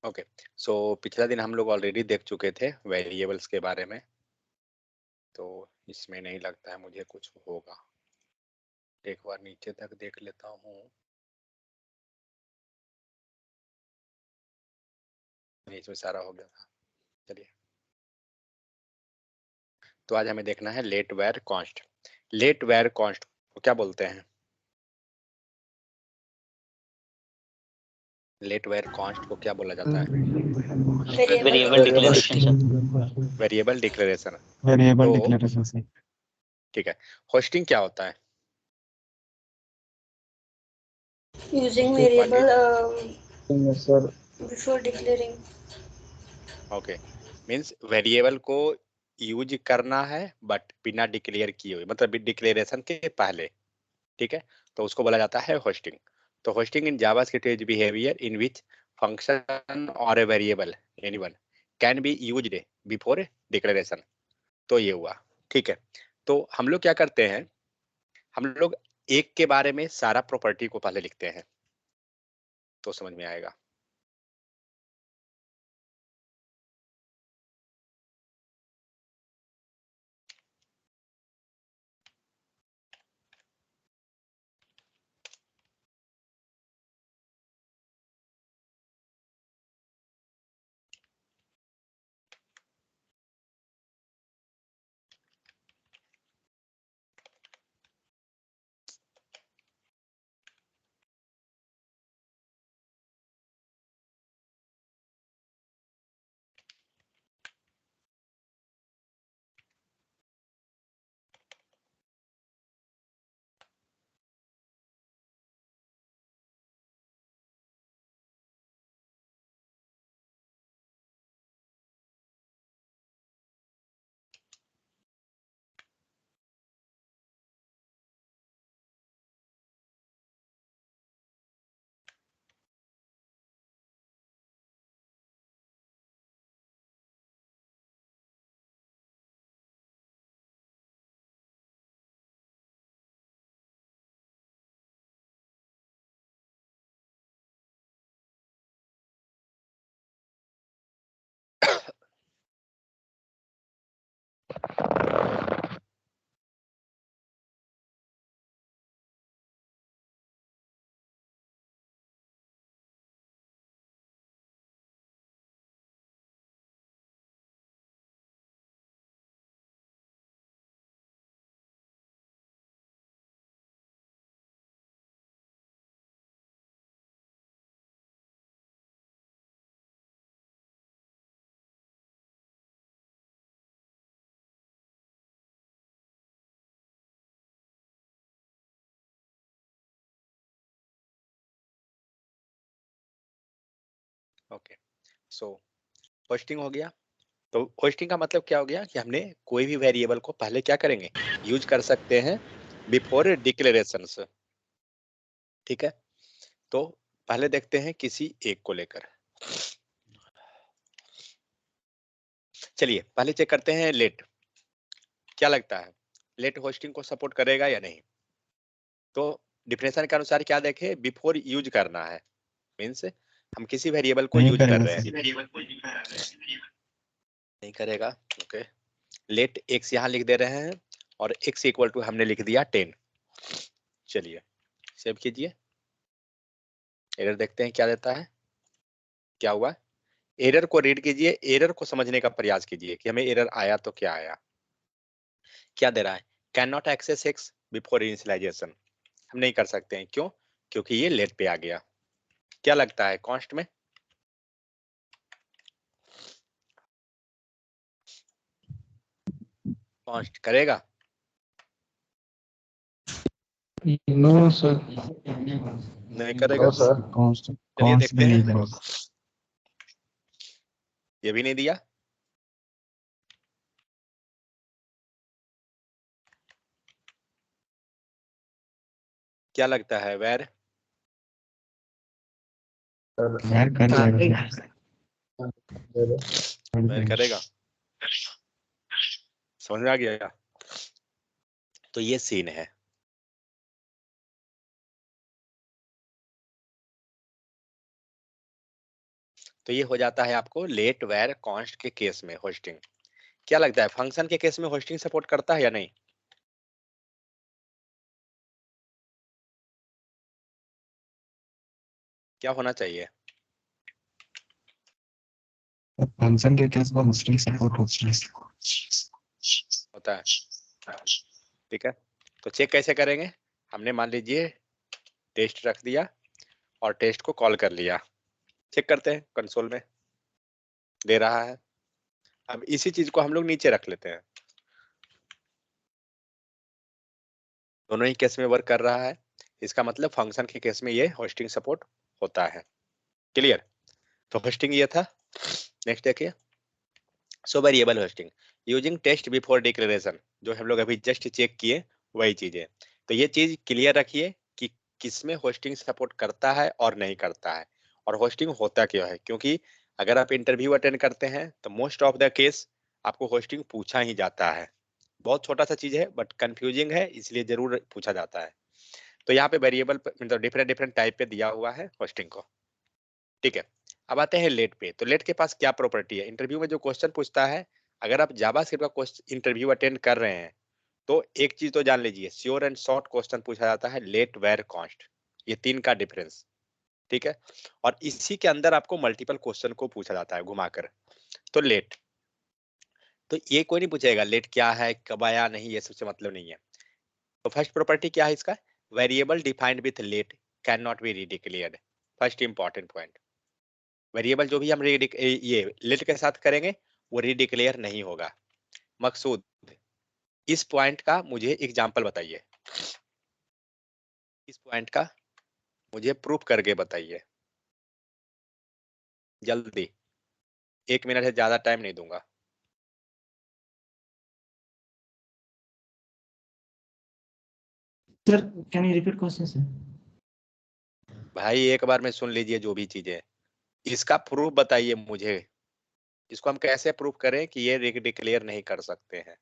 Okay, सो पिछला दिन हम लोग ऑलरेडी देख चुके थे वेरिएबल्स के बारे में, तो इसमें नहीं लगता है मुझे कुछ होगा। एक बार नीचे तक देख लेता हूँ। इसमें सारा हो गया था। चलिए, तो आज हमें देखना है let var const. Let var const को क्या बोलते हैं? लेट वेर कॉन्स्ट को क्या बोला जाता है? Variable declaration. Variable declaration. Variable तो डिक्लेरेशन से। ठीक है, होस्टिंग क्या होता है? Using variable sir before declaring. Okay, means variable को यूज करना है बट बिना डिक्लेयर किए हुए, मतलब डिक्लेरेशन के पहले। ठीक है, तो उसको बोला जाता है होस्टिंग। तो hosting in JavaScript is behaviour in which function or a variable anyone can be used before declaration. तो ये हुआ। ठीक है, तो हम लोग क्या करते हैं, हम लोग एक के बारे में सारा प्रॉपर्टी को पहले लिखते हैं, तो समझ में आएगा। ओके, सो होस्टिंग हो गया। तो होस्टिंग का मतलब क्या हो गया कि हमने कोई भी वेरिएबल को पहले क्या करेंगे, यूज कर सकते हैं बिफोर डिक्लेरेशन। ठीक है, तो पहले देखते हैं किसी एक को लेकर। चलिए पहले चेक करते हैं लेट। क्या लगता है लेट होस्टिंग को सपोर्ट करेगा या नहीं? तो डिफिनेशन के अनुसार क्या देखें, बिफोर यूज करना है, मीन्स हम किसी वेरिएबल को नहीं यूज कर करेगा रहे हैं। सर। नहीं करेगा। ओके, लेट एक्स यहाँ लिख दे रहे हैं और एक्स इक्वल टू हमने लिख दिया 10। चलिए सेव कीजिए, एरर देखते हैं क्या देता है। क्या हुआ, एरर को रीड कीजिए, एरर को समझने का प्रयास कीजिए कि हमें एरर आया तो क्या आया। क्या दे रहा है, can not access x before initialization. हम नहीं कर सकते हैं, क्यों? क्योंकि ये लेट पे आ गया। क्या लगता है कॉन्स्ट में? कॉन्स्ट करेगा? No sir. नहीं करेगा। सर कॉन्स्ट चलिए देखते नहीं हैं, करेगा। ये भी नहीं दिया। क्या लगता है वेर? यार कर जाएगा। वेर करेगा? समझ में आ गया? तो ये सीन है। तो ये हो जाता है आपको लेट वेर कॉन्स्ट के केस में होस्टिंग। क्या लगता है फंक्शन के केस में होस्टिंग सपोर्ट करता है या नहीं? क्या होना चाहिए? फंक्शन के केस में होस्टिंग सपोर्ट होता है, ठीक है। तो चेक कैसे करेंगे? हमने मान लीजिए टेस्ट रख दिया और टेस्ट को कॉल कर लिया, चेक करते हैं कंसोल में दे रहा है। अब इसी चीज को हम लोग नीचे रख लेते हैं, दोनों ही केस में वर्क कर रहा है, इसका मतलब फंक्शन के केस में ये होस्टिंग सपोर्ट होता है। क्लियर? तो होस्टिंग ये था। नेक्स्ट देखिए, so variable hosting using test before declaration, जो हम लोग अभी जस्ट चेक किए वही चीज है। तो ये चीज क्लियर रखिए कि किसमें होस्टिंग सपोर्ट करता है और नहीं करता है, और होस्टिंग होता क्यों है। क्योंकि अगर आप इंटरव्यू अटेंड करते हैं तो मोस्ट ऑफ द केस आपको होस्टिंग पूछा ही जाता है। बहुत छोटा सा चीज है बट कंफ्यूजिंग है, इसलिए जरूर पूछा जाता है। तो यहाँ पे वेरिएबल मतलब डिफरेंट डिफरेंट टाइप पे दिया हुआ है होस्टिंग को, ठीक है। अब आते हैं लेट पे। तो लेट के पास क्या प्रॉपर्टी है? इंटरव्यू में जो क्वेश्चन पूछता है, अगर आप जावास्क्रिप्ट का इंटरव्यू अटेंड कर रहे हैं तो एक चीज तो जान लीजिए, श्योर एंड शॉर्ट क्वेश्चन पूछा जाता है लेट वेर कॉन्स्ट, ये तीन का डिफरेंस, ठीक है। और इसी के अंदर आपको मल्टीपल क्वेश्चन को पूछा जाता है घुमाकर। तो लेट, तो ये कोई नहीं पूछेगा लेट क्या है, कब आया, नहीं, ये सबसे मतलब नहीं है। तो फर्स्ट प्रॉपर्टी क्या है इसका? Variable defined with let can not be redeclared. First important point, variable जो भी हम ये लेट के साथ करेंगे वो रीडिक्लेयर नहीं होगा। मकसूद, इस पॉइंट का मुझे एग्जांपल बताइए, इस पॉइंट का मुझे प्रूफ करके बताइए जल्दी, 1 मिनट से ज्यादा टाइम नहीं दूंगा। Sir, can you repeat question, sir? भाई एक बार में सुन लीजिए जो भी चीजें, इसका प्रूफ बताइए मुझे। इसको हम कैसे प्रूफ करें कि ये डिक्लेयर नहीं कर सकते हैं?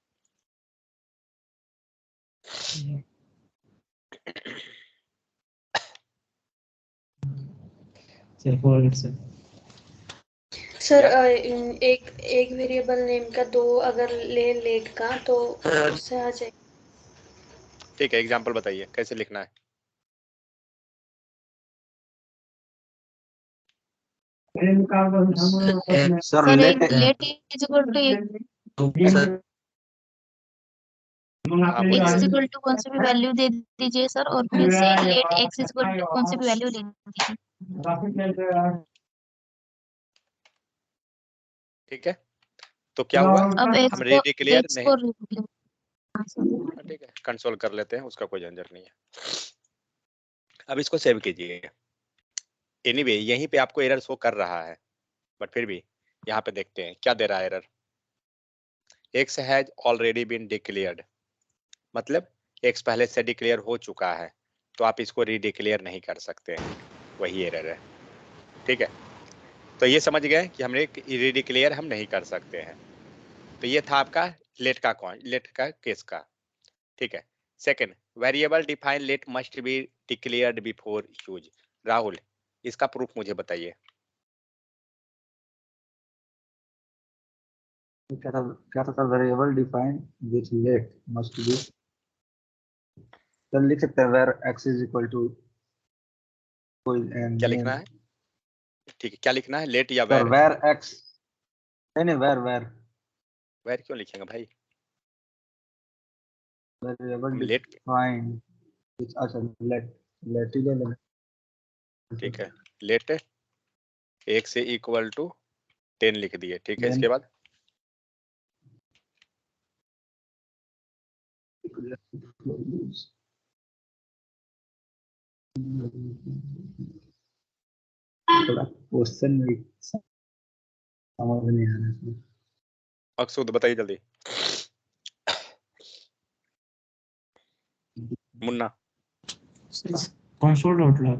Sir, forward, sir. सर क्या? एक एक वेरिएबल नेम का दो अगर ले लेट का तो उससे आ जाए। ठीक है, एग्जांपल बताइए कैसे लिखना है। Sir sir let let is equal to हाँ एक्स इज बोलिए। इक्वल टू कौन सी भी वैल्यू दे दीजिए सर, और फिर से let x is equal to कौन सी भी वैल्यू ले दीजिए। ठीक है, तो क्या हुआ? अब हम डिक्लेयर एक्स नहीं, को ठीक है कंसोल कर लेते हैं, उसका कोई झंझट नहीं है। अब इसको सेव कीजिए। एनीवे यहीं पे आपको एरर शो कर रहा है, बट फिर भी यहाँ पे देखते हैं क्या दे रहा है error. X has already been declared, मतलब एक्स पहले से डिक्लेयर हो चुका है, तो आप इसको रीडिक्लेयर नहीं कर सकते हैं, वही एरर है, ठीक है। तो ये समझ गए कि हमने रीडिक्लेयर हम नहीं कर सकते हैं। तो ये था आपका लेट का केस का, ठीक है। Second, variable define let must be declared before use. Rahul, इसका प्रूफ मुझे बताइए। क्या था variable define with let must be, तो लिख सकते हैं var x is equal to कोई क्या नेम। लिखना है? ठीक है, क्या लिखना है, लेट या सर वेर? वेर एक्स, नहीं वेर वेर वेर क्यों लिखेंगे भाई? वेरिएबल हम लेट, डिफाइन विथ, अच्छा लेट, लेट ही ले लेना। ठीक है, लेट एक से इक्वल टू 10 लिख दिए, ठीक है। Then इसके बाद थोड़ा क्वेश्चन में समझ नहीं आ रहा है। मकसूद बताइए जल्दी। Munna, Console dot log.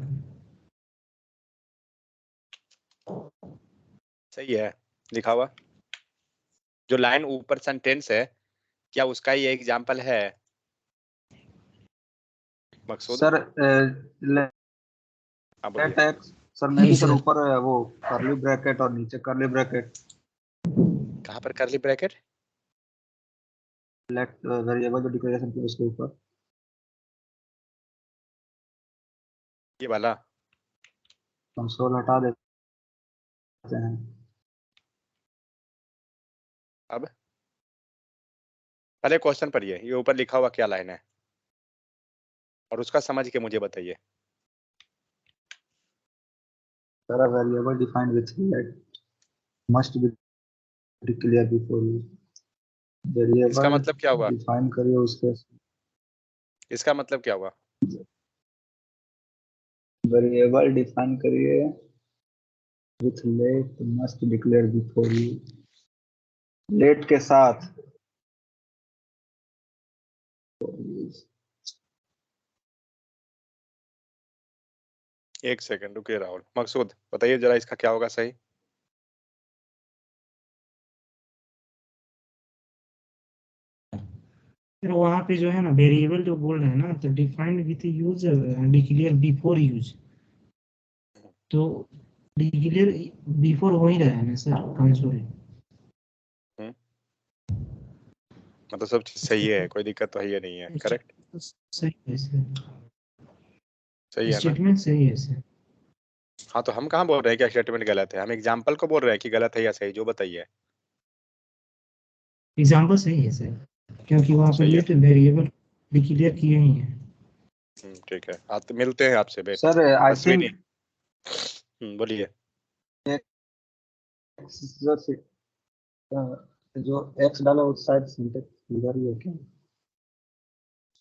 सही है लिखा हुआ। जो लाइन ऊपर सेंटेंस है, क्या उसका ये एग्जाम्पल है मकसूद? सर हाँ बोलिए। लेट एक्स सर मैं भी नहीं सर सर। ऊपर वो कर्ली ब्रैकेट और नीचे कर्ली ब्रैकेट कहाँ पर करली ब्रैकेट? लेट वेरिएबल जो डिक्लेरेशन की उसके ऊपर ये वाला? कंसोल हटा देते हैं। अब पहले क्वेश्चन पढ़िए, ये ऊपर लिखा हुआ क्या लाइन है और उसका समझ के मुझे बताइए। Sir variable defined with let must be declare before use. इसका वेरिएबल मतलब क्या हुआ? डिफाइन करिए उसके इसका मतलब क्या हुआ? वेरिएबल डिफाइन करिए with let must declare before use. Let के साथ एक सेकंड रुकिए राहुल। मकसूद बताइए जरा इसका क्या होगा सही। फिर वहाँ पे जो है ना वेरिएबल जो बोल रहे हैं ना, तो defined with use, declare before use, तो डिक्लेयर बिफोर हो ही रहा है ना सर कंसोल। मतलब सब चीज सही है, कोई दिक्कत तो है नहीं है, करेक्ट? सही है सर, सही है ना? स्टेटमेंट सही है सर। हाँ तो हम कहाँ बोल रहे हैं कि स्टेटमेंट गलत है, हम एग्जाम्पल को बोल रहे हैं कि गलत है या सही, जो बताइए। एग्जाम्पल सही है सर, क्योंकि वहाँ पे सही है, लेट वेरिएबल डिक्लेयर किए ही हैं। ठीक है। आप तो मिलते हैं आपसे बेट। सर आई अश्विनी, थिंक बोलिए। जो एक्स डाला वो शायद सिंटेक्स इधर ही है क्या?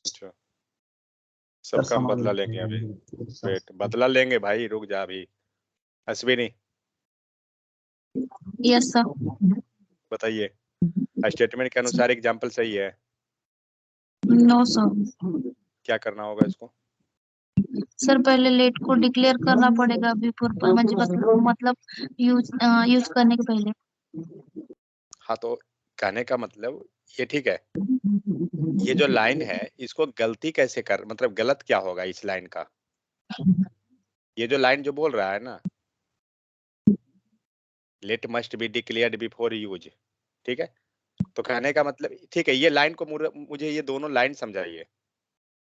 अच्छा, सर सबका हम समझ बदला लेंगे अभी। सर वेट, बदला लेंगे भाई, रुक जा अभी। Ashwini yes sir. बताइए, स्टेटमेंट के अनुसार एग्जाम्पल सही है? No sir. क्या करना होगा इसको? सर पहले लेट को डिक्लेयर करना पड़ेगा बिफोर, मतलब यूज करने के पहले। हाँ तो कहने का मतलब ये ठीक है। ये जो लाइन है इसको गलती कैसे कर, मतलब गलत क्या होगा इस लाइन का? ये जो लाइन जो बोल रहा है ना, let must be declared before use, ठीक है? तो कहने का मतलब ठीक है, ये लाइन को मुझे ये दोनों लाइन समझाइए।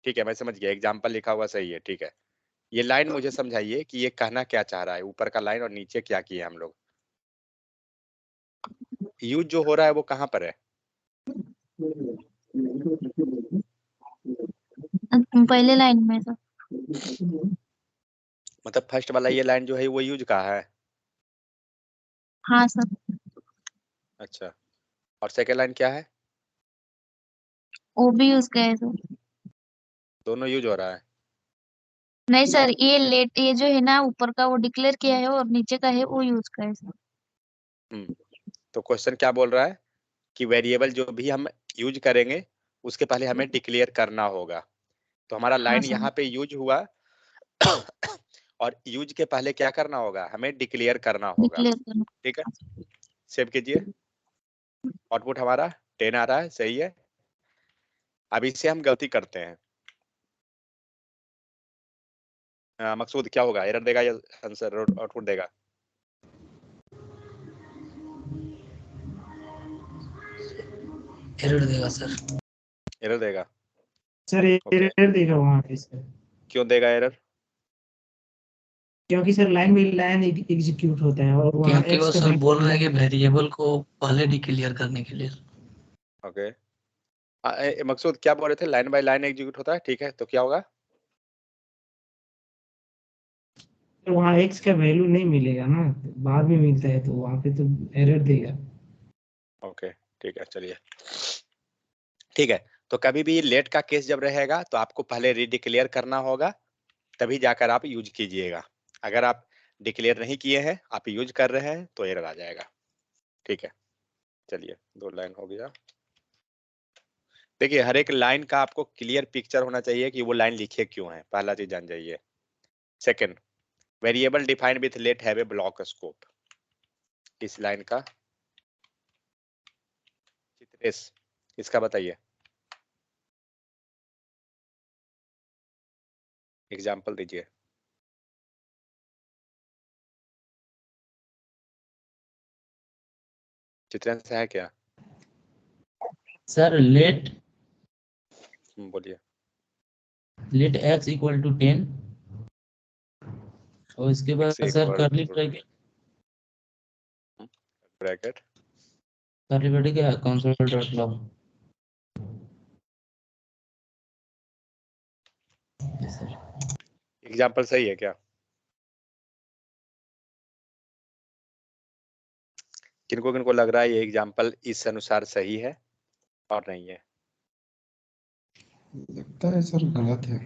ठीक है, मैं समझ गया, एग्जाम्पल लिखा हुआ सही है, ठीक है। ये लाइन मुझे समझाइए कि ये कहना क्या चाह रहा है, ऊपर का लाइन और नीचे क्या किए हम लोग। यूज जो हो रहा है वो कहाँ पर है? पहले लाइन में सर। मतलब फर्स्ट वाला ये लाइन जो है वो यूज का है? हाँ सर। अच्छा, और सेकेंड लाइन क्या है? वो भी यूज का है सर। दोनों यूज हो रहा है? नहीं सर, ये लेट, ये जो है ना ऊपर का वो डिक्लेयर किया है और नीचे का है वो यूज का है सर। हम्म, तो क्वेश्चन क्या बोल रहा है कि वेरिएबल जो भी हम यूज करेंगे उसके पहले हमें डिक्लेयर करना होगा। तो हमारा हाँ लाइन सर। यहाँ पे यूज हुआ और यूज के पहले क्या करना होगा, हमें डिक्लेयर करना होगा। डिक्लेयर करना। ठीक है, सेव कीजिए। आउटपुट हमारा 10 आ रहा है, सही है। अब इससे हम गलती करते हैं। मकसूद क्या होगा, एरर देगा या आंसर आउटपुट देगा? एरर देगा सर। एरर देगा? सर ओके, एरर देगा वहाँ पे सर, क्यों देगा एरर? क्योंकि sir line by line execute होता है और वहाँ क्योंकि एक्स वो का सर बोल रहे हैं कि वैल्यू। वेरिएबल को पहले डिक्लेयर करने के लिए। ओके, मकसूद क्या बोल रहे थे, लाइन बाय लाइन एग्जीक्यूट होता है, ठीक है, तो क्या होगा? वहाँ एक्स का वैल्यू नहीं मिलेगा ना, बाद में मिलता है तो वहाँ पे तो एरर देगा। ओके, ठीक है, चलिए। ठीक है, तो कभी भी लेट का केस जब रहेगा तो आपको पहले रीडिक्लेयर करना होगा, तभी जाकर आप यूज कीजिएगा। अगर आप डिक्लेयर नहीं किए हैं, आप यूज कर रहे हैं, तो एरर आ जाएगा। ठीक है, चलिए, 2 लाइन हो गया। देखिए, हर एक लाइन का आपको क्लियर पिक्चर होना चाहिए कि वो लाइन लिखे क्यों है, पहला चीज जान जाइए। Second, variable defined with let have a block scope. इस लाइन का चित्रेश, इसका बताइए, एग्जाम्पल दीजिए। चित्रण से है क्या? सर लेट बोलिए। लेट x इक्वल टू 10 और इसके बाद X सर equal करली to- ब्रैकेट ब्रैकेट करली ब्रैकेट क्या कंसोल डॉट लॉग। एग्जाम्पल सही है क्या? किनको लग रहा है ये एग्जाम्पल इस अनुसार सही है और नहीं है? लगता है सर गलत है।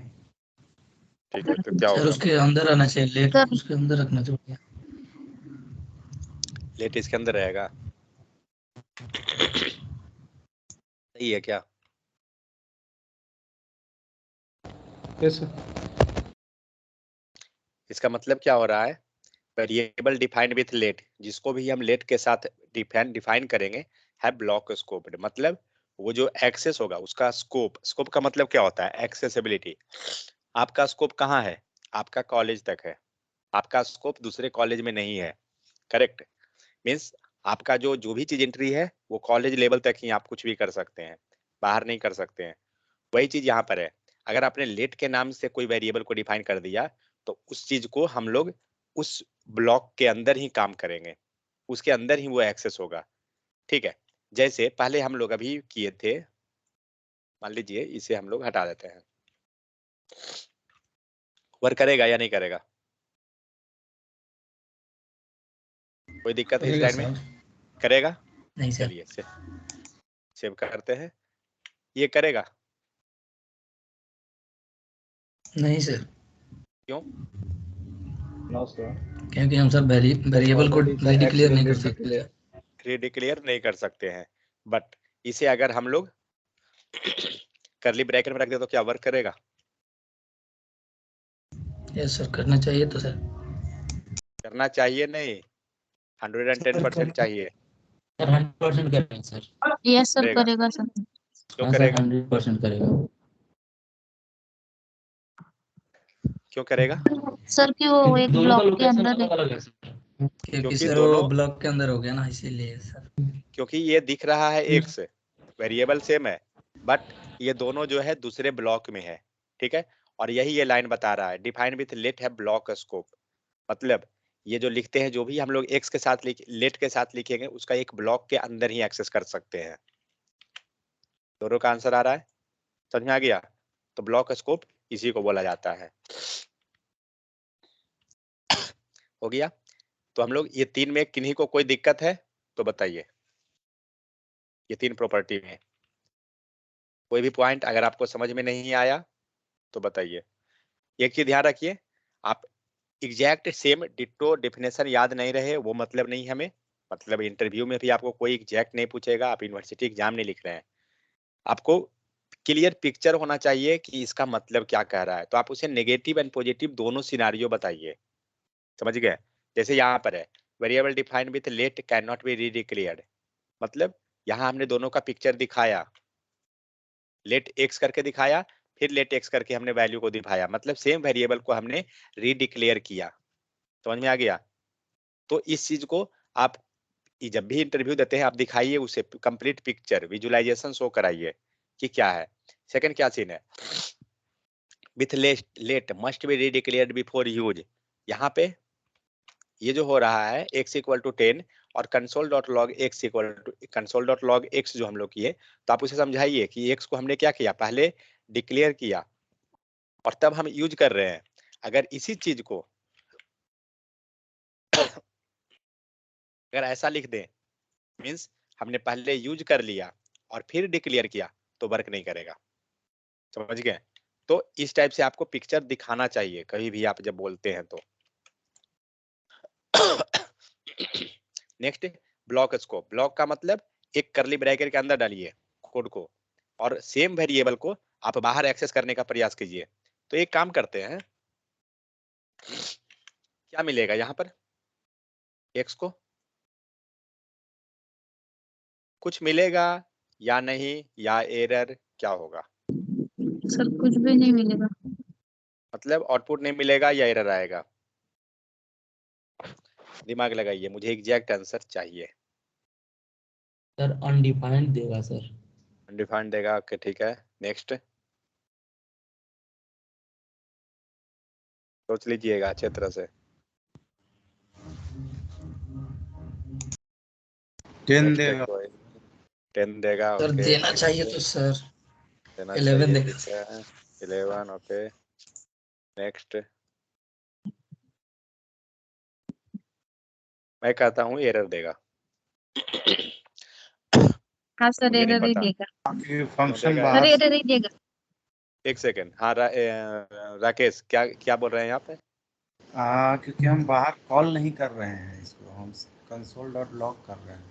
ठीक है, तो क्या सर होगा? उसके अंदर आना चाहिए, लेट सर- उसके अंदर रखना चाहिए। लेट इसके अंदर रहेगा। सही है क्या? Yes sir. इसका मतलब क्या हो रहा है? वेरिएबल डिफाइंड विथ लेट, जिसको भी हम लेट के साथ डिफाइन करेंगे, है ब्लॉक स्कोप। मतलब वो जो एक्सेस होगा उसका स्कोप का मतलब क्या होता है? एक्सेसिबिलिटी। आपका स्कोप कहाँ है? आपका कॉलेज तक है। आपका स्कोप दूसरे कॉलेज में नहीं है। करेक्ट। मीन्स आपका जो भी चीज एंट्री है वो कॉलेज लेवल तक ही आप कुछ भी कर सकते हैं, बाहर नहीं कर सकते हैं। वही चीज यहाँ पर है। अगर आपने लेट के नाम से कोई वेरिएबल को डिफाइन कर दिया तो उस चीज को हम लोग उस ब्लॉक के अंदर ही काम करेंगे, उसके अंदर ही वो एक्सेस होगा। ठीक है। जैसे पहले हम लोग अभी किए थे, मान लीजिए इसे हम लोग हटा देते हैं। वर्क करेगा या नहीं करेगा? कोई दिक्कत है इस करेगा लाइन में? सर? करेगा। नहीं सर। चलिए सेव करते हैं। ये करेगा नहीं सर, क्यों? No sir. क्योंकि हम सर वेरिएबल को Property का रीडिक्लेयर नहीं कर access सकते सर। रीडिक्लेयर नहीं कर सकते हैं, बट इसे अगर हम लोग करली ब्रैकेट में रख दे तो क्या वर्क करेगा? यस सर, करना चाहिए तो सर। करना चाहिए नहीं, 110% चाहिए। सर 100% करेगा सर। यस सर करेगा। करेगा सर। क्यों हाँ सर करेगा? 100% करेगा। क्यों करेगा? सर कि वो एक दोनों का ब्लॉक के लोकेशन अंदर है। अलग अलग है सर। क्योंकि क्योंकि सर वो दोनों, ब्लॉक के अंदर हो गया ना, इसीलिए सर। क्योंकि ये दिख रहा है एक से, वेरिएबल सेम है, बट ये दोनों जो है दूसरे ब्लॉक में है। ठीक है। और यही ये लाइन बता रहा है, डिफाइन विथ लेट है ब्लॉक स्कोप। मतलब ये जो लिखते हैं, जो भी हम लोग एक्स के साथ लेट के साथ लिखेंगे, उसका एक ब्लॉक के अंदर ही एक्सेस कर सकते हैं। दोनों का आंसर आ रहा है? समझ में आ गया? तो ब्लॉक स्कोप इसी को बोला जाता है। हो गया। तो हम लोग ये तीन में किन्हीं को कोई दिक्कत है तो बताइए। ये तीन प्रॉपर्टी में कोई भी पॉइंट अगर आपको समझ में नहीं आया तो बताइए। एक चीज ध्यान रखिए, आप एग्जैक्ट सेम डिट्टो डेफिनेशन याद नहीं रहे वो मतलब नहीं हमें। मतलब इंटरव्यू में भी आपको कोई एग्जैक्ट नहीं पूछेगा, आप यूनिवर्सिटी एग्जाम नहीं लिख रहे हैं। आपको क्लियर पिक्चर होना चाहिए कि इसका मतलब क्या कह रहा है, तो आप उसे नेगेटिव एंड पॉजिटिव दोनों सिनारियो बताइए। समझ गए? जैसे यहाँ पर है, variable defined with let can not be redeclared. मतलब यहाँ हमने दोनों का पिक्चर दिखाया, लेट एक्स करके दिखाया, फिर लेट एक्स करके हमने वैल्यू को दिखाया, मतलब सेम वेरिएबल को हमने रीडिक्लेयर किया। समझ में आ गया? तो इस चीज को आप जब भी इंटरव्यू देते हैं आप दिखाइए, उसे कंप्लीट पिक्चर विजुअलाइजेशन शो कराइए कि क्या है। सेकंड क्या सीन है, with let must be redeclared before use. यहाँ पे ये जो हो रहा है x इक्वल टू 10 और console dot log x equal to console dot log x जो हम लोग किए, तो आप उसे समझाइए कि x को हमने क्या किया, पहले डिक्लेयर किया और तब हम यूज कर रहे हैं। अगर इसी चीज को अगर ऐसा लिख दें, मीन्स हमने पहले यूज कर लिया और फिर डिक्लेयर किया, तो वर्क नहीं करेगा। समझ गए? तो इस टाइप से आपको पिक्चर दिखाना चाहिए कभी भी आप जब बोलते हैं तो। Next, block scope. ब्लॉक का मतलब एक करली ब्रैकेट के अंदर डालिए कोड को और सेम वेरिएबल को आप बाहर एक्सेस करने का प्रयास कीजिए। तो एक काम करते हैं, क्या मिलेगा यहाँ पर एक्स को? कुछ मिलेगा या नहीं, या एरर क्या होगा? सर कुछ भी नहीं मिलेगा। मतलब आउटपुट नहीं मिलेगा या एरर आएगा? दिमाग लगाइए, मुझे एग्जैक्ट आंसर चाहिए। सर अनडिफाइंड देगा सर। अनडिफाइंड देगा, ओके ठीक है। नेक्स्ट सोच लीजिएगा अच्छे तरह से। 10 देगा। 10 देगा, सर ओके। देना चाहिए तो सर देना 11 चाहिए, देगा। ठीक है। 11, ओके। नेक्स्ट मैं कहता हूँ एरर देगा। हाँ सर मुझे नहीं एरर ही पता देगा। क्यों फंक्शन देगा सर बाहर एरर ही देगा। एक सेकेंड, हाँ राकेश क्या क्या बोल रहे हैं यहाँ पे? क्योंकि हम बाहर कॉल नहीं कर रहे हैं इसको, हम console.log कर रहे हैं।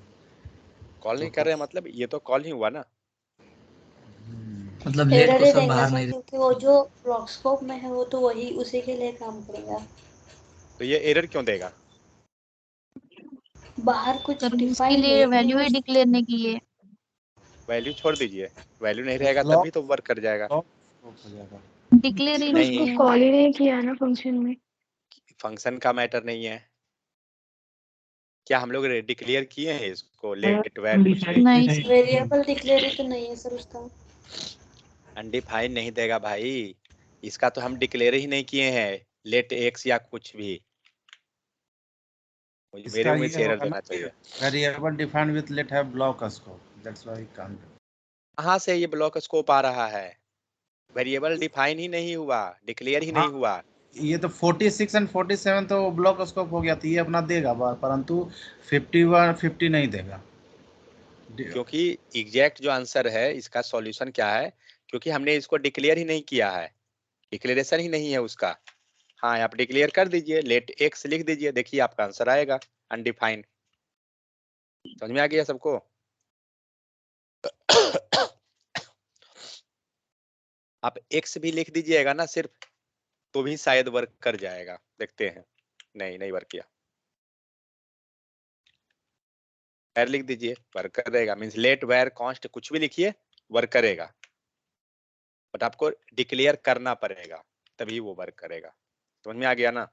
कॉल नहीं कर रहे हैं मतलब ये तो कॉल ही हुआ ना। मतलब लेट एरर को ही सर देगा बाहर सर, नहीं क्योंकि वो जो ब्लॉकस्कोप में है वो तो वही उसी के लिए काम करेगा। तो ये एरर क्यों देगा? बाहर कुछ सर उसके डिफाइन लिए नहीं वैल्यू है ही डिक्लेयर नहीं की है। वैल्यू छोड़ दीजिए, वैल्यू नहीं रहेगा ब्लॉक तभी तो वर्क कर जाएगा। हो जाएगा। डिक्लेयर ही नहीं, नहीं है। कॉल ही नहीं किया ना फंक्शन में। फंक्शन का मैटर नहीं है। क्या हम लोग डिक्लेयर किए हैं इसको लेट वेर कुछ भी? नहीं वेरिएबल डिक्लेयर ही तो नहीं है सर उसका। अनडिफाइंड नहीं देगा भाई, इसका तो हम डिक्लेयर ही नहीं किए हैं लेट एक्स या कुछ भी। मेरे इसका उम्मीद ये से एरर होगा ना देना चाहिए। वेरिएबल डिफाइंड विथ लेट है block scope, that's why can't. कहाँ से ये ब्लॉक स्कोप आ रहा है? वेरिएबल डिफाइन ही नहीं हुआ, डिक्लेयर ही हाँ, नहीं हुआ। ये तो 46 एंड 47 तो ब्लॉक स्कोप हो गया था, ये अपना देगा परंतु 51 50 नहीं देगा। क्योंकि एग्जैक्ट जो आंसर है इसका सॉल्यूशन क्या है, क्योंकि हमने इसको डिक्लेयर ही नहीं किया है, डिक्लेरेशन ही नहीं है उसका। हाँ आप डिक्लेयर कर दीजिए, लेट एक्स लिख दीजिए, देखिए आपका आंसर आएगा अनडिफाइंड। समझ में आ गया सबको? आप एक्स भी लिख दीजिएगा ना सिर्फ, तो भी शायद वर्क कर जाएगा। देखते हैं। नहीं वर्क किया। वेर लिख दीजिए, वर्क करेगा। मींस लेट वेर कॉन्स्ट कुछ भी लिखिए, वर्क करेगा। बट आपको डिक्लेयर करना पड़ेगा तभी वो वर्क करेगा। समझ में आ गया ना?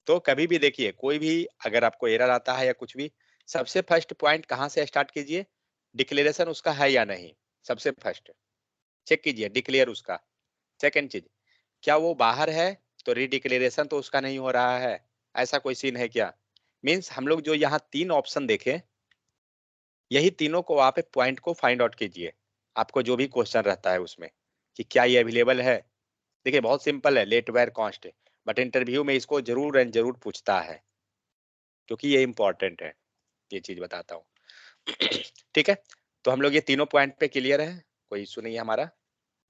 तो कभी भी देखिए, कोई भी अगर आपको एरर आता है या कुछ भी, सबसे फर्स्ट पॉइंट कहाँ से स्टार्ट कीजिए? डिक्लेरेशन उसका है या नहीं, सबसे फर्स्ट चेक कीजिए डिक्लेयर उसका। सेकंड चीज, क्या वो बाहर है तो रीडिक्लेरेशन तो उसका नहीं हो रहा है, ऐसा कोई सीन है क्या? मींस हम लोग जो यहाँ 3 ऑप्शन देखे, यही तीनों को आप पॉइंट को फाइंड आउट कीजिए। आपको जो भी क्वेश्चन रहता है उसमें कि क्या ये अवेलेबल है। देखिए बहुत सिंपल है, let var const, but interview में इसको जरूर एंड जरूर पूछता है, क्योंकि ये इंपॉर्टेंट है। ये चीज बताता हूँ। ठीक है, तो हम लोग ये तीनों पॉइंट पे क्लियर है, कोई इशू नहीं है हमारा।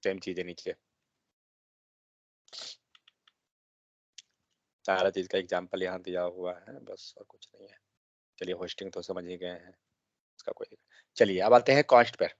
सेम चीज है नीचे, सारा चीज का एग्जांपल यहाँ दिया हुआ है बस, और कुछ नहीं है। चलिए होस्टिंग तो समझ ही गए हैं, इसका कोई। चलिए अब आते हैं कॉस्ट पर।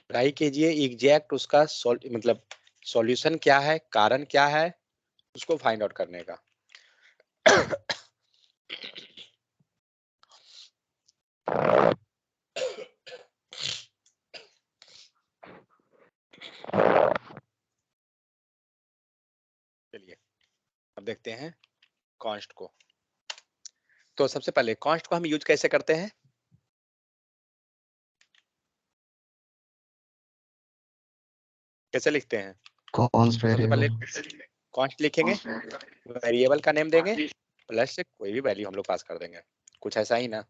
ट्राई कीजिए एग्जैक्ट उसका मतलब सॉल्यूशन क्या है, कारण क्या है, उसको फाइंड आउट करने का। चलिए अब देखते हैं कॉस्ट को। तो सबसे पहले कॉस्ट को हम यूज कैसे करते हैं? कैसे लिखते हैं? कॉन्स्ट सबसे पहले वेरिएबल। कॉस्ट लिखेंगे, वेरिएबल का नेम देंगे, प्लस कोई भी वैल्यू हम लोग पास कर देंगे, कुछ ऐसा ही ना।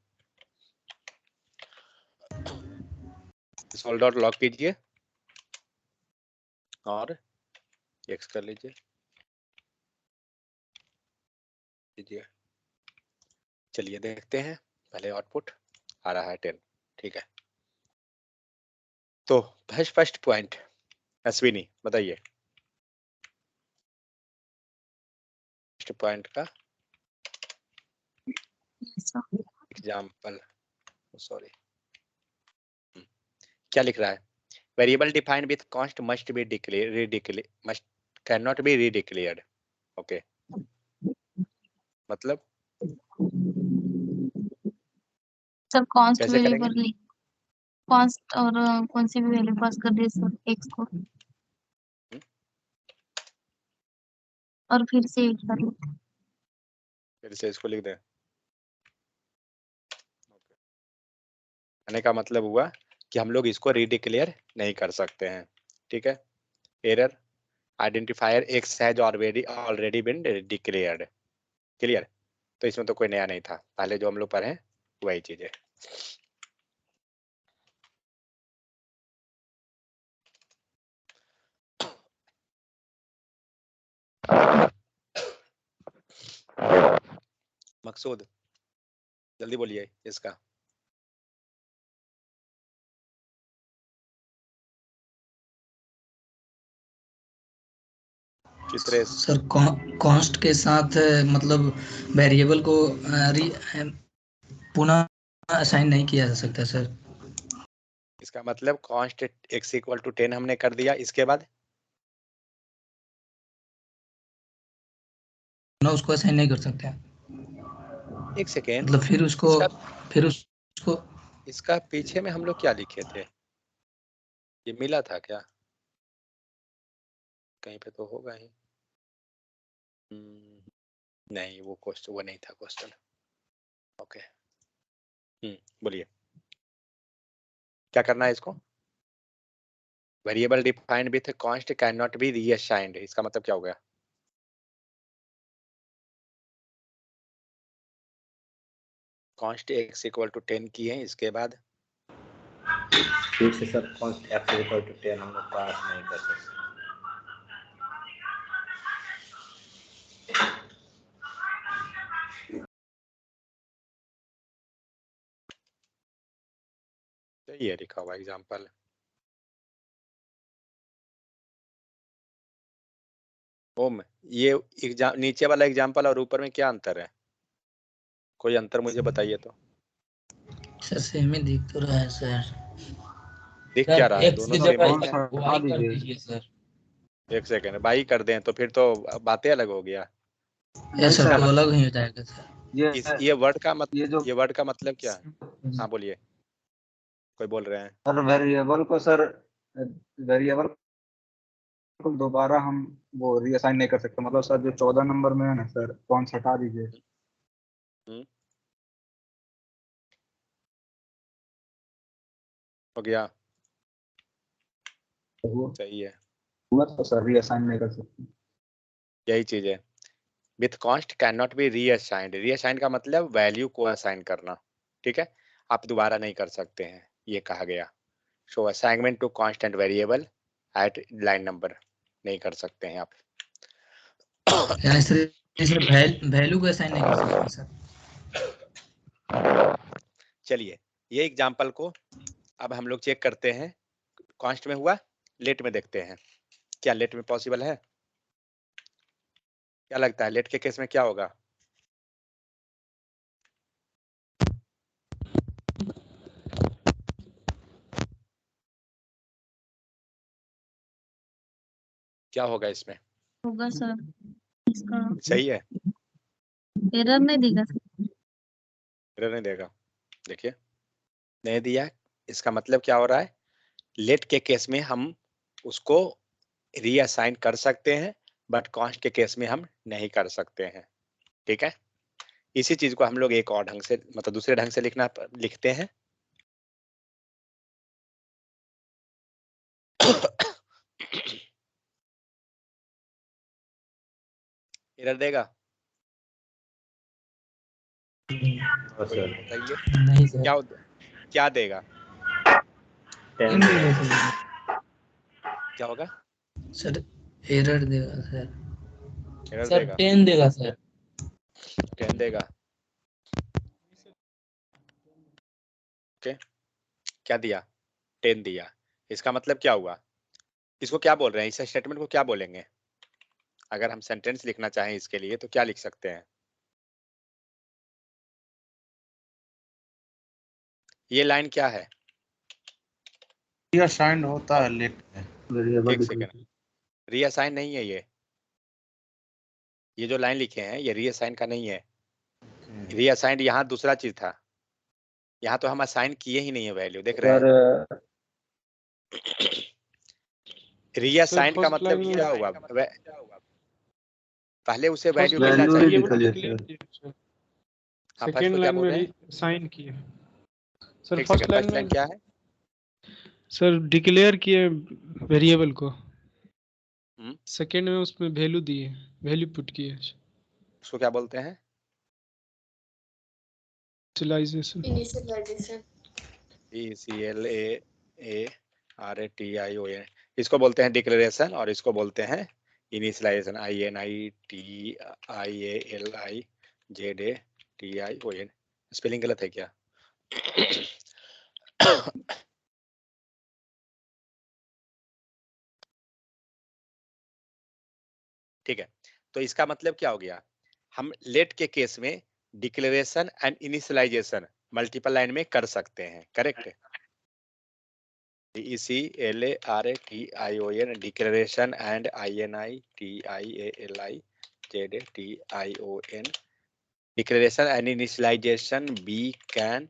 सोल्व डॉट लॉग कीजिए और एक्स कर लीजिए। चलिए देखते हैं पहले आउटपुट। आ रहा है 10, ठीक है। तो फर्स्ट पॉइंट अश्विनी बताइए, फर्स्ट पॉइंट का एग्जाम्पल, सॉरी क्या लिख रहा है? Variable defined with const must be declare must can not be redeclared. Okay, मतलब सर कॉन्स्ट कैसे करेंगे? वेरिएबल कॉन्स्ट और कौन सी भी वैल्यू पास कर दिए सर एक्स को, और फिर से एक कर लो। फिर से इसको लिख दें। कहने का मतलब हुआ कि हम लोग इसको रीडिक्लेयर नहीं कर सकते हैं, ठीक है। Error identifier x has already been declared, clear. तो इसमें तो कोई नया नहीं था, पहले जो हम लोग पढ़े वही चीज है। मकसूद जल्दी बोलिए इसका। कितने सर कॉन्स्ट के साथ मतलब वेरिएबल को पुनः असाइन नहीं किया जा सकता सर। इसका मतलब कॉन्स्ट x इक्वल टू 10 हमने कर दिया, इसके बाद ना उसको असाइन नहीं कर सकते हैं। एक सेकेंड, मतलब फिर उसको इसका पीछे में हम लोग क्या लिखे थे? ये मिला था क्या? कहीं पे तो होगा ही। नहीं, वो क्वेश्चन वो नहीं था क्वेश्चन। ओके, बोलिए क्या करना है इसको? Variable defined with const can not be reassigned, इसका मतलब क्या हो गया? कॉन्स्ट x इक्वल टू 10 की है, इसके बाद फिर से sir const x equal to 10 हम लोग पास नहीं कर सकते। ये लिखा हुआ एग्जाम्पल। ओम, ये नीचे वाला एग्जाम्पल और ऊपर में क्या अंतर है? कोई अंतर मुझे बताइए तो। सर सेम ही दिख तो रहा है सर। दिख क्या रहा है? दोनों सेम ही है। वाई कर दीजिए सर। एक सेकेंड, बाई कर दें तो फिर तो बातें अलग हो गया। ये सर तो अलग ही हो जाएगा सर। ये वर्ड का मतलब क्या है? हाँ बोलिए, कोई बोल रहे हैं। सर वेरिएबल को दोबारा हम वो रीअसाइन नहीं कर सकते। मतलब सर जो 14 नंबर में है ना सर, कौन हटा दीजिए। हो गया, वो सही है, तो सर रीअसाइन नहीं कर सकते। यही चीज है। With const can not be reassigned, reassigned का मतलब वैल्यू को असाइन करना, ठीक है। आप दोबारा नहीं कर सकते हैं, ये कहा गया। So assignment to constant variable at line number नहीं कर सकते हैं आप। यानी सर इसमें वैल्यू को असाइन नहीं कर सकते सर। चलिए ये एग्जांपल को अब हम लोग चेक करते हैं। कॉन्स्ट में हुआ, लेट में देखते हैं क्या लेट में पॉसिबल है। क्या लगता है लेट के केस में क्या होगा? क्या होगा इसमें? होगा सर, इसका सही है, एरर नहीं देगा सर। एरर नहीं देगा, देखिए नहीं दिया। इसका मतलब क्या हो रहा है? लेट के केस में हम उसको रीअसाइन कर सकते हैं, बट कॉन्स्ट के केस में हम नहीं कर सकते हैं, ठीक है। इसी चीज को हम लोग एक और ढंग से, मतलब दूसरे ढंग से लिखते हैं। एरर देगा? बताइए नहीं सर। क्या देगा? 10 क्या होगा? सर एरर देगा सर। एरर सर देगा, 10 देगा सर। 10 देगा। ओके, क्या दिया? 10 दिया। इसका मतलब क्या हुआ? इसको क्या बोल रहे हैं? इस स्टेटमेंट को क्या बोलेंगे? अगर हम सेंटेंस लिखना चाहें इसके लिए तो क्या लिख सकते हैं? ये लाइन क्या है? रीअसाइंड होता है लेट में। वेरिएबल एक सेकेंड, रीअसाइन नहीं है ये जो लाइन लिखे हैं ये रीअसाइन का नहीं है। रीअसाइंड यहाँ दूसरा चीज था, यहाँ तो हम असाइन किए ही नहीं है वैल्यू, देख रहे हैं? रीअसाइंड का मतलब क्या हुआ? पहले उसे वैल्यू मिलना वैल्यू चाहिए। लिख लिया सर। हाँ, फर्स्ट सेकेंड को क्या लाइन बोल रहे में हैं? साइन किए सर। एक first second, line first line में क्या है? सर डिक्लेयर किए वेरिएबल को, हम्म, सेकेंड में उसमें वैल्यू दिए, वैल्यू पुट किए। उसको क्या बोलते हैं? इनिशियलाइजेशन। इनिशियलाइजेशन। ECLARATION, इसको बोलते हैं डिक्लेरेशन और इसको बोलते हैं इनिशियलाइजेशन। INITIALIZATION। स्पेलिंग गलत है क्या? ठीक है, तो इसका मतलब क्या हो गया? हम लेट के केस में declaration and initialization multiple line में कर सकते हैं, correct? ECLARATION declaration and INITIALIZATION declaration and initialization we can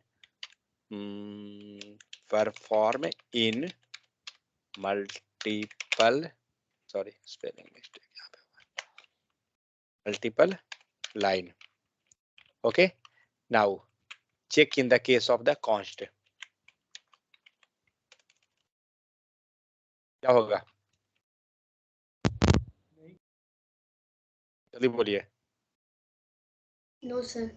perform in multiple, sorry spelling mistake यहाँ पे, multiple line. Okay, now check in the case of the const. क्या होगा? जल्दी बोलिए। No sir.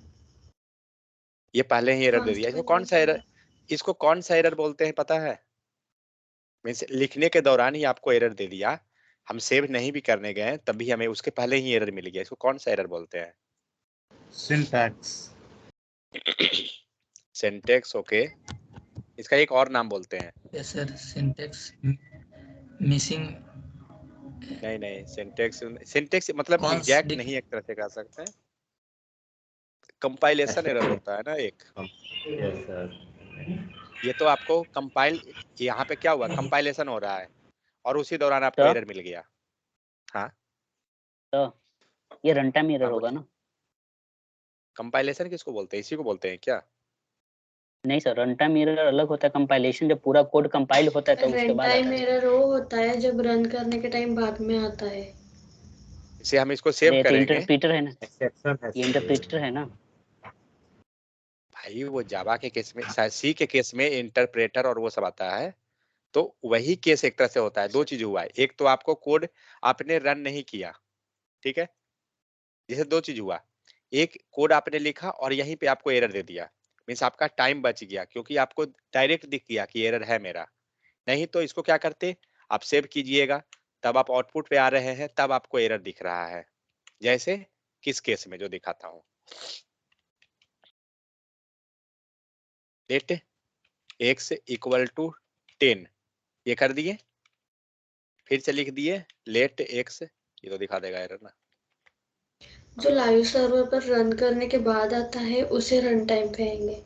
ये पहले ही एरर दे दिया। इसको कौन सा एरर, इसको कौन सा एरर बोलते हैं पता है? मीन्स लिखने के दौरान ही आपको एरर दे दिया, हम सेव नहीं भी करने गए तब भी हमें उसके पहले ही एरर मिल गया। इसको कौन सा एरर बोलते हैं? सिंटैक्स। सिंटैक्स। ओके, इसका एक और नाम बोलते हैं। Yes sir, syntax missing. नहीं, सिंटैक्स, सिंटैक्स मतलब एग्जैक्ट नहीं, एक तरह से कह सकते हैं कंपाइलेशन एरर होता है ना एक। Yes sir. ये तो आपको कंपाइल, यहाँ पे क्या हुआ? कंपाइलेशन हो रहा है और उसी दौरान आपको एरर मिल गया। हाँ, ये रन टाइम एरर होगा ना? कंपाइलेशन किसको बोलते हैं? इसी को बोलते हैं क्या? नहीं सर, रन टाइम एरर अलग होता है। कंपाइलेशन जब पूरा कोड कंपाइल होता है तो उसके रन बाद टाइम आता है। एरर वो होता है जब रन करने के टाइम बाद में आता है। इसे हम इसको सेव करेंगे। इंटरप्रीटर है ना, ये इंटरप्रीटर है ना भाई। वो जावा के केस में, सी के केस में इंटरप्रेटर और वो सब आता है, तो वही केस एक तरह से होता है। दो चीज हुआ है, एक तो आपको कोड आपने रन नहीं किया, ठीक है, जैसे दो चीज हुआ, एक कोड आपने लिखा और यहीं पे आपको एरर दे दिया, मीन्स आपका टाइम बच गया क्योंकि आपको डायरेक्ट दिख गया कि एरर है मेरा। नहीं तो इसको क्या करते, आप सेव कीजिएगा, तब आप आउटपुट पे आ रहे हैं, तब आपको एरर दिख रहा है। जैसे किस केस में जो दिखाता हूं, लेट x इक्वल टू 10, ये कर दिए, फिर से लिख दिए लेट x, ये तो दिखा देगा एरर ना। जो लाइव सर्वर पर रन करने के बाद आता है उसे रन टाइम कहेंगे।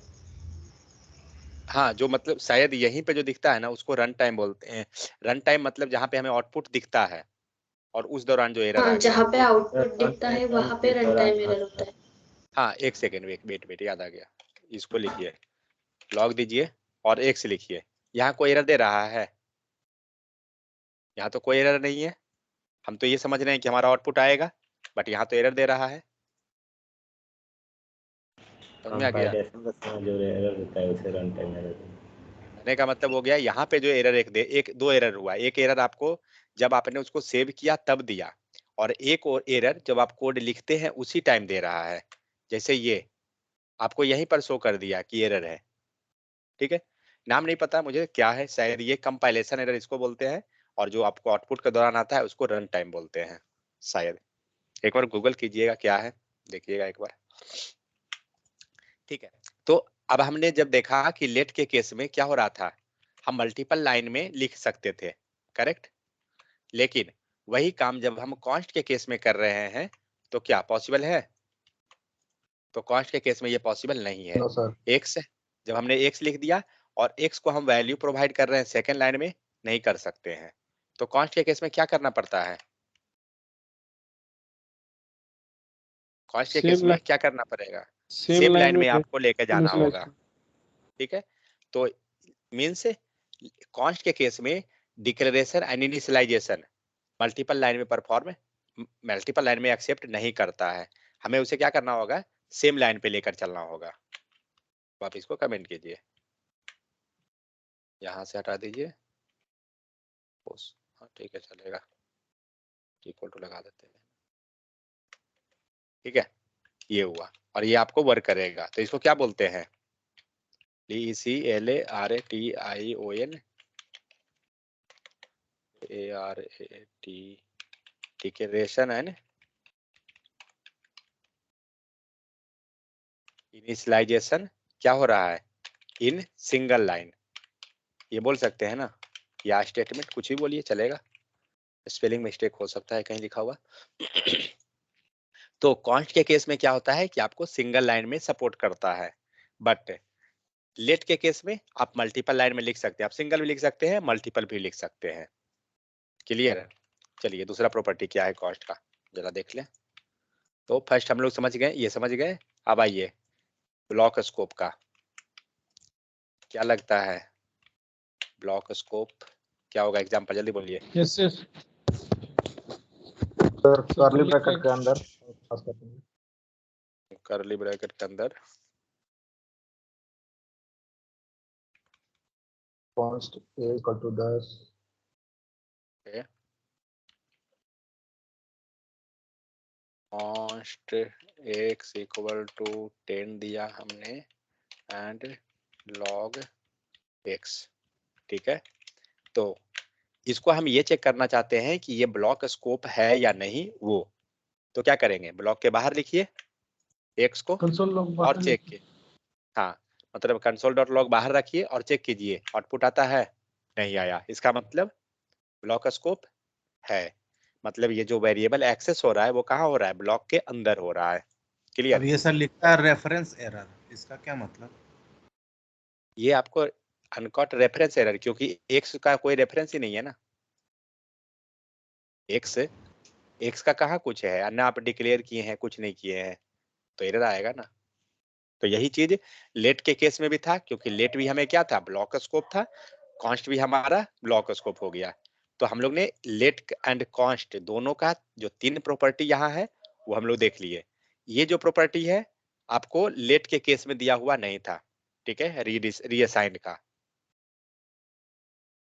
हाँ, जो मतलब शायद यहीं पे जो दिखता है ना उसको रन टाइम बोलते हैं। रन टाइम मतलब जहाँ पे हमें आउटपुट दिखता है और उस दौरान जो एरर आ हाँ, गया। जहाँ पे आउटपुट दिखता है वहां पे रन टाइम एरर होता है। हाँ, एक सेकेंड, वेट याद आ गया। इसको लिखिए, लॉग दीजिए और x लिखिए। यहाँ कोई एरर दे रहा है? यहाँ तो कोई एरर नहीं है, हम तो ये समझ रहे हैं कि हमारा आउटपुट आएगा, बट यहाँ तो एरर दे रहा है। समझ में आ गया? जो एरर होता है उसे रन टाइम एरर। कहने का मतलब हो गया यहाँ पे जो एरर एक दो एरर हुआ। एक एरर आपको जब आपने उसको सेव किया तब दिया, और एक और एरर जब आप कोड लिखते हैं उसी टाइम दे रहा है। जैसे ये आपको यहीं पर शो कर दिया कि एरर है, ठीक है। नाम नहीं पता मुझे क्या है, शायद ये कंपाइलेशन एरर इसको बोलते हैं, और जो आपको आउटपुट के दौरान आता है उसको रन टाइम बोलते हैं शायद। एक बार गूगल कीजिएगा क्या है, देखिएगा एक बार, ठीक है। तो अब हमने जब देखा कि लेट के केस में क्या हो रहा था, हम मल्टीपल लाइन में लिख सकते थे, करेक्ट। लेकिन वही काम जब हम कॉन्स्ट के केस में कर रहे हैं तो क्या पॉसिबल है? तो कॉन्स्ट के केस में ये पॉसिबल नहीं है। No sir. एक्स, जब हमने एक्स लिख दिया और एक्स को हम वैल्यू प्रोवाइड कर रहे हैं सेकेंड लाइन में, नहीं कर सकते हैं। तो कॉन्स्ट के केस में क्या करना पड़ता है? कॉन्स्ट के केस सेम में लाइन क्या करना पड़ेगा? सेम सेम लाइन लाइन में में आपको लेके जाना इनिशियलाइज होगा, ठीक है। तो मीन्स कॉन्स्ट के केस में declaration and initialization multiple line में परफॉर्म, मल्टीपल लाइन में एक्सेप्ट नहीं करता है। हमें उसे क्या करना होगा? सेम लाइन पे लेकर चलना होगा। तो आप इसको कमेंट कीजिए, यहाँ से हटा दीजिए। हाँ ठीक है, चलेगा, इक्वल टू लगा देते हैं, ठीक है। ये हुआ और ये आपको वर्क करेगा। तो इसको क्या बोलते हैं? DECLARATION ARAT declaration and initialization. क्या हो रहा है? इन सिंगल लाइन, ये बोल सकते हैं ना, या स्टेटमेंट कुछ भी बोलिए चलेगा, स्पेलिंग मिस्टेक हो सकता है कहीं लिखा हुआ। तो कॉन्स्ट के केस में क्या होता है कि आपको सिंगल लाइन में सपोर्ट करता है, बट लेट के केस में आप मल्टीपल लाइन में लिख सकते हैं। आप सिंगल भी लिख सकते हैं, मल्टीपल भी लिख सकते हैं। क्लियर है? चलिए दूसरा प्रॉपर्टी क्या है कॉस्ट का, जरा देख लें। तो फर्स्ट हम लोग समझ गए, ये समझ गए। अब आइए ब्लॉक स्कोप का, क्या लगता है ब्लॉक स्कोप क्या होगा? एग्जाम्पल जल्दी बोलिए। Yes yes sir curly bracket के अंदर पास करते हैं। कर्ली ब्रैकेट के अंदर const a equal to 10 const x equal to 10 दिया हमने एंड लॉग एक्स, ठीक है। तो इसको हम ये चेक करना चाहते हैं कि ये ब्लॉक स्कोप है या नहीं। वो तो क्या करेंगे? ब्लॉक के बाहर लिखिए एक्स को कंसोल लॉग और बाहर चेक कीजिए। हाँ, मतलब कंसोल डॉट लॉग बाहर रखिए और चेक कीजिए आउटपुट आता है, नहीं आया। इसका मतलब ब्लॉक स्कोप है। मतलब ये जो वेरिएबल एक्सेस हो रहा है वो कहाँ हो रहा है? ब्लॉक के अंदर हो रहा है। अब क्लियर? ये सर लिखता है रेफरेंस एरर, इसका क्या मतलब? ये आपको अनकॉट रेफरेंस एरर, क्योंकि एक्स का कोई रेफरेंस ही नहीं है ना। एक्स एक्स का कहाँ कुछ है ना, आप डिक्लेयर किए हैं कुछ नहीं किए हैं, तो एरर आएगा ना। तो यही चीज लेट के केस में भी था, क्योंकि लेट भी हमें क्या था? ब्लॉक स्कोप था। कॉन्स्ट भी हमारा ब्लॉक स्कोप हो गया। तो हम लोग ने लेट एंड कॉन्स्ट दोनों का जो 3 प्रॉपर्टी यहाँ है वो हम लोग देख लिए। ये जो प्रॉपर्टी है आपको लेट के केस में दिया हुआ नहीं था, ठीक है, रीअसाइंड का।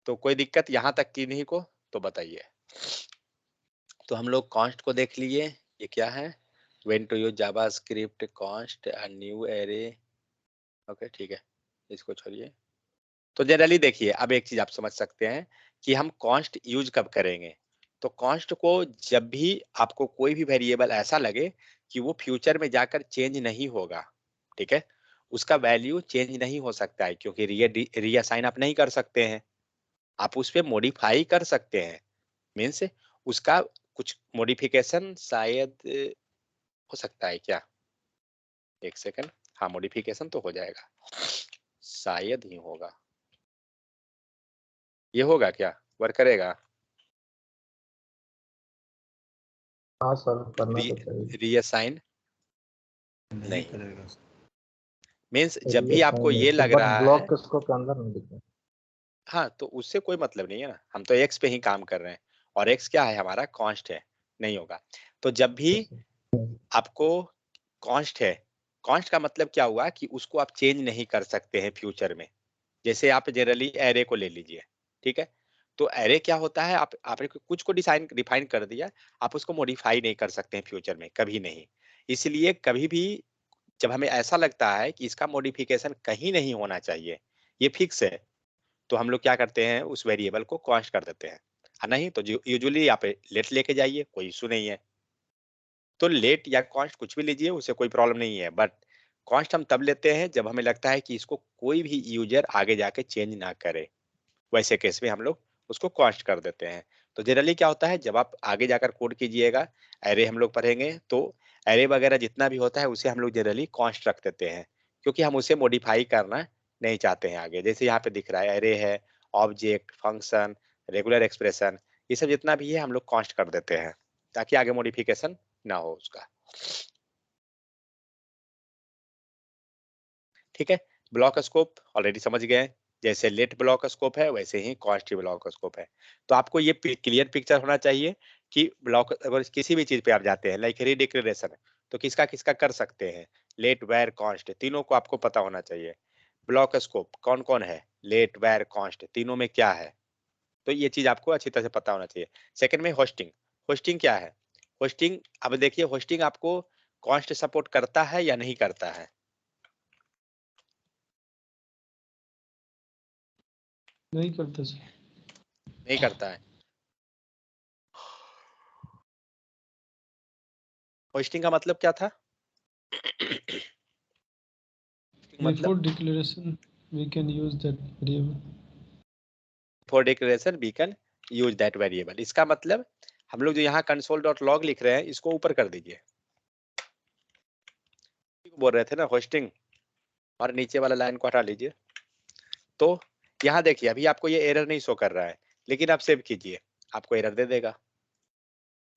तो कोई दिक्कत यहाँ तक की नहीं को तो बताइए। तो हम लोग कॉन्स्ट को देख लिए, ये क्या है? When to use JavaScript const a new array. Okay ठीक है, इसको छोड़िए। तो जनरली देखिए, अब एक चीज आप समझ सकते हैं कि हम कॉन्स्ट यूज कब करेंगे। तो कॉन्स्ट को जब भी आपको कोई भी वेरिएबल ऐसा लगे कि वो फ्यूचर में जाकर चेंज नहीं होगा, ठीक है, उसका वैल्यू चेंज नहीं हो सकता है, क्योंकि रीअसाइन आप नहीं कर सकते हैं। आप उस पर मॉडिफाई कर सकते हैं, मीन्स उसका कुछ मॉडिफिकेशन शायद हो सकता है क्या? एक सेकंड, हाँ मॉडिफिकेशन तो हो जाएगा, शायद ही होगा। ये होगा क्या? वर्क करेगा? हाँ सर करना तो चाहिए। रीअसाइन नहीं करेगा सर। मीन्स जब भी आपको ये लग बट रहा है, ब्लॉक किसको के अंदर नहीं दिखा। हाँ तो उससे कोई मतलब नहीं है ना, हम तो एक्स पे ही काम कर रहे हैं और एक्स क्या है? हमारा कॉन्स्ट है, नहीं होगा। तो जब भी आपको कॉन्स्ट है, कॉन्स्ट का मतलब क्या हुआ कि उसको आप चेंज नहीं कर सकते हैं फ्यूचर में। जैसे आप जनरली एरे को ले लीजिए, ठीक है। तो एरे क्या होता है? आपने कुछ को डिफाइन कर दिया, आप उसको मॉडिफाई नहीं कर सकते हैं फ्यूचर में, कभी नहीं। इसलिए कभी भी जब हमें ऐसा लगता है कि इसका मॉडिफिकेशन कहीं नहीं होना चाहिए, ये फिक्स है, तो हम लोग क्या करते हैं? उस वेरिएबल को कॉन्स्ट कर देते हैं। नहीं तो यूजुअली यहाँ पे लेट लेके जाइए, कोई इशू नहीं है। तो लेट या कॉन्स्ट कुछ भी लीजिए, उससे कोई प्रॉब्लम नहीं है, बट कॉस्ट हम तब लेते हैं जब हमें लगता है कि इसको कोई भी यूजर आगे जाके चेंज ना करे, वैसे केस में हम लोग उसको कॉस्ट कर देते हैं। तो जनरली क्या होता है, जब आप आगे जाकर कोड कीजिएगा, एरे हम लोग पढ़ेंगे, तो एरे वगैरह जितना भी होता है उसे हम लोग जनरली कॉस्ट रख देते हैं, क्योंकि हम उसे मॉडिफाई करना नहीं चाहते हैं आगे। जैसे यहाँ पे दिख रहा है एरे है, ऑब्जेक्ट, फंक्शन, रेगुलर एक्सप्रेशन, ये सब जितना भी है हम लोग कॉस्ट कर देते हैं ताकि आगे मॉडिफिकेशन ना हो उसका। ठीक है, ब्लॉक स्कोप ऑलरेडी समझ गए, जैसे लेट ब्लॉक स्कोप है वैसे ही कॉस्ट ब्लॉक स्कोप है। तो आपको ये क्लियर पिक्चर होना चाहिए कि ब्लॉक, अगर किसी भी चीज पे आप जाते हैं लाइक रीडिक्लेरेशन, तो किसका किसका कर सकते हैं, लेट वेयर कॉन्स्ट, तीनों को आपको पता होना चाहिए। ब्लॉक स्कोप कौन कौन है, लेट वेयर कॉन्स्ट, तीनों में क्या है, तो ये चीज आपको अच्छी तरह से पता होना चाहिए। सेकंड में होस्टिंग, होस्टिंग क्या है, होस्टिंग अब देखिए होस्टिंग आपको कॉस्ट सपोर्ट करता है या नहीं करता है, नहीं करता सर। नहीं करता है। होस्टिंग का मतलब क्या था, Before declaration, we can use that variable. For declaration we can use that variable, इसका मतलब हम लोग जो यहाँ console.log लिख रहे हैं इसको ऊपर कर दीजिए, बोल रहे थे ना होस्टिंग, और नीचे वाला लाइन को हटा लीजिए। तो यहाँ देखिए अभी आपको ये एरर नहीं शो कर रहा है, लेकिन आप सेव कीजिए आपको एरर दे देगा,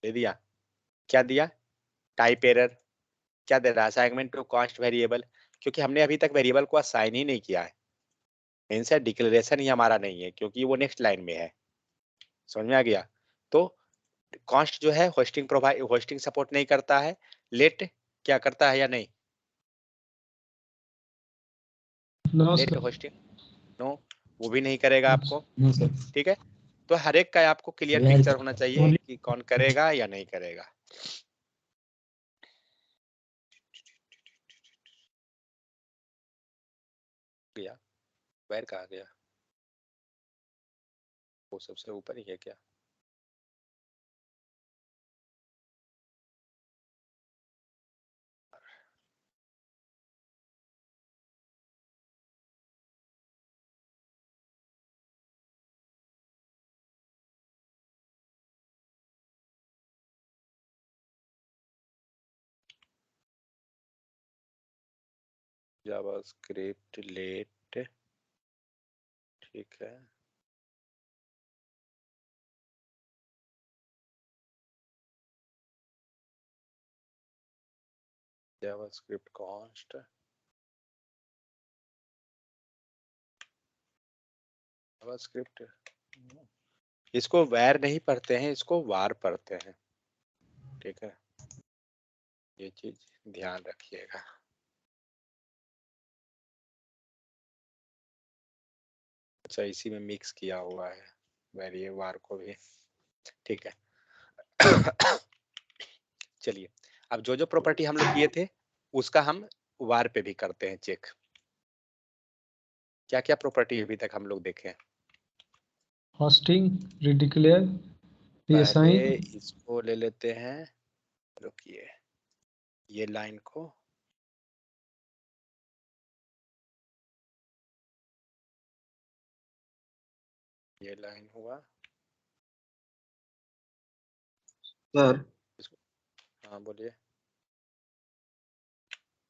दे दिया, क्या दिया, टाइप एरर, क्या दे रहा है, असाइनमेंट टू कॉस्ट वेरिएबल, क्योंकि हमने अभी तक वेरिएबल को असाइन ही नहीं किया है, मींस डिक्लेरेशन ही हमारा नहीं है क्योंकि वो नेक्स्ट लाइन में है, समझ में आ गया। तो कॉस्ट जो है होस्टिंग प्रोवाइड, होस्टिंग सपोर्ट नहीं करता है, लेट क्या करता है या नहीं, No, let sir. Hoisting no, वो भी नहीं करेगा आपको। No sir. ठीक है, तो हर एक का आपको क्लियर Where पिक्चर होना चाहिए only कि कौन करेगा या नहीं करेगा। गया वेर कहा गया, वो सबसे ऊपर ही है क्या, जावास्क्रिप्ट लेट, ठीक है, जावास्क्रिप्ट कॉन्स्ट, जावास्क्रिप्ट, इसको वैर नहीं पढ़ते हैं, इसको वार पढ़ते हैं, ठीक है, ये चीज ध्यान रखिएगा। अच्छा इसी में मिक्स किया हुआ है वेरिए वार को भी, ठीक है। चलिए अब जो जो प्रॉपर्टी हम लोग किए थे उसका हम वार पे भी करते हैं चेक, क्या क्या प्रॉपर्टी अभी तक हम लोग देखे हैं। Hosting, redeclare, पहले reassign. इसको ले लेते हैं, रुकिए ये लाइन को, ये लाइन हुआ सर हाँ बोलिए,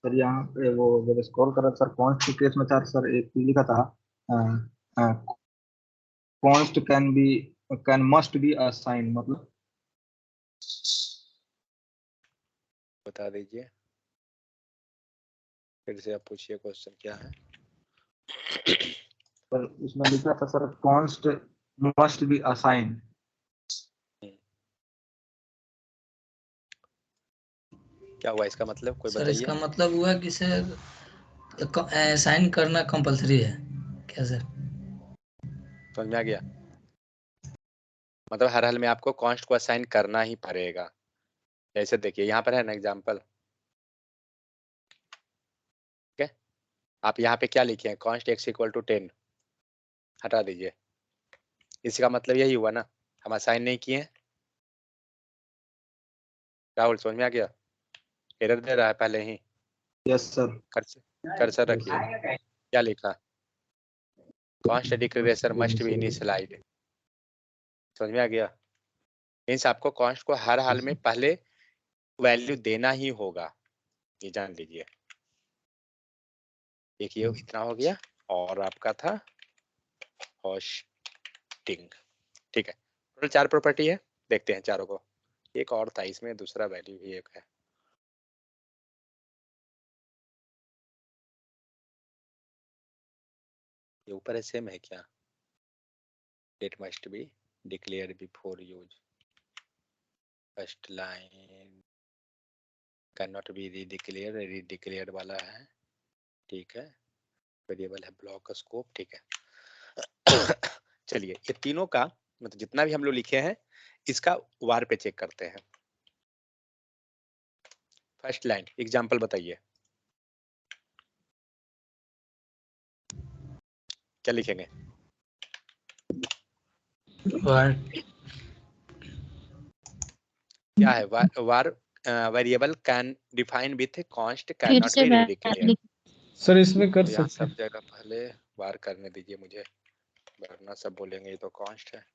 सर यहाँ पे वो जब स्क्रॉल करा सर कॉन्स्ट के केस में था सर एक चीज लिखा था const can must be assign, मतलब बता दीजिए फिर से, आप पूछिए क्वेश्चन क्या है। सर उसमें लिखा था sir const must be assign, क्या हुआ इसका मतलब, कोई सर बताइए। इसका मतलब हुआ कि सर साइन करना कंपलसरी है क्या सर? समझ में आ गया, मतलब हर हाल में आपको कॉन्स्ट को असाइन करना ही पड़ेगा। जैसे देखिए यहाँ पर है ना एग्जाम्पल, ठीक है, आप यहाँ पे क्या लिखे हैं, कॉन्स्ट x इक्वल टू 10, हटा दीजिए, इसका मतलब यही हुआ ना, हम असाइन नहीं किए हैं। राहुल समझ में आ गया, एरर दे रहा है पहले ही, यस सर। कर्सर रखिए, क्या लिखा? Const declaration must be initialised. समझ में आ गया? मीन्स आपको कॉन्स्ट को हर हाल में पहले वैल्यू देना ही होगा, ये जान लीजिए। एक ये इतना हो गया, और आपका था होस्टिंग। ठीक है, टोटल 4 प्रॉपर्टी है, देखते हैं चारों को। एक और था इसमें, दूसरा वैल्यू भी एक है। ये ऊपर है, सेम है क्या? Let must be declare before use. First line can not be redeclare वाला है, ठीक है। वेरिएबल है ब्लॉक स्कोप, ठीक है। चलिए, ये तीनों का मतलब जितना भी हम लोग लिखे हैं इसका वार पे चेक करते हैं। फर्स्ट लाइन एग्जांपल बताइए, क्या लिखेंगे? क्या है? Var variable can define with const can फिर नॉट से बी रीडिक्लेयर। सर इसमें कर यहाँ सकते सब जगह पहले वार करने दीजिए मुझे, वरना सब बोलेंगे ये तो कॉन्स्ट है।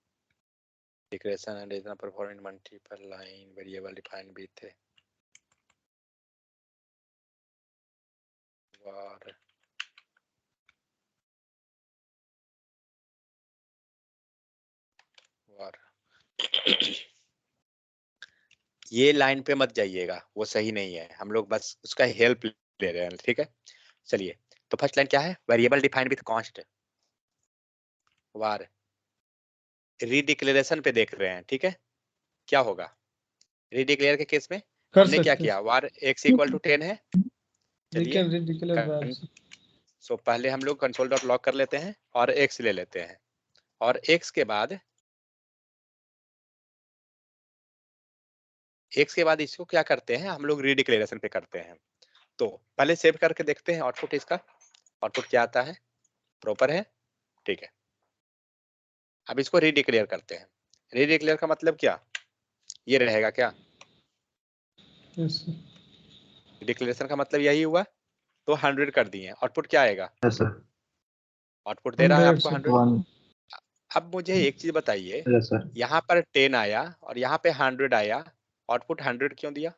Declaration and is perform in multiple line variable define with var var. ये लाइन पे मत जाइएगा, वो सही नहीं है, हम लोग बस उसका हेल्प ले रहे हैं, ठीक है। चलिए, तो फर्स्ट लाइन क्या है? वेरिएबल डिफाइंड विथ कॉन्स्ट वार। रीडिक्लेरेशन पे देख रहे हैं, ठीक है। क्या होगा रीडिक्लेयर के केस में? कर हमने क्या सकते किया? वार x इक्वल टू 10 है। We चलिए, can redeclare values. सो पहले हम लोग कंसोल डॉट लॉग कर लेते हैं और x ले लेते हैं, और x के बाद इसको क्या करते हैं हम लोग? रीडिक्लेरेशन पे करते हैं। तो पहले सेव करके देखते हैं आउटपुट इसका। आउटपुट क्या आता है? प्रॉपर है, ठीक है। अब इसको रीडिक्लेयर करते हैं। रीडिक्लेयर का मतलब क्या? ये रहेगा क्या? Yes, sir. डिक्लेरेशन का मतलब यही हुआ, तो 100 कर दिए। आउटपुट क्या आएगा? Yes sir. आउटपुट दे रहा है 100 आपको sir. 100। 1 अब मुझे एक चीज बताइए, यस सर। यहाँ पर 10 आया और यहाँ पे 100 आया, आउटपुट 100 क्यों दिया?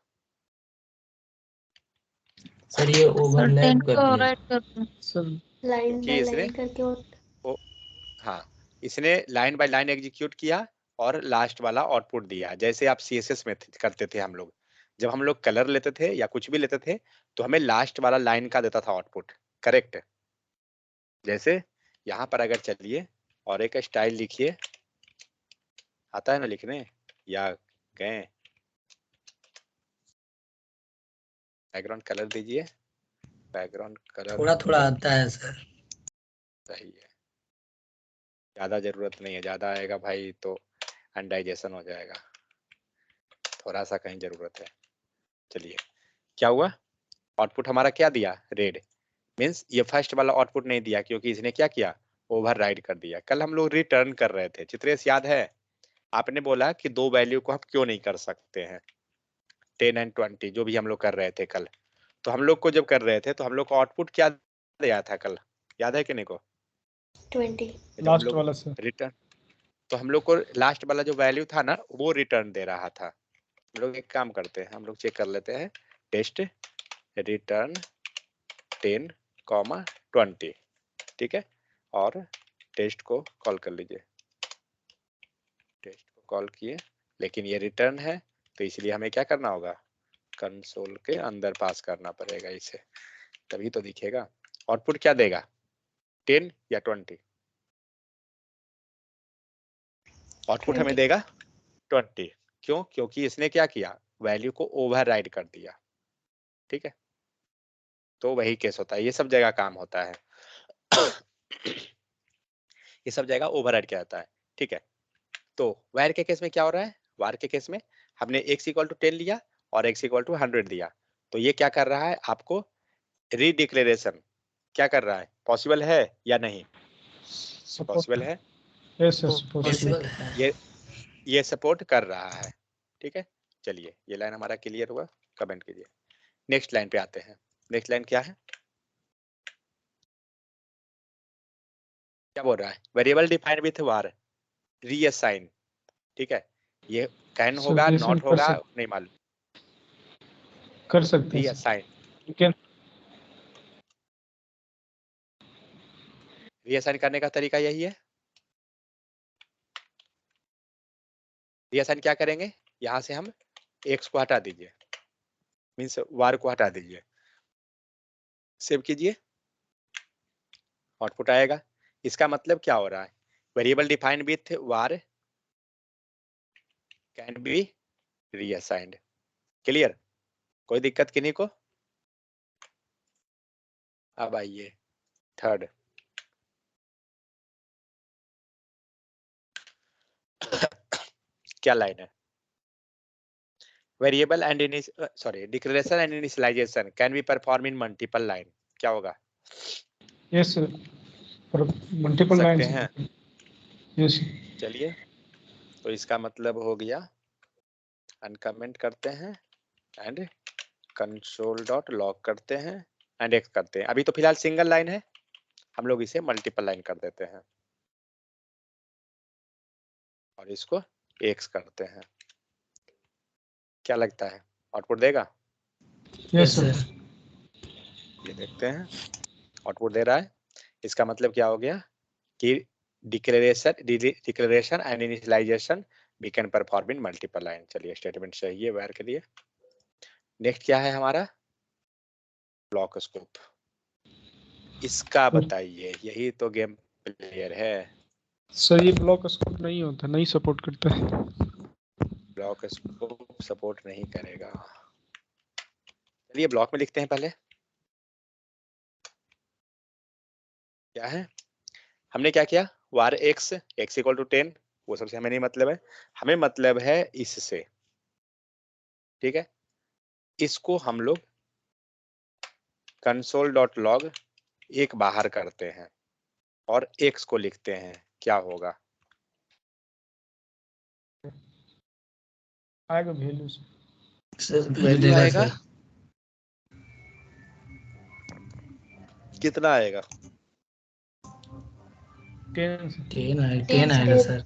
सर ये सर ओवरलैप 10 कर को दिया। ओवरराइट कर दो। Sir, लाइन कि बाय इसने लाइन करके ओ, हाँ, इसने लाइन बाय लाइन एग्जीक्यूट किया और लास्ट वाला आउटपुट दिया। जैसे आप CSS में करते थे हम लोग, जब हम लोग कलर लेते थे या कुछ भी लेते थे तो हमें लास्ट वाला लाइन का देता था आउटपुट, करेक्ट। जैसे यहाँ पर अगर चलिए और एक स्टाइल लिखिए, आता है ना लिखने, या गए? बैकग्राउंड कलर दीजिए, बैकग्राउंड कलर थोड़ा थोड़ा आता है सर। सही है, ज्यादा जरूरत नहीं है, ज्यादा आएगा भाई तो अनडाइजेशन हो जाएगा, थोड़ा सा कहीं जरूरत है। चलिए, क्या हुआ? आउटपुट हमारा क्या दिया? रेड। मीन्स ये फर्स्ट वाला आउटपुट नहीं दिया क्योंकि इसने क्या किया? ओवरराइड कर दिया। कल हम लोग रिटर्न कर रहे थे, चित्रेश याद है? आपने बोला कि 2 वैल्यू को हम क्यों नहीं कर सकते हैं, 10 एंड 20 जो भी हम लोग कर रहे थे कल। तो हम लोग को जब कर रहे थे तो हम लोग को आउटपुट क्या दिया था कल, याद है कि नहीं को? 20। जब हम लास्ट लोग वाला सर। रिटर्न, तो हम लोग को लास्ट वाला जो वैल्यू था ना वो रिटर्न दे रहा था। हम लोग एक काम करते हैं, हम लोग चेक कर लेते हैं, टेस्ट रिटर्न 10, 20, ठीक है। और टेस्ट को कॉल कर लीजिए, टेस्ट को कॉल किए, लेकिन ये रिटर्न है तो इसलिए हमें क्या करना होगा? कंसोल के अंदर पास करना पड़ेगा इसे, तभी तो दिखेगा। आउटपुट क्या देगा? 10 या 20? आउटपुट हमें 20। देगा 20। क्यों? क्योंकि इसने क्या किया? वैल्यू को ओवरराइड कर दिया, ठीक है। तो वही केस होता है, ये सब जगह काम होता है। ये सब जगह ओवरराइड किया जाता है, ठीक है। तो वार के केस में क्या हो रहा है? वार के केस में हमने x इक्वल टू 10 लिया और x इक्वल टू 100 दिया, तो ये क्या कर रहा है? आपको रीडिक्लेरेशन क्या कर रहा है? पॉसिबल है या नहीं? पॉसिबल है, Yes, yes, possible. पॉसिबल है। ये सपोर्ट कर रहा है, ठीक है। चलिए, ये लाइन हमारा क्लियर हुआ, कमेंट कीजिए। नेक्स्ट लाइन पे आते हैं, नेक्स्ट लाइन क्या है, क्या बोल रहा है, variable defined with war reassign, ठीक है, ये कैन होगा Suggestion नॉट कर होगा सकते नहीं मालूम, कर सकते हैं रीअसाइन, ठीक है। रीअसाइन करने का तरीका यही है। रीअसाइन क्या करेंगे, यहाँ से हम एक्स को हटा दीजिए, मीन्स वार को हटा दीजिए, सेव कीजिए, आउटपुट आएगा। इसका मतलब क्या हो रहा है, variable defined with var can be reassigned. Clear, कोई दिक्कत किन्हीं को? अब आइए थर्ड, क्या लाइन है, variable and declaration and initialization can be perform in multiple line, क्या होगा? यस सर, पर मल्टीपल सकते लाइंस हैं, यस। चलिए तो इसका मतलब हो गया, अनकमेंट करते हैं एंड कंसोल डॉट लॉग करते हैं एंड एक्स करते हैं। अभी तो फिलहाल सिंगल लाइन है, हम लोग इसे मल्टीपल लाइन कर देते हैं और इसको एक्स करते हैं। क्या लगता है आउटपुट देगा? Yes sir. ये देखते हैं आउटपुट दे रहा है। इसका मतलब क्या हो गया कि declaration and initialization we can perform in multiple line. चलिए स्टेटमेंट सही है वेयर के लिए। नेक्स्ट क्या है हमारा, ब्लॉक स्कोप। इसका बताइए, यही तो गेम प्लेयर है। सर ये ब्लॉक स्कोप नहीं होता, नहीं सपोर्ट करता है। ब्लॉक स्कोप सपोर्ट नहीं करेगा। चलिए ब्लॉक में लिखते हैं पहले, क्या है, हमने क्या किया, वार एक्स इक्वल टू 10, वो सबसे हमें नहीं मतलब है, हमें मतलब है इससे, ठीक है। इसको हम लोग कंसोल डॉट लॉग एक बाहर करते हैं और एक्स को लिखते हैं, क्या होगा? आएगा वैल्यू सर वैल्यू वैल्यू देगा आएगा, सर। कितना आएगा? 10 आएगा सर,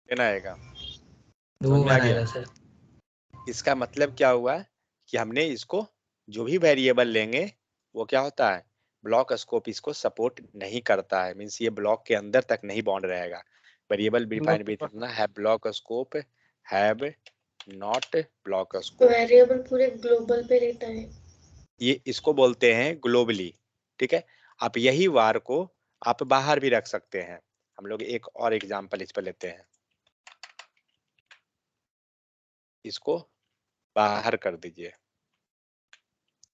10 आएगा, 2 समझ में आ बार गया? आएगा सर। इसका मतलब क्या हुआ कि हमने इसको जो भी वेरिएबल लेंगे वो क्या होता है, ब्लॉक स्कोप इसको सपोर्ट नहीं करता है, मींस ये ब्लॉक के अंदर तक नहीं बाउंड रहेगा। वेरिएबल डिफाइंड विथ है block scope have not block scope, variable पूरे ग्लोबल पे रहता है। ये इसको बोलते हैं ग्लोबली, ठीक है। आप यही वार को आप बाहर भी रख सकते हैं। हम लोग एक और एग्जांपल इस पर लेते हैं, इसको बाहर कर दीजिए,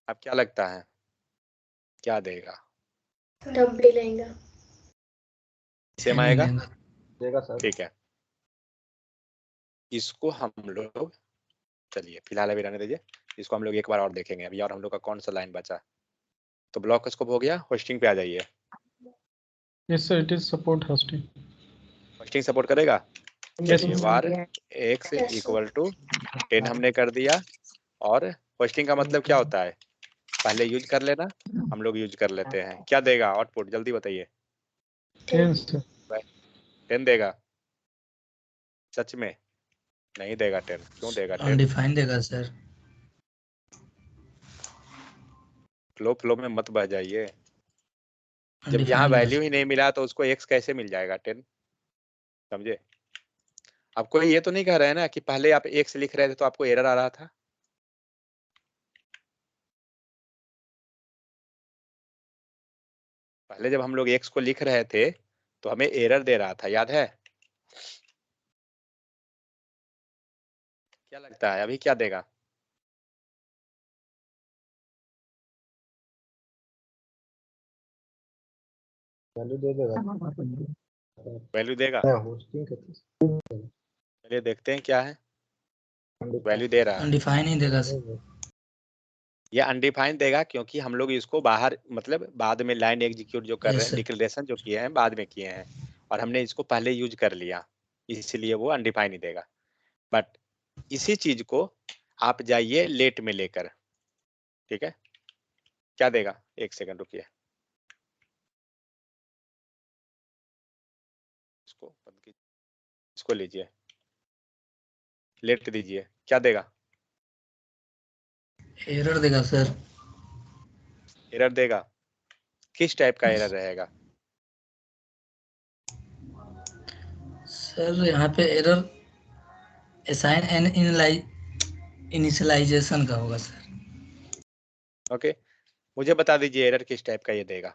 अब क्या लगता है क्या देगा? डब्ल्यू लेंगे, सेम आएगा, देगा सर। ठीक है। इसको हम लोग, चलिए फिलहाल अभी रहने दीजिए, इसको हम लोग एक बार और देखेंगे अभी, और हम लोग का कौन सा लाइन बचा। तो ब्लॉक स्कोप हो गया, होस्टिंग पे आ जाइए। Yes sir, it is support hoisting. Hoisting support करेगा, Yes, चलिए sir. Var x equal to 10 हमने कर दिया। और होस्टिंग का मतलब क्या होता है, पहले यूज कर लेना, हम लोग यूज कर लेते हैं। क्या देगा आउटपुट, जल्दी बताइए? 10 सर। 10 देगा? सच में नहीं देगा 10, क्यों देगा 10? अनडिफाइंड देगा सर। फ्लो में मत बह जाइए, जब यहाँ अनडिफाइंड देगा वैल्यू ही नहीं मिला तो उसको एक्स कैसे मिल जाएगा 10, समझे? आपको ये तो नहीं कह रहे हैं ना कि पहले आप एक्स लिख रहे थे तो आपको एरर आ रहा था? पहले जब हम लोग एक्स को लिख रहे थे तो हमें एरर दे रहा था, याद है? क्या लगता है अभी क्या देगा? वैल्यू दे देगा। वैल्यू देगा, होस्टिंग करते चलिए देखते हैं क्या है। वैल्यू दे रहा है, अनडिफाइंड ही देगा सर। ये अनडिफाइंड देगा क्योंकि हम लोग इसको बाहर मतलब बाद में लाइन एग्जीक्यूट जो कर रहे हैं, डिक्लेरेशन जो किए हैं बाद में किए हैं, और हमने इसको पहले यूज कर लिया, इसलिए वो अनडिफाइंड ही देगा। बट इसी चीज को आप जाइए लेट में लेकर, ठीक है, क्या देगा? एक सेकंड रुकिए, इसको बंद कीजिए, इसको लीजिए, लेट दीजिए, क्या देगा? एरर देगा सर। एरर देगा? किस टाइप का एरर रहेगा? सर यहाँ पे एरर असाइन एंड इनिशियलाइजेशन का होगा सर। ओके, मुझे बता दीजिए एरर किस टाइप का ये देगा,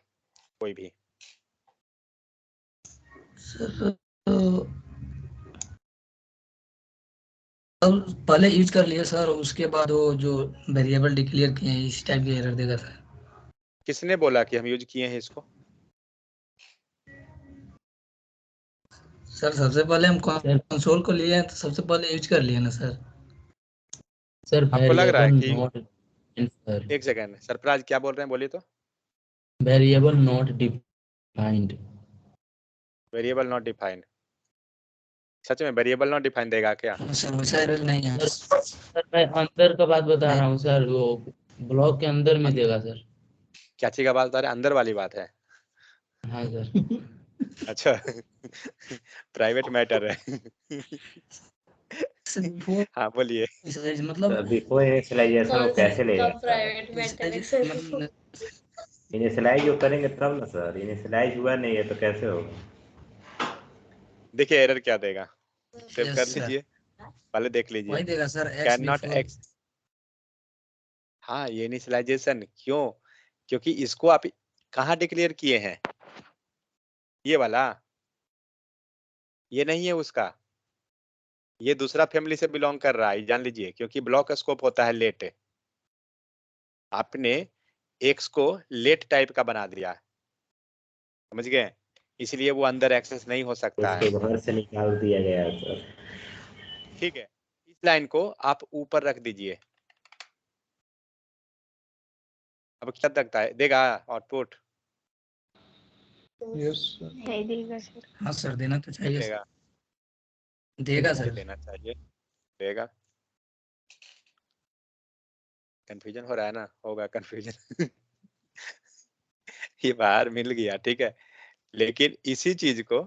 कोई भी। सर अब पहले यूज कर लिया सर, उसके बाद वो जो वेरिएबल डिक्लेयर किए हैं इस टाइप के एरर देगा सर। किसने बोला कि हम यूज किए हैं इसको? सर सबसे पहले हम कंसोल को लिए हैं तो सबसे पहले यूज कर लिए ना सर। सर आपको लग रहा है वेरिएबल कि नॉट सर, एक सेकंड, सरफराज क्या बोल रहे हैं, बोलिए तो। Variable not defined. Variable not defined, सच में वेरिएबल नॉट डिफाइंड देगा क्या? सर वैसा एरर नहीं है सर मैं अंदर का बात बता रहा हूँ सर, वो ब्लॉक के अंदर में देगा सर। क्या चीज का बात बता रहे हैं? अंदर वाली बात है? हाँ सर। अच्छा प्राइवेट मैटर है हाँ बोलिए। मतलब बिफोर इनिशियलाइजेशन वो कैसे लेगा सर? प्राइवेट मैटर है सर। इनिशियलाइज जो करेंगे तब ना सर, इनिशियलाइज हुआ नहीं है तो कैसे होगा? देखिए एरर क्या देगा, सेव Yes, कर sir. लीजिए, पहले देख लीजिए। वही देगा sir x can not before. X, हाँ ये इनिशियलाइजेशन क्यों? क्योंकि इसको आप कहाँ डिक्लेयर किए हैं? ये वाला, ये नहीं है उसका, ये दूसरा फैमिली से बिलोंग कर रहा है, जान लीजिए। क्योंकि ब्लॉक स्कोप होता है लेट, आपने एक्स को लेट टाइप का बना दिया, समझ गए? इसलिए वो अंदर एक्सेस नहीं हो सकता है। उसको बाहर से निकाल दिया गया है सर। ठीक है, इस लाइन को आप ऊपर रख दीजिए। अब क्या लगता है देगा आउटपुट? Yes sir. नहीं देगा सर। हाँ सर देना तो चाहिए देगा, सर। देगा नहीं सर। देना चाहिए, देगा। कंफ्यूजन हो रहा है ना? होगा कंफ्यूजन ये बाहर मिल गया, ठीक है, लेकिन इसी चीज को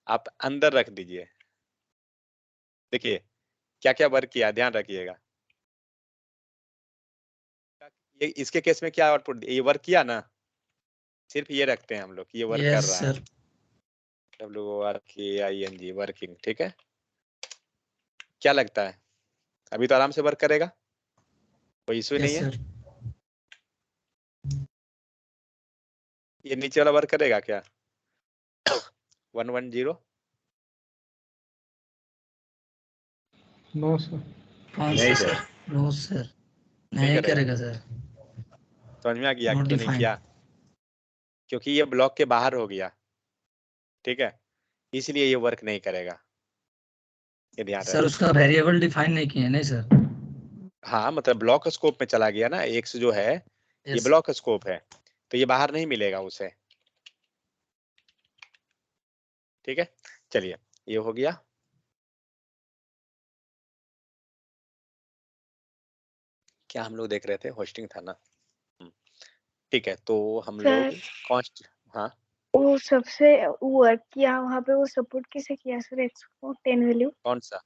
आप अंदर रख दीजिए। देखिए क्या क्या वर्क किया, ध्यान रखिएगा। ये इसके केस में क्या आउटपुट, ये वर्क किया ना, सिर्फ ये रखते हैं हम लोग, ये वर्क कर यस रहा है। सर। WORKING, वर्किंग, ठीक है। क्या लगता है अभी तो आराम से वर्क करेगा, कोई इश्यू नहीं यस है? सर। ये नीचे वाला वर्क करेगा क्या? 110 नो सर। कौन नहीं सा सर। सर? No sir. नहीं नहीं करेगा? करेगा सर। समझ में आ गया नॉट क्यों नहीं डिफाइंड। किया? क्योंकि ये ब्लॉक के बाहर हो गया, ठीक है, इसलिए ये वर्क नहीं करेगा, ये ध्यान सर रहे। उसका वेरिएबल डिफाइन नहीं किए नहीं सर। हाँ मतलब ब्लॉक स्कोप में चला गया ना, एक्स जो है ये यस। ब्लॉक स्कोप है, तो ये बाहर नहीं मिलेगा उसे, ठीक है। चलिए ये हो गया। क्या हम लोग देख रहे थे? होस्टिंग था ना, ठीक है। तो हम लोग कॉन्स्ट, हाँ वो सबसे वर्क किया वहाँ पे, वो सपोर्ट किसे किया सर एक्स को 10 वैल्यू? कौन सा?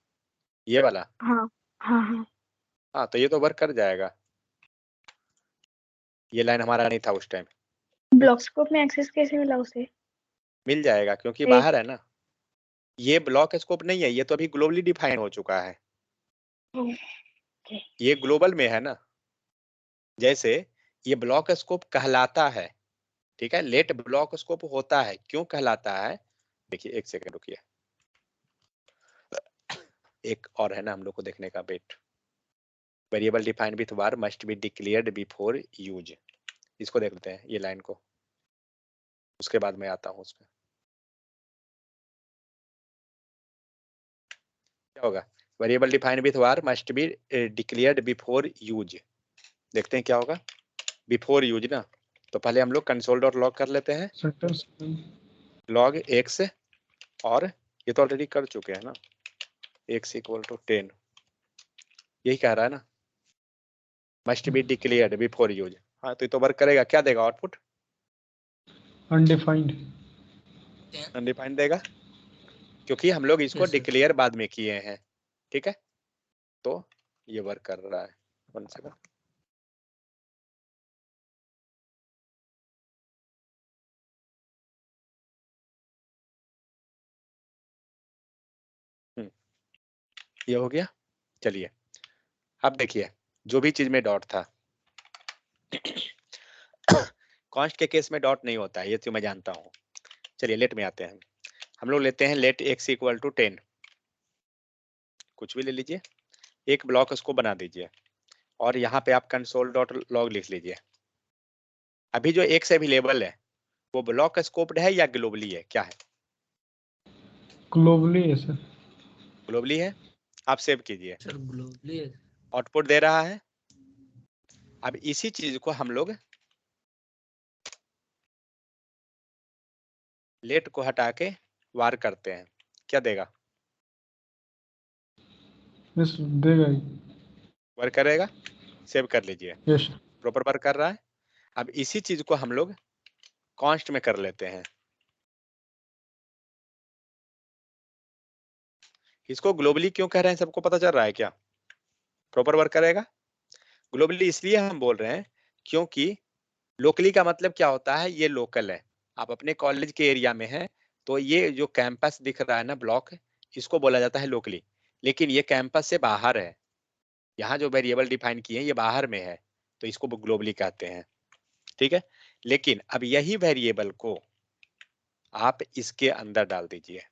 ये वाला? हाँ हाँ हाँ। हाँ तो ये तो वर्क कर जाएगा, ये लाइन हमारा नहीं था उस टाइम। ब्लॉक स्कोप में एक्सेस कैसे मिला उसे? मिल जाएगा क्योंकि बाहर है ना, ये ब्लॉक स्कोप नहीं है, ये तो अभी ग्लोबली डिफाइन हो चुका है, ये ग्लोबल में है ना। जैसे ये ब्लॉक स्कोप कहलाता है, ठीक है, लेट ब्लॉक स्कोप होता है, क्यों कहलाता है? देखिए एक सेकंड रुकिए, एक और है ना हम लोग को देखने का बेट। Variable defined with var must be declared before use, इसको देख लेते हैं ये लाइन को, उसके बाद मैं आता हूँ उसमें। क्या होगा? Variable defined with var must be declared before use, देखते हैं क्या होगा बिफोर यूज ना। तो पहले हम लोग कंसोल डॉट लॉग कर लेते हैं, लॉग एक्स, और ये तो ऑलरेडी कर चुके हैं ना, x इक्वल टू 10, यही कह रहा है ना, must be declared before use. हाँ तो ये तो वर्क करेगा, क्या देगा आउटपुट? अनडिफाइंड। अनडिफाइंड देगा, क्योंकि हम लोग इसको Yes, sir. डिक्लेयर बाद में किए हैं, ठीक है। तो ये वर्क कर रहा है। 1 सेकंड। ये हो गया। चलिए अब देखिए, जो भी चीज में डॉट था कॉन्स्ट के केस में डॉट नहीं होता है, ये तो मैं जानता हूँ। चलिए लेट में आते हैं। हम लोग लेते हैं लेट x इक्वल टू 10, कुछ भी ले लीजिए, एक ब्लॉक उसको बना दीजिए और यहाँ पे आप कंसोल डॉट लॉग लिख लीजिए। अभी जो x अवेलेबल है वो ब्लॉक स्कोप्ड है या ग्लोबली है, क्या है? ग्लोबली है सर। ग्लोबली है। आप सेव कीजिए, सर ग्लोबली है। आउटपुट दे रहा है। अब इसी चीज को हम लोग लेट को हटा के वार करते हैं, क्या देगा? यस देगा ही। वर्क करेगा, सेव कर लीजिए, यस प्रॉपर वर्क कर रहा है। अब इसी चीज को हम लोग कॉन्स्ट में कर लेते हैं। इसको ग्लोबली क्यों कह रहे हैं, सबको पता चल रहा है क्या? प्रॉपर वर्क करेगा। ग्लोबली इसलिए हम बोल रहे हैं क्योंकि लोकली का मतलब क्या होता है, ये लोकल है, आप अपने कॉलेज के एरिया में हैं, तो ये जो कैंपस दिख रहा है ना ब्लॉक, इसको बोला जाता है लोकली। लेकिन ये कैंपस से बाहर है, यहाँ जो वेरिएबल डिफाइन किए हैं ये बाहर में है, तो इसको ग्लोबली कहते हैं, ठीक है। लेकिन अब यही वेरिएबल को आप इसके अंदर डाल दीजिए,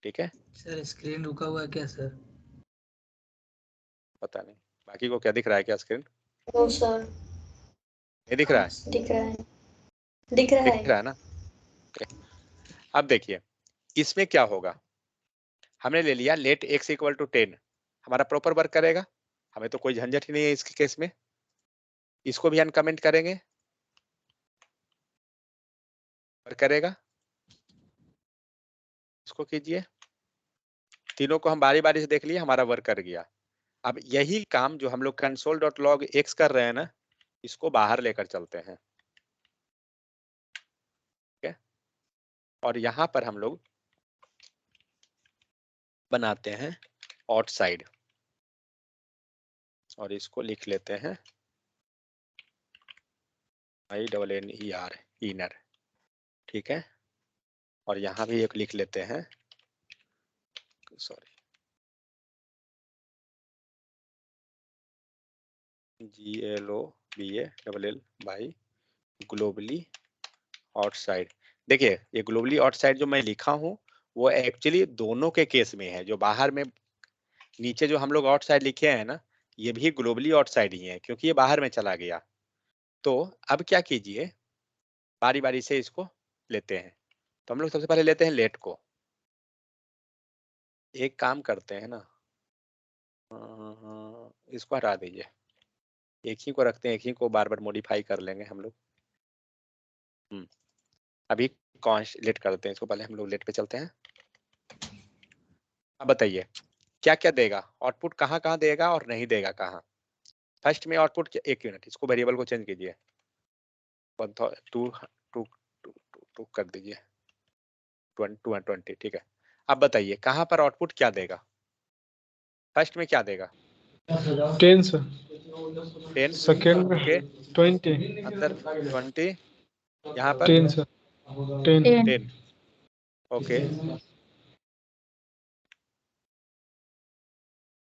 ठीक है। सर स्क्रीन रुका हुआ है क्या सर? पता नहीं बाकी को क्या दिख रहा है, क्या स्क्रीन नो सर, नहीं दिख रहा है? दिख रहा है, दिख रहा दिख रहा है ना। अब देखिए इसमें क्या होगा, हमने ले लिया लेट x इक्वल टू 10, हमारा प्रॉपर वर्क करेगा, हमें तो कोई झंझट ही नहीं है इसके केस में। इसको भी अनकमेंट करेंगे, वर्क करेगा। इसको कीजिए, तीनों को हम बारी बारी से देख लिए, हमारा वर्क कर गया। अब यही काम जो हम लोग कंसोल डॉट लॉग एक्स कर रहे हैं ना, इसको बाहर लेकर चलते हैं, ठीक है। और यहाँ पर हम लोग बनाते हैं आउटसाइड और इसको लिख लेते हैं INNER, इनर, ठीक है। और यहाँ भी एक लिख लेते हैं, sorry, GLOBALL by globally outside. देखिए ये ग्लोबली आउटसाइड जो मैं लिखा हूँ वो एक्चुअली दोनों के केस में है, जो बाहर में नीचे जो हम लोग आउटसाइड लिखे हैं ना, ये भी ग्लोबली आउटसाइड ही है क्योंकि ये बाहर में चला गया। तो अब क्या कीजिए, बारी बारी से इसको लेते हैं। तो हम लोग सबसे पहले लेते हैं लेट को। एक काम करते हैं ना, इसको हटा दीजिए, एक ही को रखते हैं, एक ही को बार बार मॉडिफाई कर लेंगे हम लोग। अभी कॉन्स्ट लेट करते हैं इसको, पहले हम लोग लेट पे चलते हैं। अब बताइए क्या क्या देगा आउटपुट, कहाँ कहाँ देगा और नहीं देगा कहाँ। फर्स्ट में आउटपुट, एक मिनट इसको वेरिएबल को चेंज कीजिए, 2 कर दीजिए 20, ठीक है। अब बताइए कहाँ पर आउटपुट क्या देगा, फर्स्ट में क्या देगा? 10 सर। 10, सेकंड में ओके, 20, अंदर 20, यहाँ पर 10 सर। 10 ओके।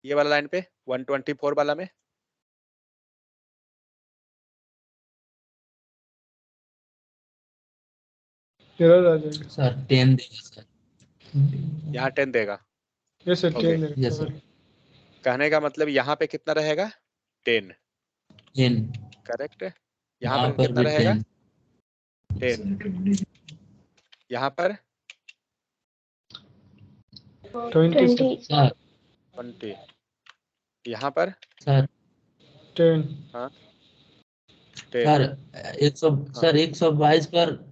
ये वाला लाइन पे 124 वाला में एरर आ जाएगा सर 10 देगा सर। यहाँ 10 देगा। Yes sir, okay. 10 yes sir. कहने का मतलब यहाँ पे कितना रहेगा, 10, 10 करेक्ट। यहाँ यहाँ पर पर कितना भी रहेगा, 10 10। यहाँ पर 20 सर। 20, यहाँ पर सर 10 हाँ 10। सर 100 सर 122 पर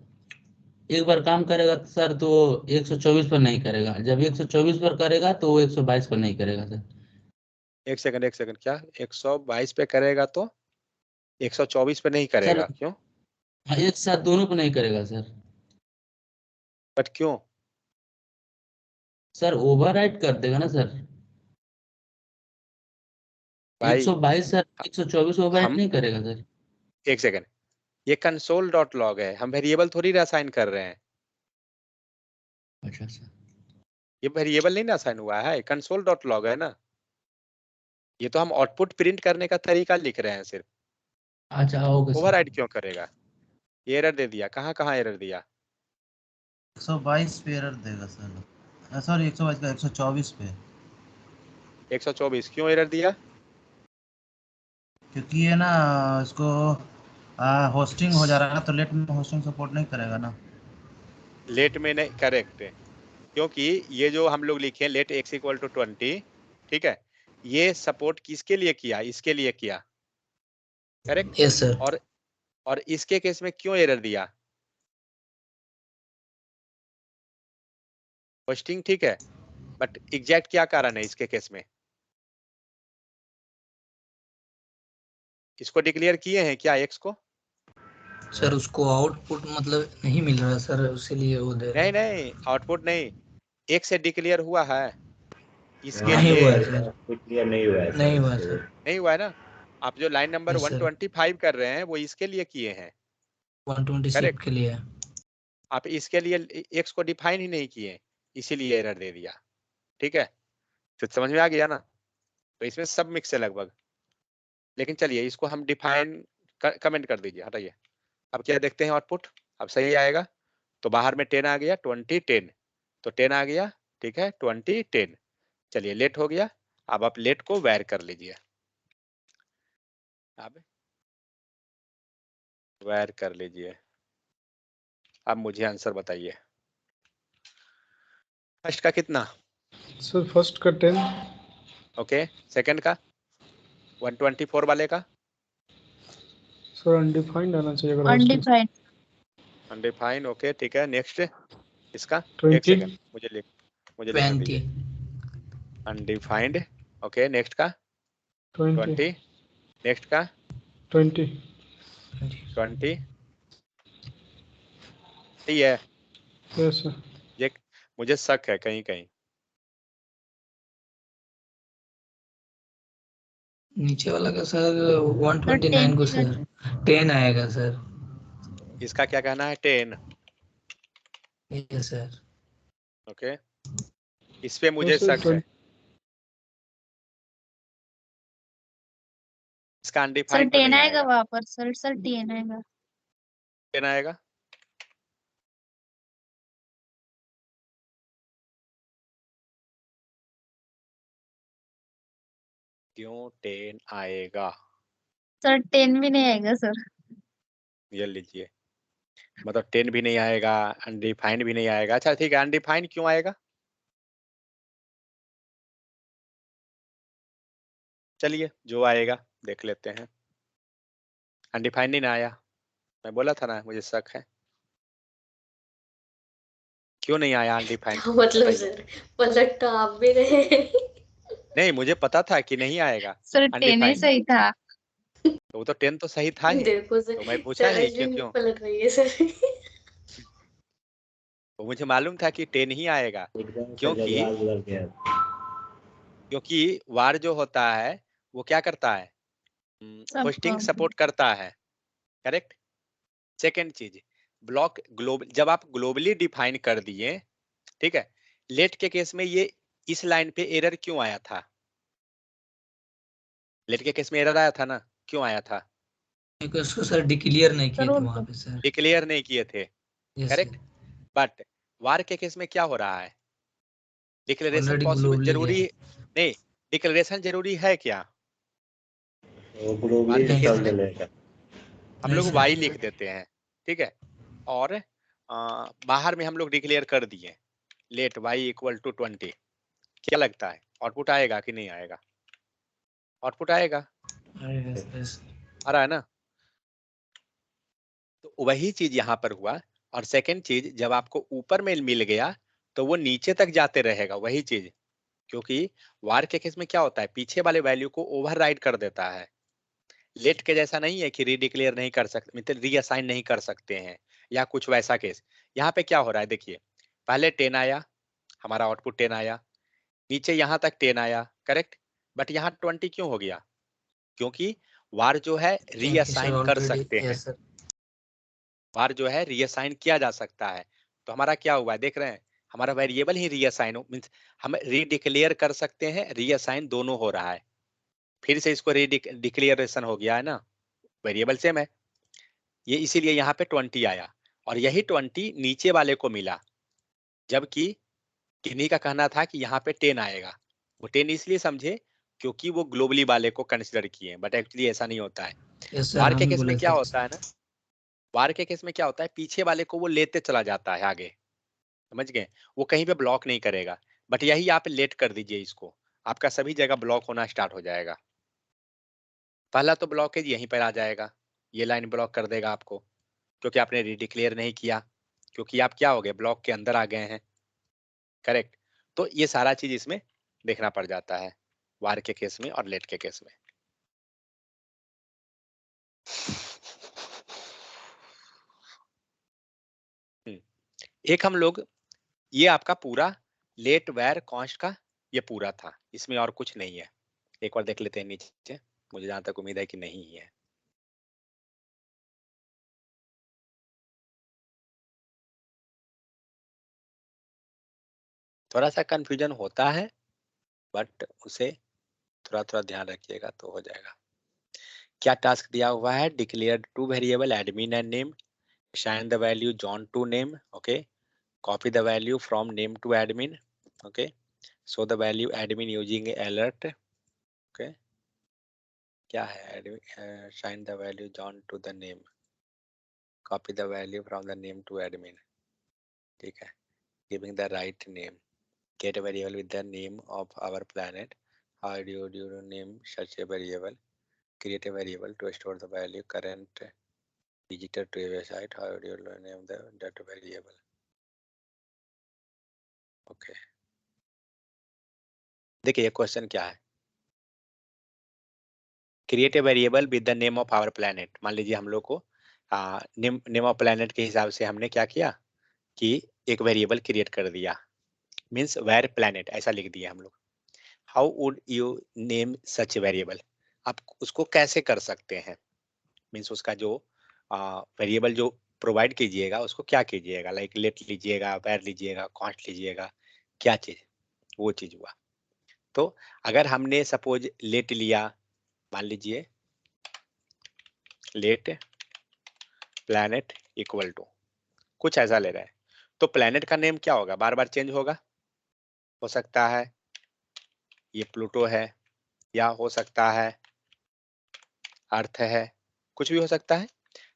एक बार काम करेगा सर तो 124 पर नहीं करेगा, जब 124 पर करेगा तो वो 122 पर नहीं करेगा सर। एक सेकंड क्या 122 पे करेगा तो 124 पे नहीं करेगा, क्यों? हाँ, एक साथ दोनों पे नहीं करेगा सर। बट क्यों? सर ओवरराइड कर देगा ना सर। भाई 122 सर 124 ओवरराइड हम नहीं करेगा सर। एक सेकंड, ये कंसोल डॉट लॉग है, हम वेरिएबल थोड़ी ना असाइन कर रहे हैं। अच्छा सर। ये वेरिएबल नहीं ना असाइन हुआ है, कंसोल डॉट लॉग है ना। ये तो हम आउटपुट प्रिंट करने का तरीका लिख रहे हैं सिर्फ। अच्छा ओके सर। ओवरराइड क्यों करेगा? ये एरर दे दिया, कहाँ कहाँ एरर दिया? 122 पे एरर देगा सर, सॉरी 122 का 124 पे, 124 क्यों एरर दिया? क्योंकि ये ना इसको होस्टिंग हो जा रहा है ना, तो लेट में होस्टिंग सपोर्ट नहीं करेगा ना। लेट में नहीं, करेक्ट है, क्योंकि ये जो हम लोग लिखे लेट x इक्वल टू 20, ठीक है, ये सपोर्ट किसके लिए किया? इसके लिए किया, करेक्ट। Yes sir. और इसके केस में क्यों एरर दिया? होस्टिंग ठीक है, बट एग्जैक्ट क्या कारण है इसके केस में? इसको डिक्लेयर किए हैं क्या x को? सर उसको आउटपुट मतलब नहीं मिल रहा सर, इसीलिए वो दे रहा नहीं है। नहीं, आउटपुट नहीं, एक से डिक्लेयर हुआ है इसके नहीं लिए। हुआ है सर। क्लियर नहीं हुआ है नहीं हुआ सर। नहीं हुआ है ना। आप जो लाइन नंबर यस सर। 125 कर रहे हैं वो इसके लिए किए हैं, 126 के लिए। आप इसके लिए x को डिफाइन ही नहीं किए, इसीलिए एरर दे दिया, ठीक है। तो समझ में आ गया ना? तो इसमें सब मिक्स है लगभग, लेकिन चलिए इसको हम डिफाइन कमेंट कर दीजिए, हटाइए। अब क्या देखते हैं आउटपुट, अब सही आएगा। तो बाहर में 10 आ गया, 20 10, तो 10 आ गया, ठीक है, 20 10। चलिए लेट हो गया, अब आप लेट को वैर कर लीजिए, अब वैर कर लीजिए। अब मुझे आंसर बताइए, फर्स्ट का कितना? सर फर्स्ट का 10। ओके, सेकंड का 124 वाले का? सर अनडिफाइंड आना चाहिए अगर अनडिफाइंड। अनडिफाइंड, ओके ठीक है। नेक्स्ट इसका 20। एक सेकंड, मुझे लिखने 20। दीजिए। अनडिफाइंड, ओके, नेक्स्ट का 20, नेक्स्ट का 20। 20, सही है। Yes sir. ये मुझे शक है कहीं कहीं। नीचे वाला का सर 129 को सर 10 आएगा सर। इसका क्या कहना है? 10, यस सर। ओके, इस पे मुझे शक है। इसका सर अनडिफाइंड तो 10 नहीं आएगा आएगा। वहां पर सर 10 आएगा। 10 आएगा, क्यों 10 आएगा? सर 10 भी नहीं आएगा सर। ये लीजिए, मतलब 10 भी नहीं आएगा, अनडिफाइंड भी नहीं आएगा। अच्छा ठीक है, अनडिफाइंड क्यों आएगा? चलिए जो आएगा देख लेते हैं। अनडिफाइंड नहीं ना आया, मैं बोला था ना मुझे शक है। क्यों नहीं आया अनडिफाइंड? मतलब सर पलट तो आप भी रहे। नहीं, मुझे पता था कि नहीं आएगा सर 10 ही अनडिफाइंड, सही था। तो वो तो 10 तो सही था ही, देखो सर, तो मैं पूछा सर ही कि अश्विन क्यों। पलट रही है सर। तो मुझे मालूम था कि 10 ही आएगा, एकदम से क्योंकि जवाब बदल गया। वार जो होता है वो क्या करता है? होस्टिंग सपोर्ट करता है, करेक्ट। सेकेंड चीज, ब्लॉक ग्लोबल, जब आप ग्लोबली डिफाइन कर दिए, ठीक है, लेट के केस में ये इस लाइन पे एरर क्यों आया था? लेट के केस में एरर आया था ना, क्यों आया था? क्योंकि उसको सर डिक्लेयर नहीं किए थे वहां पे सर। डिक्लेयर नहीं किए थे, यस करेक्ट। सर। बट वार के केस में क्या हो रहा है? डिक्लेरेशन ऑलरेडी पॉसिबल ग्लोबली जरूरी नहीं, डिक्लेरेशन जरूरी है क्या? वो ग्लोबली नहीं कर सर। लेगा। हम नहीं लोग सर। वाई लिख देते हैं, ठीक है, और बाहर में हम लोग डिक्लेयर कर दिए लेट वाई इक्वल टू 20। क्या लगता है आउटपुट आएगा कि नहीं आएगा? आउटपुट आएगा, यस। आ रहा है ना? तो वही चीज यहाँ पर हुआ। और सेकंड चीज, जब आपको ऊपर में मिल गया तो वो नीचे तक जाते रहेगा वही चीज, क्योंकि वार के केस में क्या होता है, पीछे वाले वैल्यू को ओवरराइड कर देता है, लेट के जैसा नहीं है कि रीडिक्लेयर नहीं कर सकते, मतलब रीअसाइन नहीं कर सकते हैं या कुछ वैसा केस। यहाँ पे क्या हो रहा है देखिए, पहले 10 आया, हमारा आउटपुट 10 आया, नीचे यहाँ तक 10 आया, करेक्ट, बट यहाँ 20 क्यों हो गया? क्योंकि वार जो है क्योंकि सर रीअसाइन कर ऑलरेडी, सकते हैं, यस सर, वार जो है रीअसाइन किया जा सकता है। तो हमारा क्या हुआ है देख रहे हैं, हमारा वेरिएबल ही रीअसाइन हो, मीन्स हम रीडिक्लेयर कर सकते हैं, रीअसाइन दोनों हो रहा है। फिर से इसको रीडिक्लेरेशन हो गया है ना, वेरिएबल सेम है, ये इसीलिए यहाँ पे 20 आया, और यही 20 नीचे वाले को मिला, जबकि किन्हीं का कहना था कि यहाँ पे 10 आएगा। वो 10 इसलिए समझे क्योंकि वो ग्लोबली वाले को कंसिडर किए, बट एक्चुअली ऐसा नहीं होता है। यस सर, वार के हम केस में बोले क्या थे। होता है ना, वार के केस में क्या होता है, पीछे वाले को वो लेते चला जाता है आगे, समझ गए, वो कहीं पे ब्लॉक नहीं करेगा। बट यही आप लेट कर दीजिए इसको, आपका सभी जगह ब्लॉक होना स्टार्ट हो जाएगा। पहला तो ब्लॉकेज यहीं पर आ जाएगा, ये लाइन ब्लॉक कर देगा आपको, क्योंकि आपने रीडिक्लेयर नहीं किया, क्योंकि आप क्या हो गए, ब्लॉक के अंदर आ गए हैं, करेक्ट। तो ये सारा चीज इसमें देखना पड़ जाता है, वार के केस में और लेट के केस में। एक हम लोग, ये आपका पूरा लेट वेर कॉन्स्ट का ये पूरा था, इसमें और कुछ नहीं है। एक बार देख लेते हैं नीचे, मुझे जहां तक उम्मीद है कि नहीं ही है। थोड़ा सा कंफ्यूजन होता है, बट उसे थोड़ा थोड़ा ध्यान रखिएगा तो हो जाएगा। क्या टास्क दिया हुआ है, declare two variable admin and name, assign the value John to name, okay, copy the value from name to admin, okay, show the value admin using alert, okay, क्या है admin, assign the value John to the name, copy the value from the name to admin, ठीक है, giving the right name, get a variable with the name of our planet, how do you name such a variable, create a variable to store the value current visitor to a website, how do you name the that variable, okay। देखिए ये question क्या है, create a variable with the name of our planet. मान लीजिए हम लोग को name of planet के हिसाब से हमने क्या किया कि एक वेरिएबल क्रिएट कर दिया, मीन्स वेर प्लैनेट ऐसा लिख दिया हम लोग। How would you name such variable, आप उसको कैसे कर सकते हैं, मीन्स उसका जो वेरिएबल जो प्रोवाइड कीजिएगा उसको क्या कीजिएगा, लाइक लेट लीजिएगा, वेर लीजिएगा, कॉन्स्ट लीजिएगा, क्या चीज, वो चीज हुआ। तो अगर हमने सपोज लेट लिया, मान लीजिए लेट प्लैनेट इक्वल टू कुछ ऐसा ले रहे हैं, तो प्लैनेट का नेम क्या होगा, बार बार चेंज होगा, हो सकता है ये प्लूटो है, या हो सकता है अर्थ है, कुछ भी हो सकता है।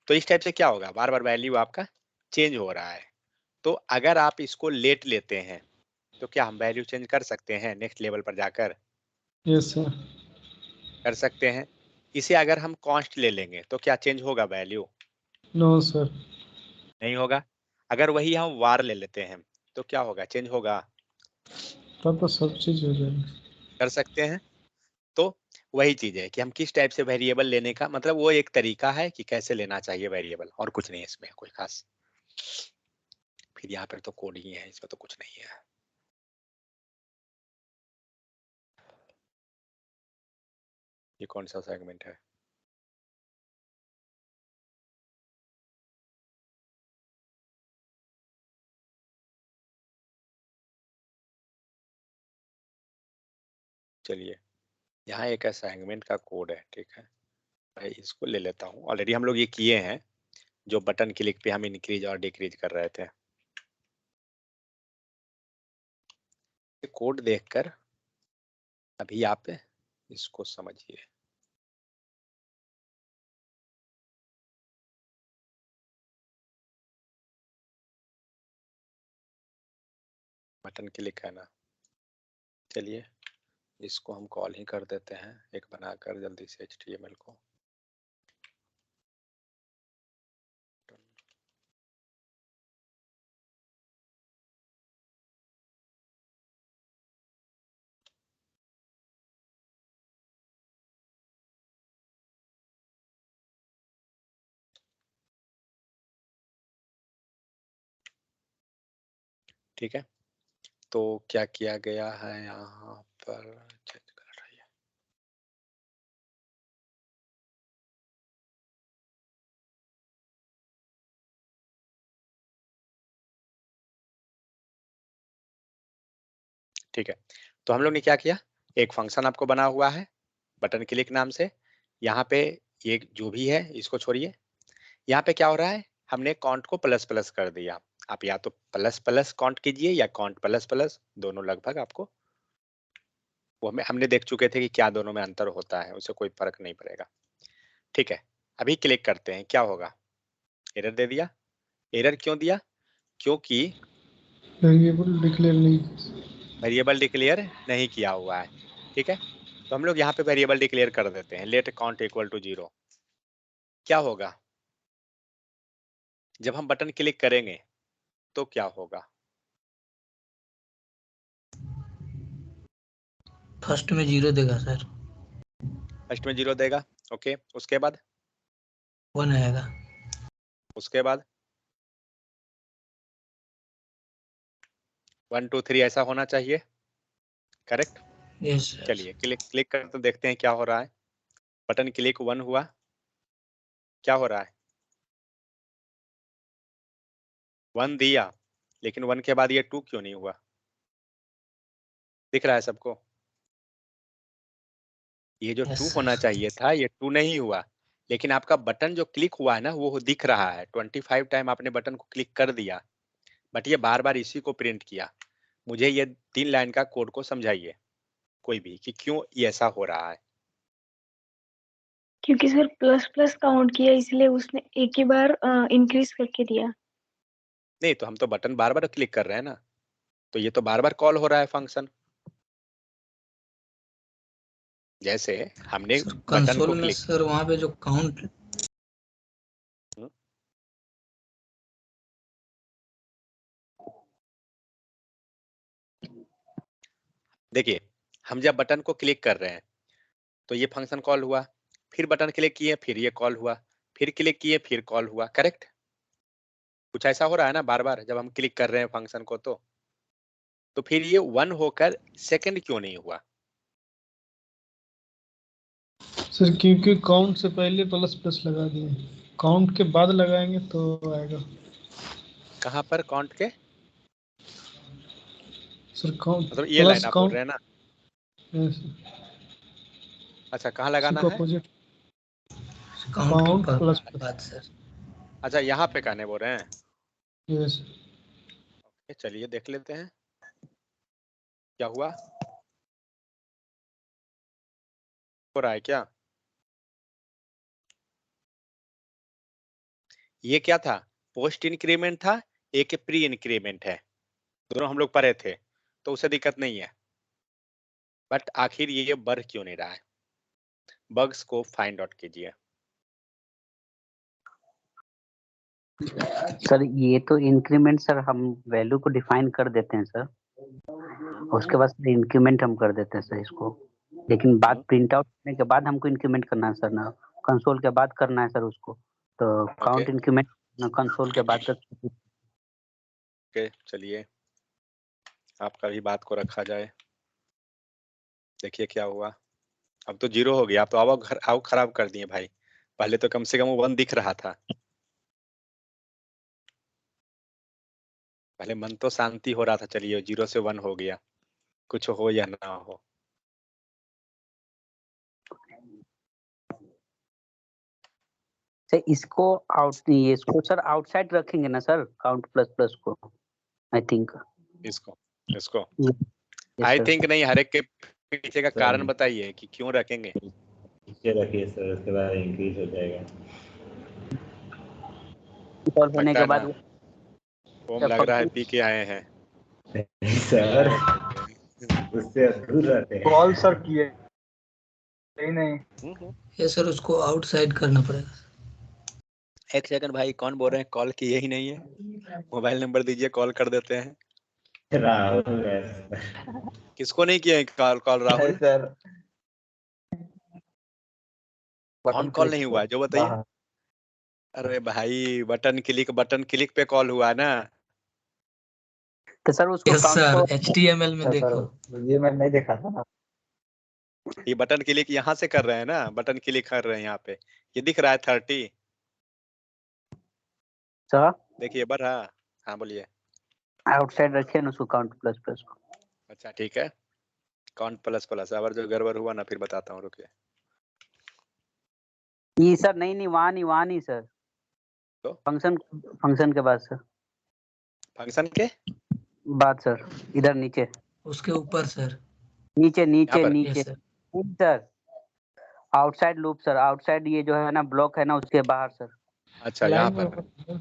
तो इस टाइप से क्या होगा, बार बार वैल्यू आपका चेंज हो रहा है। तो अगर आप इसको लेट लेते हैं तो क्या हम वैल्यू चेंज कर सकते हैं नेक्स्ट लेवल पर जाकर, यस सर। कर सकते हैं। इसे अगर हम कॉन्स्ट ले लेंगे तो क्या चेंज होगा वैल्यू, नो सर। नहीं होगा। अगर वही हम वार ले लेते हैं तो क्या होगा, चेंज होगा, तब तो सब चीज हो जाएगी। कर सकते हैं। तो वही चीज है कि हम किस टाइप से वेरिएबल लेने का, मतलब वो एक तरीका है कि कैसे लेना चाहिए वेरिएबल, और कुछ नहीं है इसमें कोई खास। फिर यहाँ पर तो कोड ही है, इसमें तो कुछ नहीं है। ये कौन सा सेगमेंट है, चलिए यहाँ एक असाइनमेंट का कोड है, ठीक है, मैं इसको ले लेता हूँ। ऑलरेडी हम लोग ये किए हैं, जो बटन क्लिक पे हम इंक्रीज और डिक्रीज कर रहे थे। कोड देखकर अभी आप इसको समझिए। बटन क्लिक है ना, चलिए इसको हम कॉल ही कर देते हैं एक बनाकर जल्दी से HTML को। ठीक है, तो क्या किया गया है यहाँ पर, चेंज कर रही है। ठीक है, तो हम लोग ने क्या किया, एक फंक्शन आपको बना हुआ है बटन क्लिक नाम से। यहाँ पे ये जो भी है इसको छोड़िए, यहाँ पे क्या हो रहा है, हमने काउंट को प्लस प्लस कर दिया। आप या तो प्लस प्लस काउंट कीजिए या काउंट प्लस प्लस, दोनों लगभग आपको वो हमने देख चुके थे कि क्या दोनों में अंतर होता है, उससे कोई फर्क नहीं पड़ेगा। ठीक है, अभी क्लिक करते हैं, क्या होगा, एरर दे दिया। एरर क्यों दिया, क्योंकि वेरिएबल डिक्लेयर नहीं किया हुआ है। ठीक है, तो हम लोग यहाँ पे वेरिएबल डिक्लेयर कर देते हैं, लेट काउंट इक्वल टू 0। क्या होगा, जब हम बटन क्लिक करेंगे तो क्या होगा, फर्स्ट में 0 देगा सर, फर्स्ट में 0 देगा। ओके, उसके बाद 1 आएगा, उसके बाद 1 2 3 ऐसा होना चाहिए, करेक्ट। Yes sir. चलिए क्लिक करते देखते हैं क्या हो रहा है। बटन क्लिक 1 हुआ, क्या हो रहा है, 1 दिया, लेकिन 1 के बाद ये 2 क्यों नहीं हुआ, दिख रहा है सबको, ये जो 2 होना चाहिए था ये 2 नहीं हुआ। लेकिन आपका बटन जो क्लिक हुआ है ना वो दिख रहा है, 25 टाइम आपने बटन को क्लिक कर दिया, बट ये बार बार इसी को प्रिंट किया। मुझे ये 3 लाइन का कोड को समझाइए कोई भी कि क्यों ये ऐसा हो रहा है। क्योंकि सर प्लस प्लस काउंट किया इसलिए उसने एक ही बार इंक्रीज करके दिया। नहीं तो हम तो बटन बार बार क्लिक कर रहे हैं ना, तो ये तो बार बार कॉल हो रहा है फंक्शन। जैसे हमने बटन को कंसोल में क्लिक, सर वहाँ पे जो काउंट, देखिए हम जब बटन को क्लिक कर रहे हैं तो ये फंक्शन कॉल हुआ, फिर बटन क्लिक किए फिर ये कॉल हुआ, फिर क्लिक किए फिर कॉल हुआ, करेक्ट। कुछ ऐसा हो रहा है ना बार बार जब हम क्लिक कर रहे हैं फंक्शन को, तो फिर ये 1 होकर सेकंड क्यों नहीं हुआ, सर क्योंकि काउंट से पहले प्लस प्लस लगा दिए, काउंट के बाद लगाएंगे तो आएगा। कहाँ पर काउंट के, सर काउंट मतलब ये लाइन आप बोल रहे हैं ना, अच्छा कहाँ लगाना है, अपोजिट काउंट प्लस बात सर। अच्छा यहाँ पे कहने बोल रहे हैं। यस, चलिए देख लेते हैं क्या हुआ, हो रहा है क्या, ये क्या था, पोस्ट इंक्रीमेंट था, एक प्री इंक्रीमेंट है, दोनों हम लोग पढ़े थे तो उसे दिक्कत नहीं है, बट आखिर ये बढ़ क्यों नहीं रहा है, बग्स को फाइंड आउट कीजिए। सर ये तो इंक्रीमेंट सर हम वैल्यू को डिफाइन कर देते हैं सर, उसके बाद इंक्रीमेंट हम कर देते हैं सर इसको, लेकिन बात प्रिंट आउट करने के बाद हमको इंक्रीमेंट करना है सर ना, कंसोल के बाद करना है सर उसको, तो काउंट इंक्रीमेंट कंसोल के बाद कर। ओके चलिए आपका भी बात को रखा जाए, देखिए क्या हुआ, अब तो 0 हो गया, अब तो आओ खराब कर दिए भाई, पहले तो कम से कम 1 दिख रहा था, पहले मन तो शांति हो रहा था, चलिए 0 से 1 हो गया, कुछ हो या ना हो। सर इसको सर आउटसाइड रखेंगे ना सर, काउंट प्लस प्लस को, आई थिंक इसको आई थिंक नहीं, हर एक के पीछे का कारण बताइए कि क्यों रखेंगे। पीछे रखिए सर, उसके बाद इंक्रीज हो जाएगा। होने के बाद ओम लग रहा है पी के आए हैं सर उससे दूर रहते हैं। कॉल सर किए नहीं, ये सर उसको आउटसाइड करना पड़ेगा। एक सेकंड भाई, कौन बोल रहे हैं, कॉल किए ही नहीं है, मोबाइल नंबर दीजिए कॉल कर देते हैं। राहुल किसको नहीं किया कॉल राहुल, सर कौन कॉल नहीं हुआ जो बताइए। अरे भाई बटन क्लिक पे कॉल हुआ ना, तो सर उसको यस काउंट सर, को HTML में देखो। सर ये मैं नहीं देखा था ना। ये बटन क्लिक यहाँ से कर रहे हैं ना, बटन क्लिक कर रहे हैं यहाँ पे, ये दिख रहा है 30। सर देखिए बढ़ रहा। हाँ बोलिए। आउटसाइड रखिए ना उसको काउंट प्लस प्लस को। अच्छा ठीक है, काउंट प्लस प्लस। अगर जो गड़बड़ हुआ ना फिर बताता हूँ, रुकिए। ये सर नहीं वहाँ नहीं सर, तो फंक्शन के बाद सर, फंक्शन के बाद सर, इधर नीचे उसके ऊपर सर। नीचे नीचे पर? नीचे yes sir. Sir, outside loop sir, outside ये जो है ना ब्लॉक है ना उसके बाहर सर। अच्छा यहाँ लाइन में पर। होगा।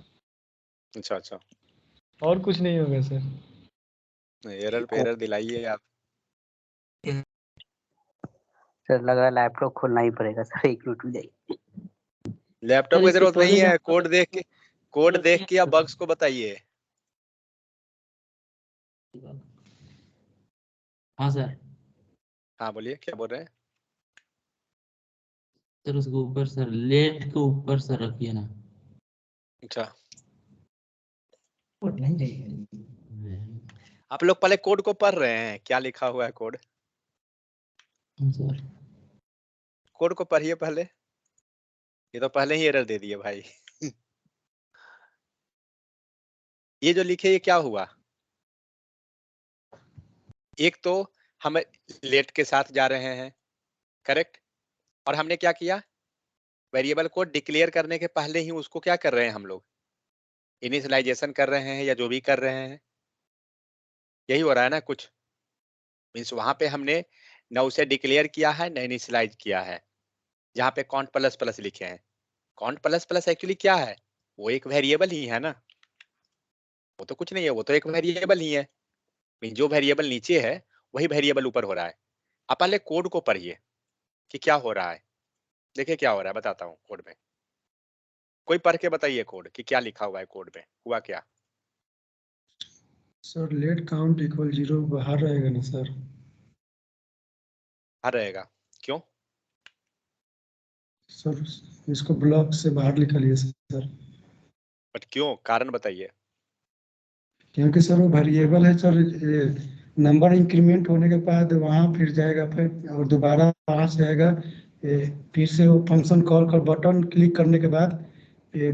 अच्छा अच्छा, और कुछ नहीं होगा सर। एरर पे एरर दिलाइए आप। सर लग रहा है लैपटॉप खोलना ही पड़ेगा सर, 1 मिनट रुक जाइए। लैपटॉप सर, की इसके जरूरत नहीं पहले है, जो- कोड देख के आप बग्स को बताइए। हाँ सर। हाँ बोलिए, क्या बोल रहे हैं? सर उसके ऊपर सर, लेट के ऊपर सर रखिए ना। अच्छा, नहीं जाइए। आप लोग पहले कोड को पढ़ रहे हैं, क्या लिखा हुआ है कोड? सर कोड को पढ़िए पहले, ये तो पहले ही एरर दे दिए भाई। ये जो लिखे ये क्या हुआ? एक तो हम लेट के साथ जा रहे हैं, करेक्ट, और हमने क्या किया, वेरिएबल को डिक्लेयर करने के पहले ही उसको क्या कर रहे हैं हम लोग, इनिशियलाइजेशन कर रहे हैं या जो भी कर रहे हैं, यही हो रहा है ना कुछ। मीन्स वहां पे हमने न उसे डिक्लेयर किया है न इनिशियलाइज किया है। जहाँ पे काउंट प्लस प्लस लिखे हैं, काउंट प्लस प्लस एक्चुअली क्या है, वो एक वेरिएबल ही है ना, वो तो कुछ नहीं है, वो तो एक वेरिएबल ही है। मीन जो वेरिएबल नीचे है वही वेरिएबल ऊपर हो रहा है। आप पहले कोड को पढ़िए कि क्या हो रहा है। देखिए क्या हो रहा है, बताता हूँ कोड में। कोई पढ़ के बताइए कोड कि क्या लिखा हुआ है कोड में, हुआ क्या? सर लेट काउंट इक्वल 0 बाहर रहेगा ना सर? हर रहेगा, क्यों? सर इसको ब्लॉक से बाहर निकालिए सर, बट क्यों, कारण बताइए। क्योंकि सर वो वेरिएबल है सर। नंबर इंक्रीमेंट होने के बाद वहाँ फिर जाएगा, फिर और दोबारा वहाँ से आएगा। फिर से वो फंक्शन कॉल कर बटन क्लिक करने के बाद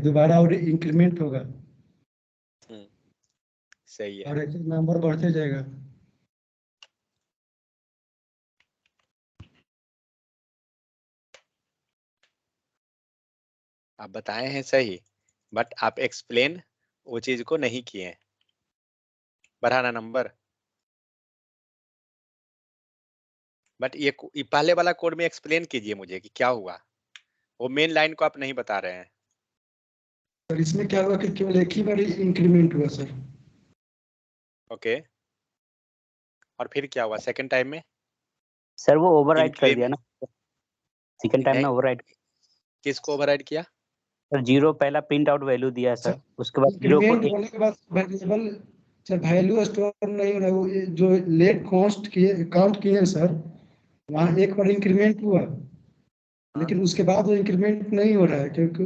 दोबारा और इंक्रीमेंट होगा सही है। और ऐसे नंबर बढ़ते जाएगा। आप बताए हैं सही, बट आप एक्सप्लेन वो चीज को नहीं किए। बढ़ाना नंबर, बट ये पहले वाला कोड में एक्सप्लेन कीजिए मुझे कि क्या हुआ। वो मेन लाइन को आप नहीं बता रहे हैं। सर इसमें क्या हुआ कि केवल एक ही बार इंक्रीमेंट हुआ सर। ओके, और फिर क्या हुआ सेकंड टाइम में? सर वो ओवरराइड कर दिया इंक्रीमेंट ना सेकंड टाइम में, ओवरराइड। किसको ओवरराइड किया? सर 0 पहला प्रिंट आउट वैल्यू दिया है सर, उसके बाद 0 को इंक्रीमेंट होने के बाद वेरिएबल सर वैल्यू स्टोर नहीं हो रहा है। वो ये जो लेट काउंट किए सर, वहाँ एक बार इंक्रीमेंट हुआ, लेकिन उसके बाद वो इंक्रीमेंट नहीं हो रहा है क्योंकि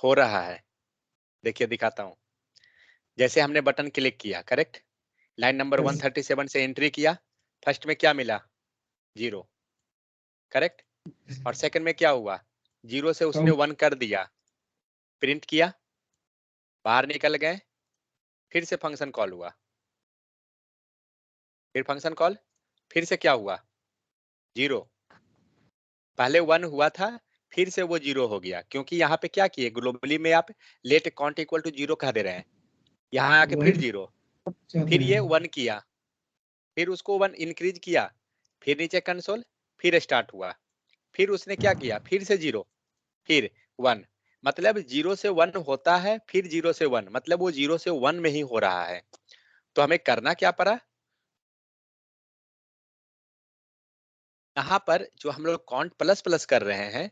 हो रहा है। देखिए दिखाता हूँ। जैसे हमने बटन क्लिक किया, करेक्ट, लाइन नंबर 137 से एंट्री किया, फर्स्ट में क्या मिला, 0, करेक्ट, और सेकंड में क्या हुआ, 0 से उसने 1 कर दिया, प्रिंट किया, बाहर निकल गए, फिर से फंक्शन कॉल हुआ, फिर फंक्शन कॉल, फिर से क्या हुआ, 0, पहले 1 हुआ था, फिर से वो 0 हो गया, क्योंकि यहाँ पे क्या किए, ग्लोबली में आप लेट काउंट इक्वल टू 0 कह दे रहे हैं, यहाँ आके फिर 0, फिर ये 1 किया, फिर उसको 1 इंक्रीज किया, फिर नीचे कंसोल, फिर स्टार्ट हुआ, फिर उसने क्या किया, फिर से 0, फिर 1, मतलब 0 से 1 होता है, फिर 0 से 1, मतलब वो 0 से 1 में ही हो रहा है। तो हमें करना क्या पड़ा, यहाँ पर जो हम लोग काउंट प्लस प्लस कर रहे हैं,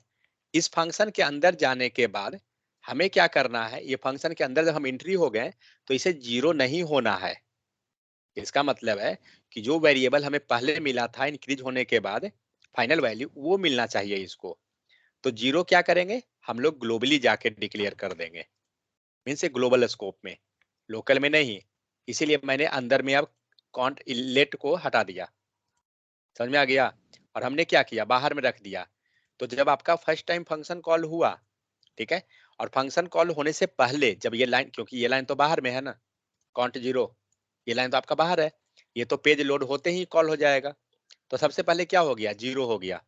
इस फंक्शन के अंदर जाने के बाद हमें क्या करना है, ये फंक्शन के अंदर जब हम एंट्री हो गए तो इसे 0 नहीं होना है। इसका मतलब है कि जो वेरिएबल हमें पहले मिला था इंक्रीज होने के बाद फाइनल वैल्यू, वो मिलना चाहिए इसको। तो 0 क्या करेंगे हम लोग, ग्लोबली जाके डिक्लेयर कर देंगे, मीन्स ग्लोबल स्कोप में, लोकल में नहीं। इसीलिए मैंने अंदर में अब कॉन्ट लेट को हटा दिया, समझ में आ गया। और हमने क्या किया, बाहर में रख दिया। तो जब आपका फर्स्ट टाइम फंक्शन कॉल हुआ, ठीक है, और फंक्शन कॉल होने से पहले जब ये लाइन, क्योंकि ये लाइन तो बाहर में है ना, कॉन्ट 0, ये लाइन तो आपका बाहर है, ये तो पेज लोड होते ही कॉल हो जाएगा। तो सबसे पहले क्या हो गया, 0 हो गया।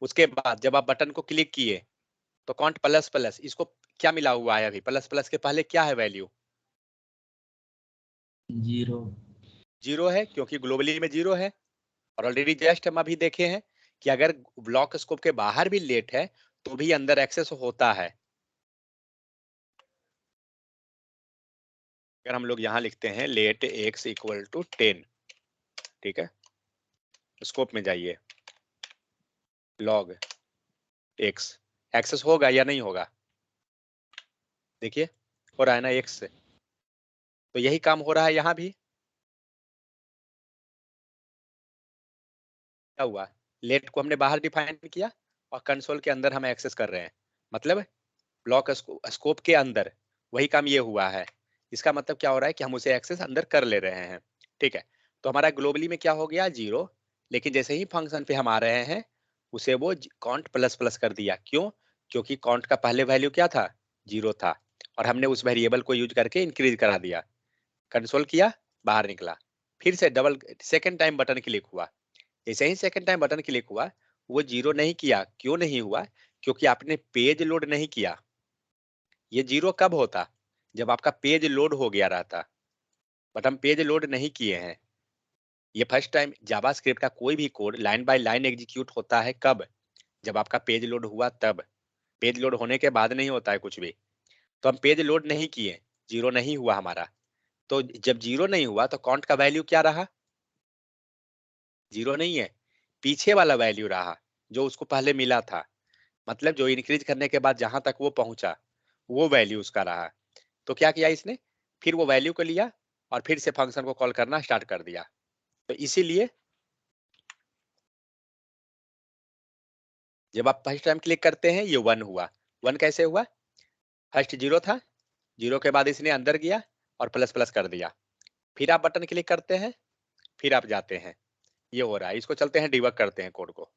उसके बाद जब आप बटन को क्लिक किए तो कॉन्ट प्लस प्लस, इसको क्या मिला हुआ है अभी, प्लस प्लस के पहले क्या है वैल्यू, 0 है, क्योंकि ग्लोबली में 0 है। और ऑलरेडी जस्ट हम अभी देखे हैं कि अगर ब्लॉक स्कोप के बाहर भी लेट है तो भी अंदर एक्सेस होता है। अगर हम लोग यहाँ लिखते हैं लेट x इक्वल टू 10, ठीक है, स्कोप में जाइए, लॉग x, एक्सेस होगा या नहीं होगा, देखिए हो रहा है ना x से। तो यही काम हो रहा है यहाँ भी। क्या हुआ, लेट को हमने बाहर डिफाइन किया और कंसोल के अंदर हम एक्सेस कर रहे हैं, मतलब ब्लॉक स्कोप के अंदर वही काम ये हुआ है। इसका मतलब क्या हो रहा है कि हम उसे एक्सेस अंदर कर ले रहे हैं, ठीक है। तो हमारा ग्लोबली में क्या हो गया, 0, लेकिन जैसे ही फंक्शन पे हम आ रहे हैं उसे वो काउंट प्लस प्लस कर दिया। क्यों, क्योंकि काउंट का पहले वैल्यू क्या था, 0 था, और हमने उस वेरिएबल को यूज करके इंक्रीज करा दिया। कंसोल किया, बाहर निकला, फिर से double second time button click हुआ, जैसे ही सेकेंड टाइम बटन क्लिक हुआ वो 0 नहीं किया। क्यों नहीं हुआ, क्योंकि आपने पेज लोड नहीं किया। ये 0 कब होता, जब आपका पेज लोड हो गया रहता, बट हम पेज लोड नहीं किए हैं। ये फर्स्ट टाइम जावास्क्रिप्ट का कोई भी code line by line execute होता है कब, जब आपका पेज लोड हुआ तब। पेज लोड होने के बाद नहीं होता है कुछ भी। तो हम पेज लोड नहीं किए, 0 नहीं हुआ हमारा। तो जब 0 नहीं हुआ तो काउंट का वैल्यू क्या रहा, 0 नहीं है, पीछे वाला वैल्यू रहा जो उसको पहले मिला था। मतलब जो इंक्रीज करने के बाद जहां तक वो पहुंचा वो वैल्यू उसका रहा। तो क्या किया इसने, फिर वो वैल्यू को लिया और फिर से फंक्शन को कॉल करना स्टार्ट कर दिया। तो इसीलिए जब आप फर्स्ट टाइम क्लिक करते हैं ये 1 हुआ। 1 कैसे हुआ, फर्स्ट 0 था, 0 के बाद इसने अंदर गया और प्लस प्लस कर दिया। फिर आप बटन क्लिक करते हैं, फिर आप जाते हैं, ये हो रहा है। इसको चलते हैं डिबग करते हैं कोड को।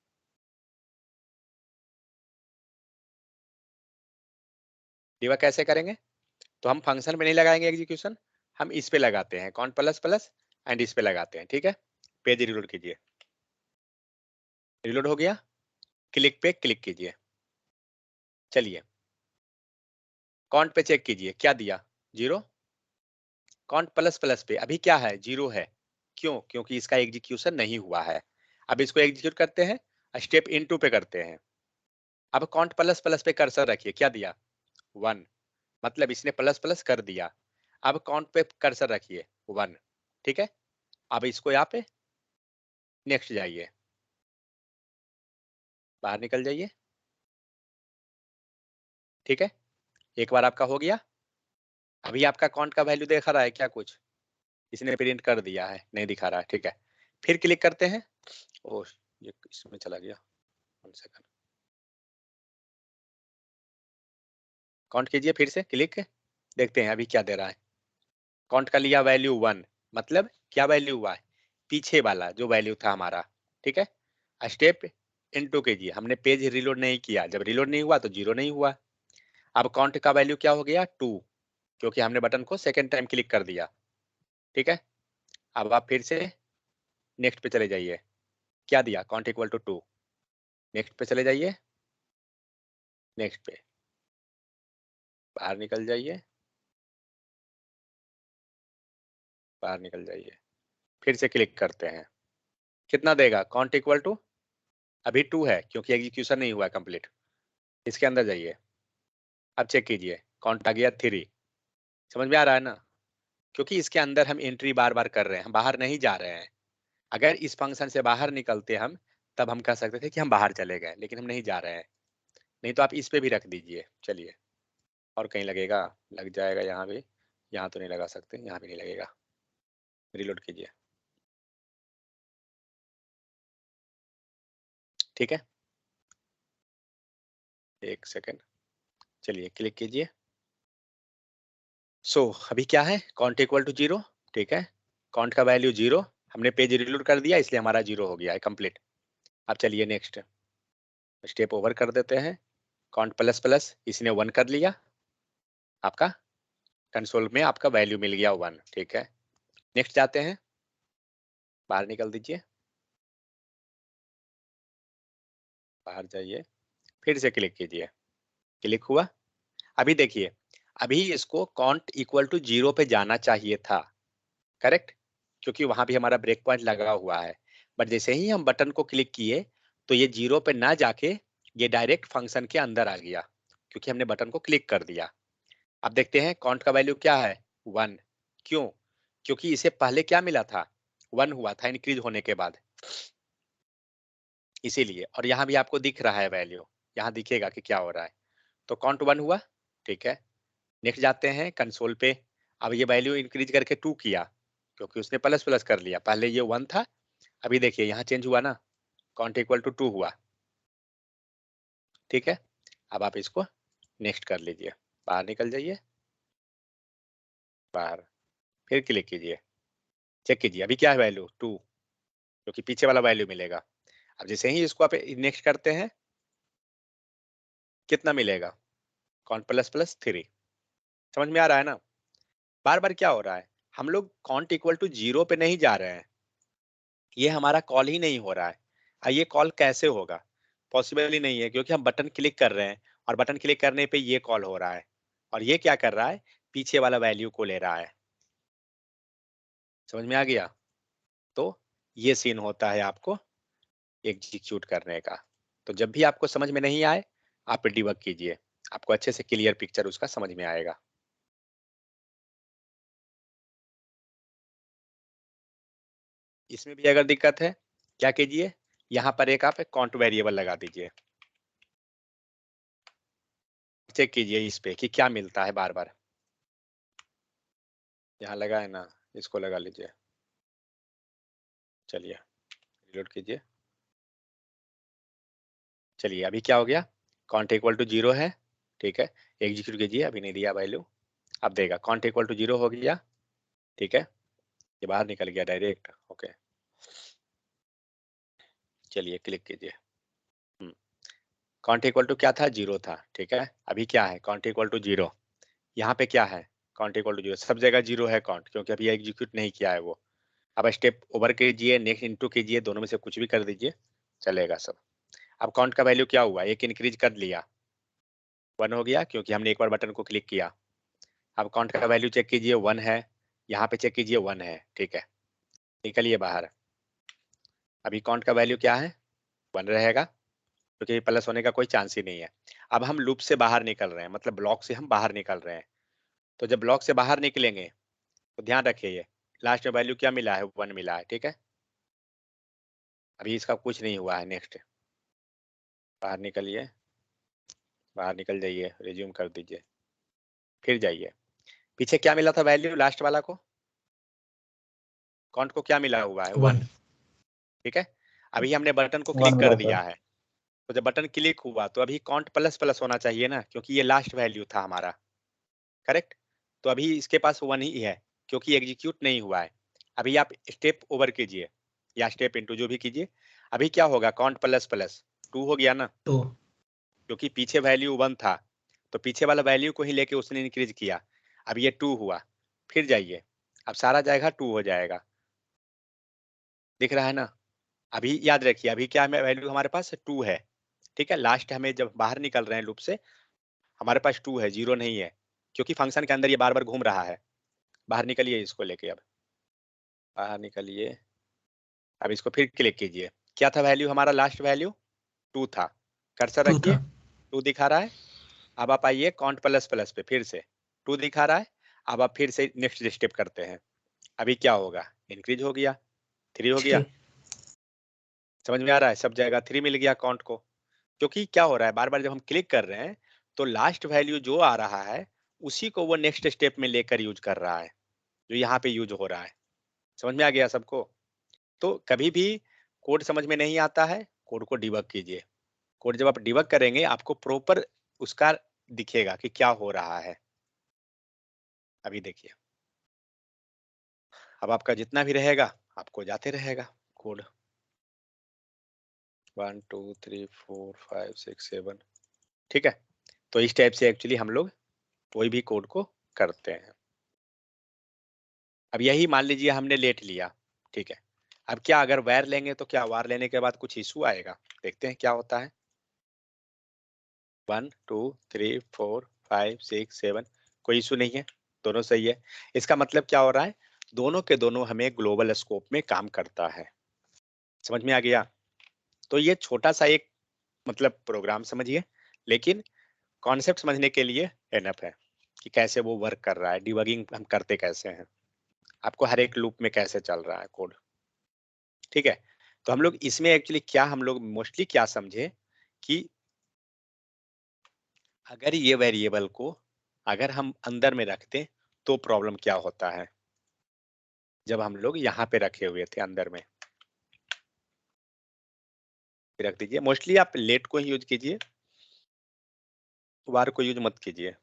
डिबग कैसे करेंगे, तो हम फंक्शन में नहीं लगाएंगे एग्जीक्यूशन, हम इस पे लगाते हैं, काउंट प्लस प्लस एंड इस पे लगाते हैं, ठीक है। पेज रिलोड कीजिए, रिलोड हो गया, क्लिक पे क्लिक कीजिए, चलिए काउंट पे चेक कीजिए क्या दिया, 0। काउंट प्लस प्लस पे अभी क्या है, 0 है। क्यों, क्योंकि इसका एग्जीक्यूशन नहीं हुआ है। अब इसको एग्जीक्यूट करते हैं, स्टेप इनटू पे करते हैं। अब काउंट प्लस प्लस पे कर्सर रखिए, क्या दिया, 1, मतलब इसने प्लस प्लस कर दिया। अब काउंट पे कर्सर रखिए, 1, ठीक है। अब इसको यहाँ पे नेक्स्ट जाइए, बाहर निकल जाइए, ठीक है। एक बार आपका हो गया, अभी आपका काउंट का वैल्यू देखा रहा है क्या, कुछ इसने प्रिंट कर दिया है, नहीं दिखा रहा है, ठीक है। फिर क्लिक करते हैं, ओह ये इसमें चला गया, 1 सेकंड, काउंट कीजिए फिर से क्लिक, देखते हैं अभी क्या दे रहा है। काउंट का लिया वैल्यू 1, मतलब क्या वैल्यू हुआ है, पीछे वाला जो वैल्यू था हमारा, ठीक है। स्टेप इनटू कीजिए, हमने पेज रिलोड नहीं किया, जब रिलोड नहीं हुआ तो 0 नहीं हुआ। अब काउंट का वैल्यू क्या हो गया, 2, क्योंकि हमने बटन को सेकेंड टाइम क्लिक कर दिया, ठीक है। अब आप फिर से नेक्स्ट पे चले जाइए, क्या दिया, काउंट इक्वल टू 2, नेक्स्ट पे चले जाइए, नेक्स्ट पे बाहर निकल जाइए, बाहर निकल जाइए, फिर से क्लिक करते हैं, कितना देगा, काउंट इक्वल टू, अभी 2 है क्योंकि एग्जीक्यूशन नहीं हुआ कंप्लीट। इसके अंदर जाइए, अब चेक कीजिए, काउंट आ गया 3, समझ में आ रहा है ना, क्योंकि इसके अंदर हम एंट्री बार बार कर रहे हैं, हम बाहर नहीं जा रहे हैं। अगर इस फंक्शन से बाहर निकलते हम, तब हम कह सकते थे कि हम बाहर चले गए, लेकिन हम नहीं जा रहे हैं। नहीं तो आप इस पे भी रख दीजिए, चलिए, और कहीं लगेगा, लग जाएगा यहाँ भी, यहाँ तो नहीं लगा सकते, यहाँ भी नहीं लगेगा, रिलोड कीजिए, ठीक है। 1 सेकेंड, चलिए क्लिक कीजिए। सो अभी क्या है, काउंट इक्वल टू 0, ठीक है। काउंट का वैल्यू 0, हमने पेज रिलोड कर दिया इसलिए हमारा 0 हो गया है कंप्लीट। अब चलिए नेक्स्ट स्टेप ओवर कर देते हैं। काउंट प्लस प्लस, इसने 1 कर लिया, आपका कंसोल में आपका वैल्यू मिल गया 1, ठीक है। नेक्स्ट जाते हैं, बाहर निकल दीजिए, बाहर जाइए, फिर से क्लिक कीजिए, क्लिक हुआ। अभी देखिए, अभी इसको काउंट इक्वल टू 0 पे जाना चाहिए था, करेक्ट, क्योंकि वहां भी हमारा ब्रेक पॉइंट लगा हुआ है। बट जैसे ही हम बटन को क्लिक किए तो ये 0 पे ना जाके ये डायरेक्ट फंक्शन के अंदर आ गया, क्योंकि हमने बटन को क्लिक कर दिया। अब देखते हैं काउंट का वैल्यू क्या है, 1। क्यों? क्योंकि इसे पहले क्या मिला था, 1 हुआ था इंक्रीज होने के बाद, इसीलिए। और यहाँ भी आपको दिख रहा है वैल्यू, यहाँ दिखेगा कि क्या हो रहा है। तो काउंट 1 हुआ, ठीक है। नेक्स्ट जाते हैं कंसोल पे। अब ये वैल्यू इंक्रीज करके 2 किया, क्योंकि उसने प्लस प्लस कर लिया, पहले ये 1 था, अभी देखिए यहाँ चेंज हुआ ना, काउंट इक्वल टू 2 हुआ, ठीक है। अब आप इसको नेक्स्ट कर लीजिए, बाहर निकल जाइए, बाहर, फिर क्लिक कीजिए, चेक कीजिए अभी क्या है वैल्यू 2, क्योंकि पीछे वाला वैल्यू मिलेगा। अब जैसे ही इसको आप नेक्स्ट करते हैं, कितना मिलेगा, काउंट प्लस प्लस 3। समझ में आ रहा है ना? बार बार क्या हो रहा है, हम लोग काउंट इक्वल टू 0 पे नहीं जा रहे हैं, ये हमारा कॉल ही नहीं हो रहा है। ये कॉल कैसे होगा, पॉसिबल ही नहीं है, क्योंकि हम बटन क्लिक कर रहे हैं और बटन क्लिक करने पे ये कॉल हो रहा है, और ये क्या कर रहा है, पीछे वाला वैल्यू को ले रहा है। समझ में आ गया? तो ये सीन होता है आपको एग्जीक्यूट करने का। तो जब भी आपको समझ में नहीं आए, आप डिबग कीजिए, आपको अच्छे से क्लियर पिक्चर उसका समझ में आएगा। इसमें भी अगर दिक्कत है, क्या कीजिए, यहाँ पर एक आप काउंट वेरिएबल लगा दीजिए, चेक कीजिए इस पे कि क्या मिलता है। बार बार यहाँ लगा है ना, इसको लगा लीजिए, चलिए रिलोड कीजिए। चलिए अभी क्या हो गया, काउंट इक्वल टू 0 है, ठीक है। एग्जीक्यूट कीजिए, अभी नहीं दिया वैल्यू, अब देगा, काउंट इक्वल टू 0 हो गया, ठीक है। ये बाहर निकल गया डायरेक्ट, ओके। चलिए क्लिक कीजिए, काउंट इक्वल टू क्या था, 0 था, ठीक है। अभी क्या है, काउंट इक्वल टू 0, यहाँ पे क्या है, काउंट इक्वल टू 0, सब जगह 0 है काउंट, क्योंकि अभी एग्जीक्यूट नहीं किया है वो। अब स्टेप ओवर कीजिए, नेक्स्ट इनटू कीजिए, दोनों में से कुछ भी कर दीजिए, चलेगा सब। अब काउंट का वैल्यू क्या हुआ, एक इंक्रीज कर लिया, 1 हो गया, क्योंकि हमने एक बार बटन को क्लिक किया। अब काउंट का वैल्यू चेक कीजिए, 1 है, यहाँ पे चेक कीजिए 1 है, ठीक है। निकलिए बाहर, अभी काउंट का वैल्यू क्या है, 1 रहेगा, क्योंकि प्लस होने का कोई चांस ही नहीं है। अब हम लूप से बाहर निकल रहे हैं, मतलब ब्लॉक से हम बाहर निकल रहे हैं। तो जब ब्लॉक से बाहर निकलेंगे तो ध्यान रखिए, ये लास्ट में वैल्यू क्या मिला है, 1 मिला है, ठीक है। अभी इसका कुछ नहीं हुआ है। नेक्स्ट, बाहर निकलिए, बाहर निकल जाइए, रिज्यूम कर दीजिए, फिर जाइए, पीछे क्या मिला था वैल्यू, लास्ट वाला को, काउंट को क्या मिला हुआ है, 1, ठीक है। अभी हमने बटन को क्लिक कर दिया है, तो जब बटन क्लिक हुआ तो अभी काउंट प्लस प्लस होना चाहिए ना, क्योंकि ये लास्ट वैल्यू था हमारा, करेक्ट। तो अभी इसके पास 1 ही है, क्योंकि एग्जीक्यूट नहीं हुआ है। अभी आप स्टेप ओवर कीजिए या स्टेप इनटू जो भी कीजिए, अभी क्या होगा, काउंट प्लस प्लस 2 हो गया ना, 2, क्योंकि पीछे वैल्यू 1 था, तो पीछे वाला वैल्यू को ही लेके उसने इंक्रीज किया। अब ये 2 हुआ, फिर जाइए, अब सारा जाएगा 2 हो जाएगा, दिख रहा है ना। अभी याद रखिए, अभी क्या वैल्यू हमारे पास 2 है, ठीक है। लास्ट हमें जब बाहर निकल रहे हैं लूप से, हमारे पास 2 है, 0 नहीं है, क्योंकि फंक्शन के अंदर ये बार बार घूम रहा है। बाहर निकलिए इसको लेके, अब बाहर निकलिए, अब इसको फिर क्लिक कीजिए, क्या था वैल्यू हमारा, लास्ट वैल्यू 2 था, कर्सर 2 रखिए, था। 2 दिखा रहा है। अब आप आइए काउंट प्लस प्लस पे, फिर से 2 दिखा रहा है। अब आप फिर से नेक्स्ट स्टेप करते हैं, अभी क्या होगा, इंक्रीज हो गया, 3 हो गया, 3, समझ में आ रहा है, सब जगह 3 मिल गया काउंट को। क्योंकि क्या हो रहा है, बार बार जब हम क्लिक कर रहे हैं तो लास्ट वैल्यू जो आ रहा है उसी को वो नेक्स्ट स्टेप में लेकर यूज कर रहा है, जो यहाँ पे यूज हो रहा है। समझ में आ गया सबको? तो कभी भी कोड समझ में नहीं आता है, कोड को डिबग कीजिए। कोड जब आप डिबग करेंगे आपको प्रॉपर उसका दिखेगा कि क्या हो रहा है। अभी देखिए, अब आपका जितना भी रहेगा आपको जाते रहेगा कोड 1 2 3 4 5 6 7, ठीक है। तो इस टाइप से एक्चुअली हम लोग कोई भी कोड को करते हैं। अब यही मान लीजिए हमने लेट लिया, ठीक है। अब क्या अगर वार लेंगे तो क्या वार लेने के बाद कुछ इशू आएगा? देखते हैं क्या होता है। 1 2 3 4 5 6 7, कोई इशू नहीं है, दोनों सही है। इसका मतलब क्या हो रहा है, दोनों के दोनों हमें ग्लोबल स्कोप में काम करता है। समझ में आ गया? तो ये छोटा सा एक मतलब प्रोग्राम समझिए, लेकिन कॉन्सेप्ट समझने के लिए एनफ है कि कैसे वो वर्क कर रहा है, डिबगिंग हम करते कैसे हैं, आपको हर एक लूप में कैसे चल रहा है कोड, ठीक है। तो हम लोग इसमें एक्चुअली क्या हम लोग मोस्टली क्या समझे कि अगर ये वेरिएबल को अगर हम अंदर में रखते तो प्रॉब्लम क्या होता है। जब हम लोग यहाँ पे रखे हुए थे अंदर में रख दीजिए, मोस्टली आप लेट को ही यूज कीजिए, वार को यूज मत कीजिए।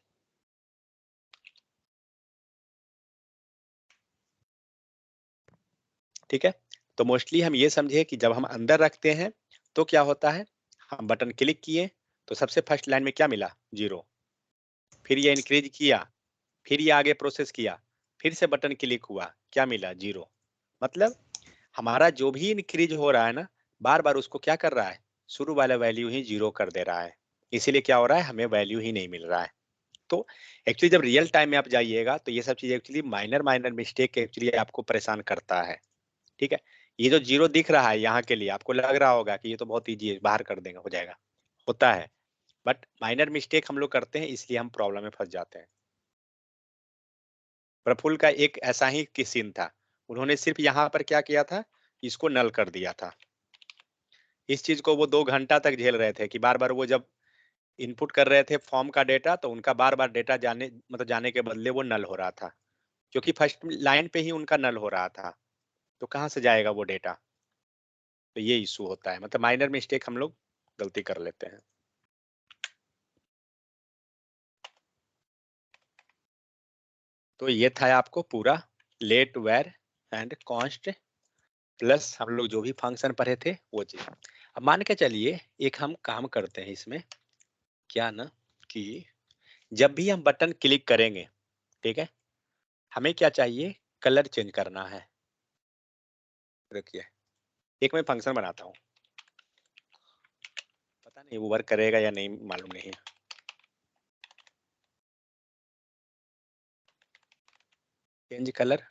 ठीक है, तो मोस्टली हम ये समझे कि जब हम अंदर रखते हैं तो क्या होता है, हम बटन क्लिक किए तो सबसे फर्स्ट लाइन में क्या मिला 0, फिर ये इंक्रीज किया, फिर ये आगे प्रोसेस किया, फिर से बटन क्लिक हुआ, क्या मिला 0। मतलब हमारा जो भी इंक्रीज हो रहा है ना, बार बार उसको क्या कर रहा है, शुरू वाला वैल्यू ही 0 कर दे रहा है, इसीलिए क्या हो रहा है, हमें वैल्यू ही नहीं मिल रहा है। तो एक्चुअली जब रियल टाइम में आप जाइएगा तो ये सब चीज actually minor minor mistake actually आपको परेशान करता है। ठीक है, ये जो 0 दिख रहा है यहाँ के लिए आपको लग रहा होगा कि ये तो बहुत ईजी है, बाहर कर देंगे हो जाएगा, होता है, बट माइनर मिस्टेक हम लोग करते हैं, इसलिए हम प्रॉब्लम में फंस जाते हैं। प्रफुल्ल का एक ऐसा ही सीन था, उन्होंने सिर्फ यहाँ पर क्या किया था, इसको नल कर दिया था। इस चीज को वो 2 घंटा तक झेल रहे थे कि बार बार वो जब इनपुट कर रहे थे फॉर्म का डेटा तो उनका बार बार डेटा जाने मतलब जाने के बदले वो नल हो रहा था, क्योंकि फर्स्ट लाइन पे ही उनका नल हो रहा था, तो कहाँ से जाएगा वो डेटा। तो ये इशू होता है, मतलब माइनर मिस्टेक हम लोग गलती कर लेते हैं। तो ये था आपको पूरा let var and const plus हम लोग जो भी फंक्शन पढ़े थे वो चीज। अब मान के चलिए एक हम काम करते हैं इसमें, क्या ना कि जब भी हम बटन क्लिक करेंगे, ठीक है, हमें क्या चाहिए, कलर चेंज करना है। देखिए एक मैं फंक्शन बनाता हूँ, पता नहीं वो वर्क करेगा या नहीं मालूम नहीं। चेंज कलर,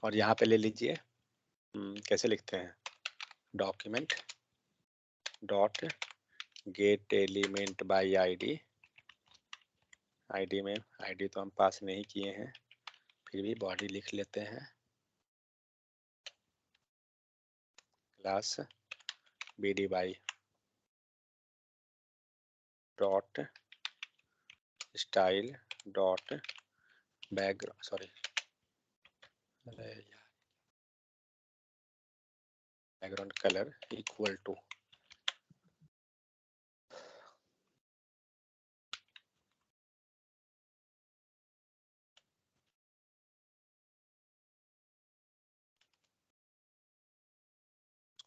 और यहाँ पे ले लीजिए कैसे लिखते हैं, document dot gate element by ID. ID में आईडी तो हम पास नहीं किए हैं, फिर भी बॉडी लिख लेते हैं, class bd by dot style dot background, sorry background colour equal to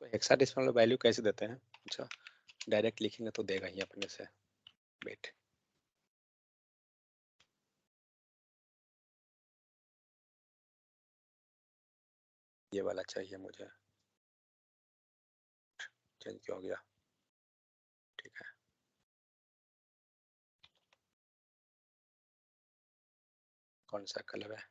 hexadecimal value कैसे देते हैं। अच्छा डायरेक्ट लिखेंगे तो देगा ही अपने से, वेट ये वाला चाहिए मुझे, चेंज क्यों हो गया, ठीक है। कौन सा कलर है,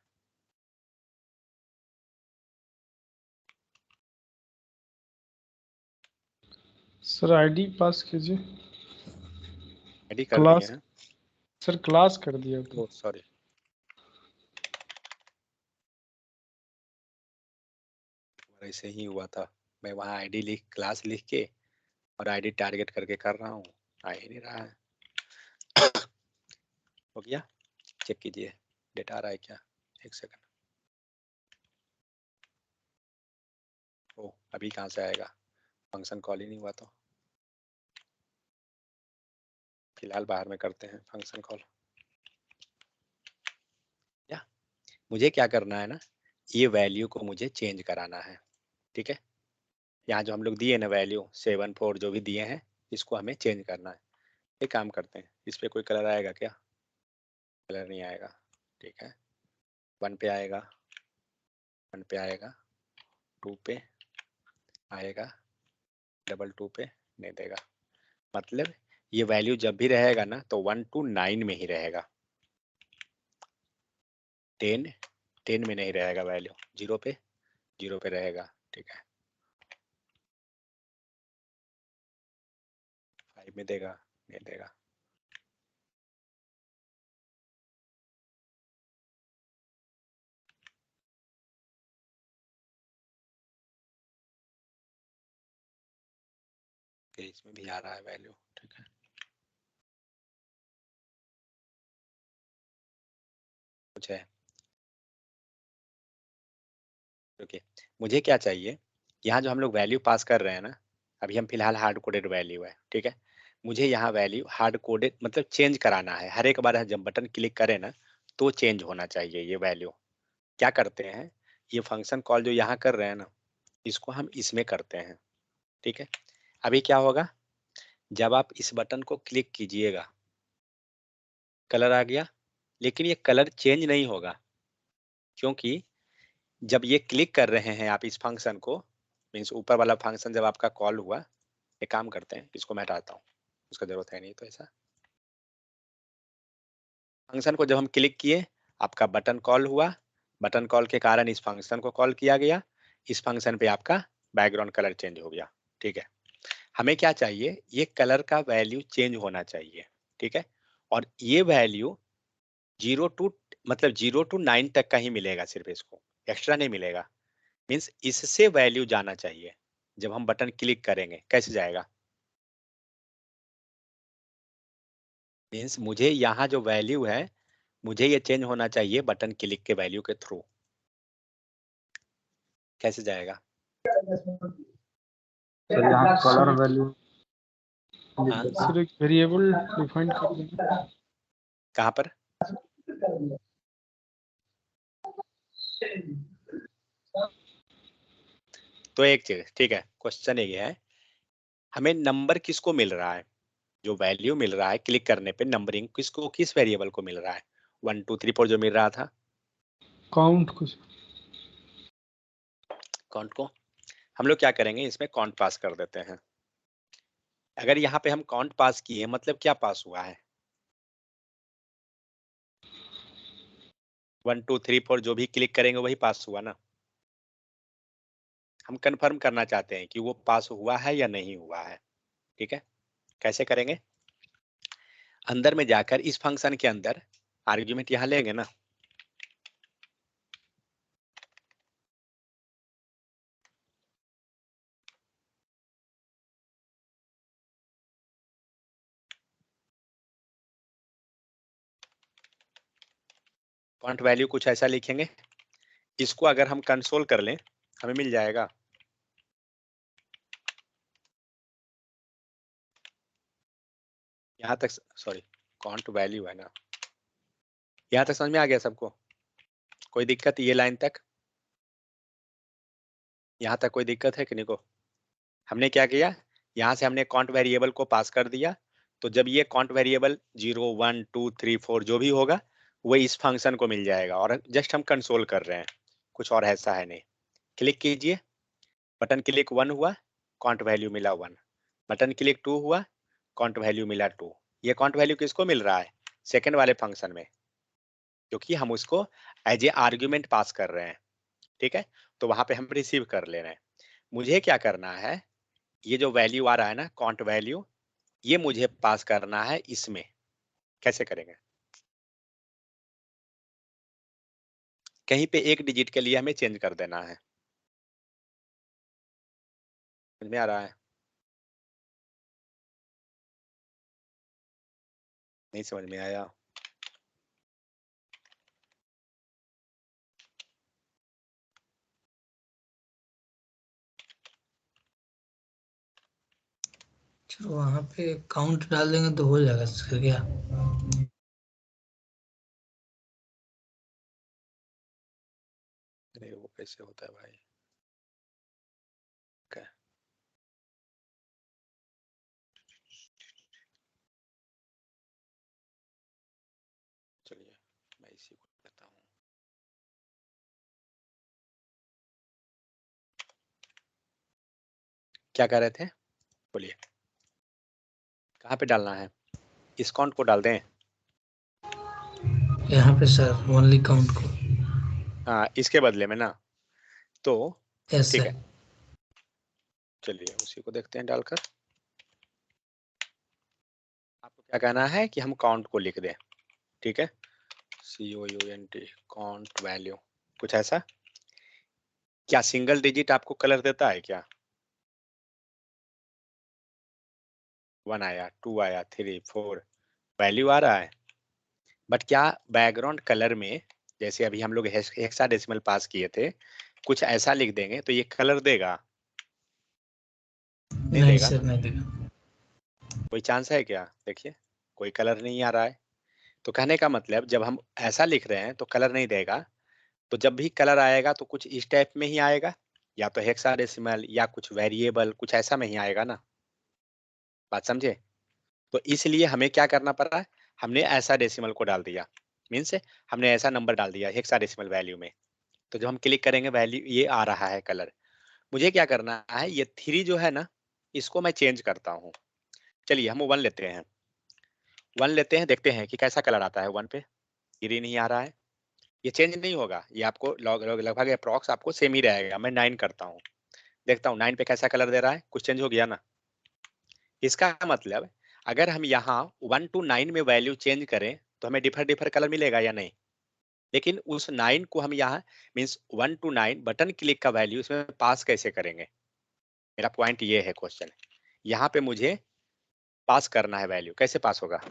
सर आईडी पास कीजिए। आईडी कर दिए हैं सर, क्लास कर दिया तो। ओ सॉरी, ऐसे ही हुआ था, मैं वहाँ आईडी लिख क्लास लिख के और आईडी टारगेट करके कर रहा हूँ, आ ही नहीं रहा है। हो गया, चेक कीजिए डेटा आ रहा है क्या, एक सेकंड। ओ अभी कहाँ से आएगा, फंक्शन कॉल ही नहीं हुआ, तो फिलहाल बाहर में करते हैं फंक्शन कॉल। मुझे क्या करना है ना, ये वैल्यू को मुझे चेंज कराना है, ठीक है। यहाँ जो हम लोग दिए ना वैल्यू 7 4 जो भी दिए हैं, इसको हमें चेंज करना है। एक काम करते हैं, इस पे कोई कलर आएगा क्या? कलर नहीं आएगा, ठीक है। 1 पे आएगा, 1 पे आएगा, 2 पे आएगा, 2 पे नहीं देगा। मतलब ये वैल्यू जब भी रहेगा ना तो 1 to 9 में ही रहेगा, 10 में नहीं रहेगा वैल्यू, 0 पे रहेगा, ठीक है। 5 में देगा, नहीं देगा। इसमें भी आ रहा है वैल्यू, ठीक है। कुछ है, ओके। मुझे क्या चाहिए, यहाँ जो हम लोग वैल्यू पास कर रहे हैं ना, अभी हम फिलहाल हार्ड कोडेड वैल्यू है, ठीक है। मुझे यहाँ वैल्यू हार्ड कोडेड मतलब चेंज कराना है, हर एक बार जब बटन क्लिक करें ना तो चेंज होना चाहिए ये वैल्यू। क्या करते हैं, ये फंक्शन कॉल जो यहाँ कर रहे हैं ना, इसको हम इसमें करते हैं, ठीक है। अभी क्या होगा, जब आप इस बटन को क्लिक कीजिएगा, कलर आ गया, लेकिन ये कलर चेंज नहीं होगा, क्योंकि जब ये क्लिक कर रहे हैं आप इस फंक्शन को, मीन्स ऊपर वाला फंक्शन जब आपका कॉल हुआ, एक काम करते हैं, इसको मैं हटाता हूँ, उसका जरूरत है नहीं। तो ऐसा फंक्शन को जब हम क्लिक किए, आपका बटन कॉल हुआ, बटन कॉल के कारण इस फंक्शन को कॉल किया गया, इस फंक्शन पे आपका बैकग्राउंड कलर चेंज हो गया, ठीक है। हमें क्या चाहिए, ये कलर का वैल्यू चेंज होना चाहिए, ठीक है। और ये वैल्यू 0 to मतलब 0 to 9 तक का ही मिलेगा, सिर्फ इसको एक्स्ट्रा नहीं मिलेगा। मीन्स इससे वैल्यू जाना चाहिए, जब हम बटन क्लिक करेंगे कैसे जाएगा, मीन्स मुझे यहाँ जो वैल्यू है, मुझे ये चेंज होना चाहिए बटन क्लिक के वैल्यू के थ्रू। कैसे जाएगा? सर यहाँ कलर वैल्यू हाँ, सर एक वेरिएबल डिफाइन कर देंगे। कहाँ पर? तो एक चीज, ठीक है, क्वेश्चन ये है, हमें नंबर किसको मिल रहा है, जो वैल्यू मिल रहा है क्लिक करने पे नंबरिंग किसको, किस वेरिएबल को मिल रहा है? 1 2 3 4 जो मिल रहा था, काउंट कुछ काउंट को हम लोग क्या करेंगे, इसमें काउंट पास कर देते हैं। अगर यहाँ पे हम काउंट पास किए, मतलब क्या पास हुआ है, 1 2 3 4 जो भी क्लिक करेंगे वही पास हुआ ना। हम कंफर्म करना चाहते हैं कि वो पास हुआ है या नहीं हुआ है, ठीक है। कैसे करेंगे, अंदर में जाकर इस फंक्शन के अंदर आर्ग्यूमेंट यहाँ लेंगे ना, पॉइंट वैल्यू कुछ ऐसा लिखेंगे, इसको अगर हम कंसोल कर लें हमें मिल जाएगा। यहाँ तक सॉरी, काउंट वैल्यू है ना, यहाँ तक समझ में आ गया सबको? कोई दिक्कत ये लाइन तक, यहाँ तक कोई दिक्कत है कि नहीं को? हमने क्या किया, यहाँ से हमने काउंट वेरिएबल को पास कर दिया, तो जब ये काउंट वेरिएबल 0 1 2 3 4 जो भी होगा वो इस फंक्शन को मिल जाएगा, और जस्ट हम कंसोल कर रहे हैं, कुछ और ऐसा है नहीं। क्लिक कीजिए, बटन क्लिक 1 हुआ, काउंट वैल्यू मिला 1, बटन क्लिक 2 हुआ, काउंट वैल्यू मिला 2। ये काउंट वैल्यू किसको मिल रहा है, सेकंड वाले फंक्शन में, क्योंकि हम उसको एज ए आर्ग्यूमेंट पास कर रहे हैं, ठीक है। तो वहां पे हम रिसीव कर ले रहे हैं। मुझे क्या करना है, ये जो वैल्यू आ रहा है ना काउंट वैल्यू, ये मुझे पास करना है इसमें। कैसे करेंगे, कहीं पे एक डिजिट के लिए हमें चेंज कर देना है, समझ में आ रहा है? नहीं समझ में आया? चलो वहाँ पे काउंट डाल देंगे तो हो जाएगा सर क्या? कैसे होता है भाई? क्या? चलिए मैं इसी को करता हूँ। क्या कह रहे थे, बोलिए। कहाँ पे डालना है? इस काउंट को डाल दें? यहाँ पे सर ओनली काउंट को। हाँ, इसके बदले में ना, तो यस ठीक सर। है, चलिए उसी को देखते हैं डालकर। आपको क्या कहना है कि हम काउंट को लिख दें, ठीक है, COUNT काउंट वैल्यू, कुछ ऐसा। क्या सिंगल डिजिट आपको कलर देता है क्या? 1 आया, 2 आया, 3, 4 वैल्यू आ रहा है, बट क्या बैकग्राउंड कलर में, जैसे अभी हम लोग हेक्साडेसिमल पास किए थे, कुछ ऐसा लिख देंगे तो ये कलर देगा? नहीं नहीं देगा। सर, नहीं देगा। कोई चांस है क्या? देखिए कोई कलर नहीं आ रहा है, तो कहने का मतलब जब हम ऐसा लिख रहे हैं तो कलर नहीं देगा, तो जब भी कलर आएगा तो कुछ इस टाइप में ही आएगा, या तो हेक्साडेसिमल या कुछ वेरिएबल, कुछ ऐसा में ही आएगा ना। बात समझे? तो इसलिए हमें क्या करना पड़ रहा है, हमने ऐसा डेसिमल को डाल दिया, मीन्स हमने ऐसा नंबर डाल दिया हेक्साडेसिमल वैल्यू में। तो जब हम क्लिक करेंगे वैल्यू ये आ रहा है कलर। मुझे क्या करना है, ये 3 जो है ना, इसको मैं चेंज करता हूँ। चलिए हम 1 लेते हैं, 1 लेते हैं, देखते हैं कि कैसा कलर आता है 1 पे। ग्रीन ही आ रहा है, ये चेंज नहीं होगा, ये आपको लगभग अप्रॉक्स आपको सेम ही रहेगा। मैं 9 करता हूँ, देखता हूँ 9 पे कैसा कलर दे रहा है, कुछ चेंज हो गया ना। इसका मतलब अगर हम यहाँ 1 to 9 में वैल्यू चेंज करें तो हमें डिफर कलर मिलेगा या नहीं? लेकिन उस 9 को हम यहाँ मीन्स 1 to 9 बटन क्लिक का वैल्यू इसमें पास कैसे करेंगे? मेरा पॉइंट ये है, क्वेश्चन यहाँ पे मुझे पास करना है वैल्यू, कैसे पास होगा?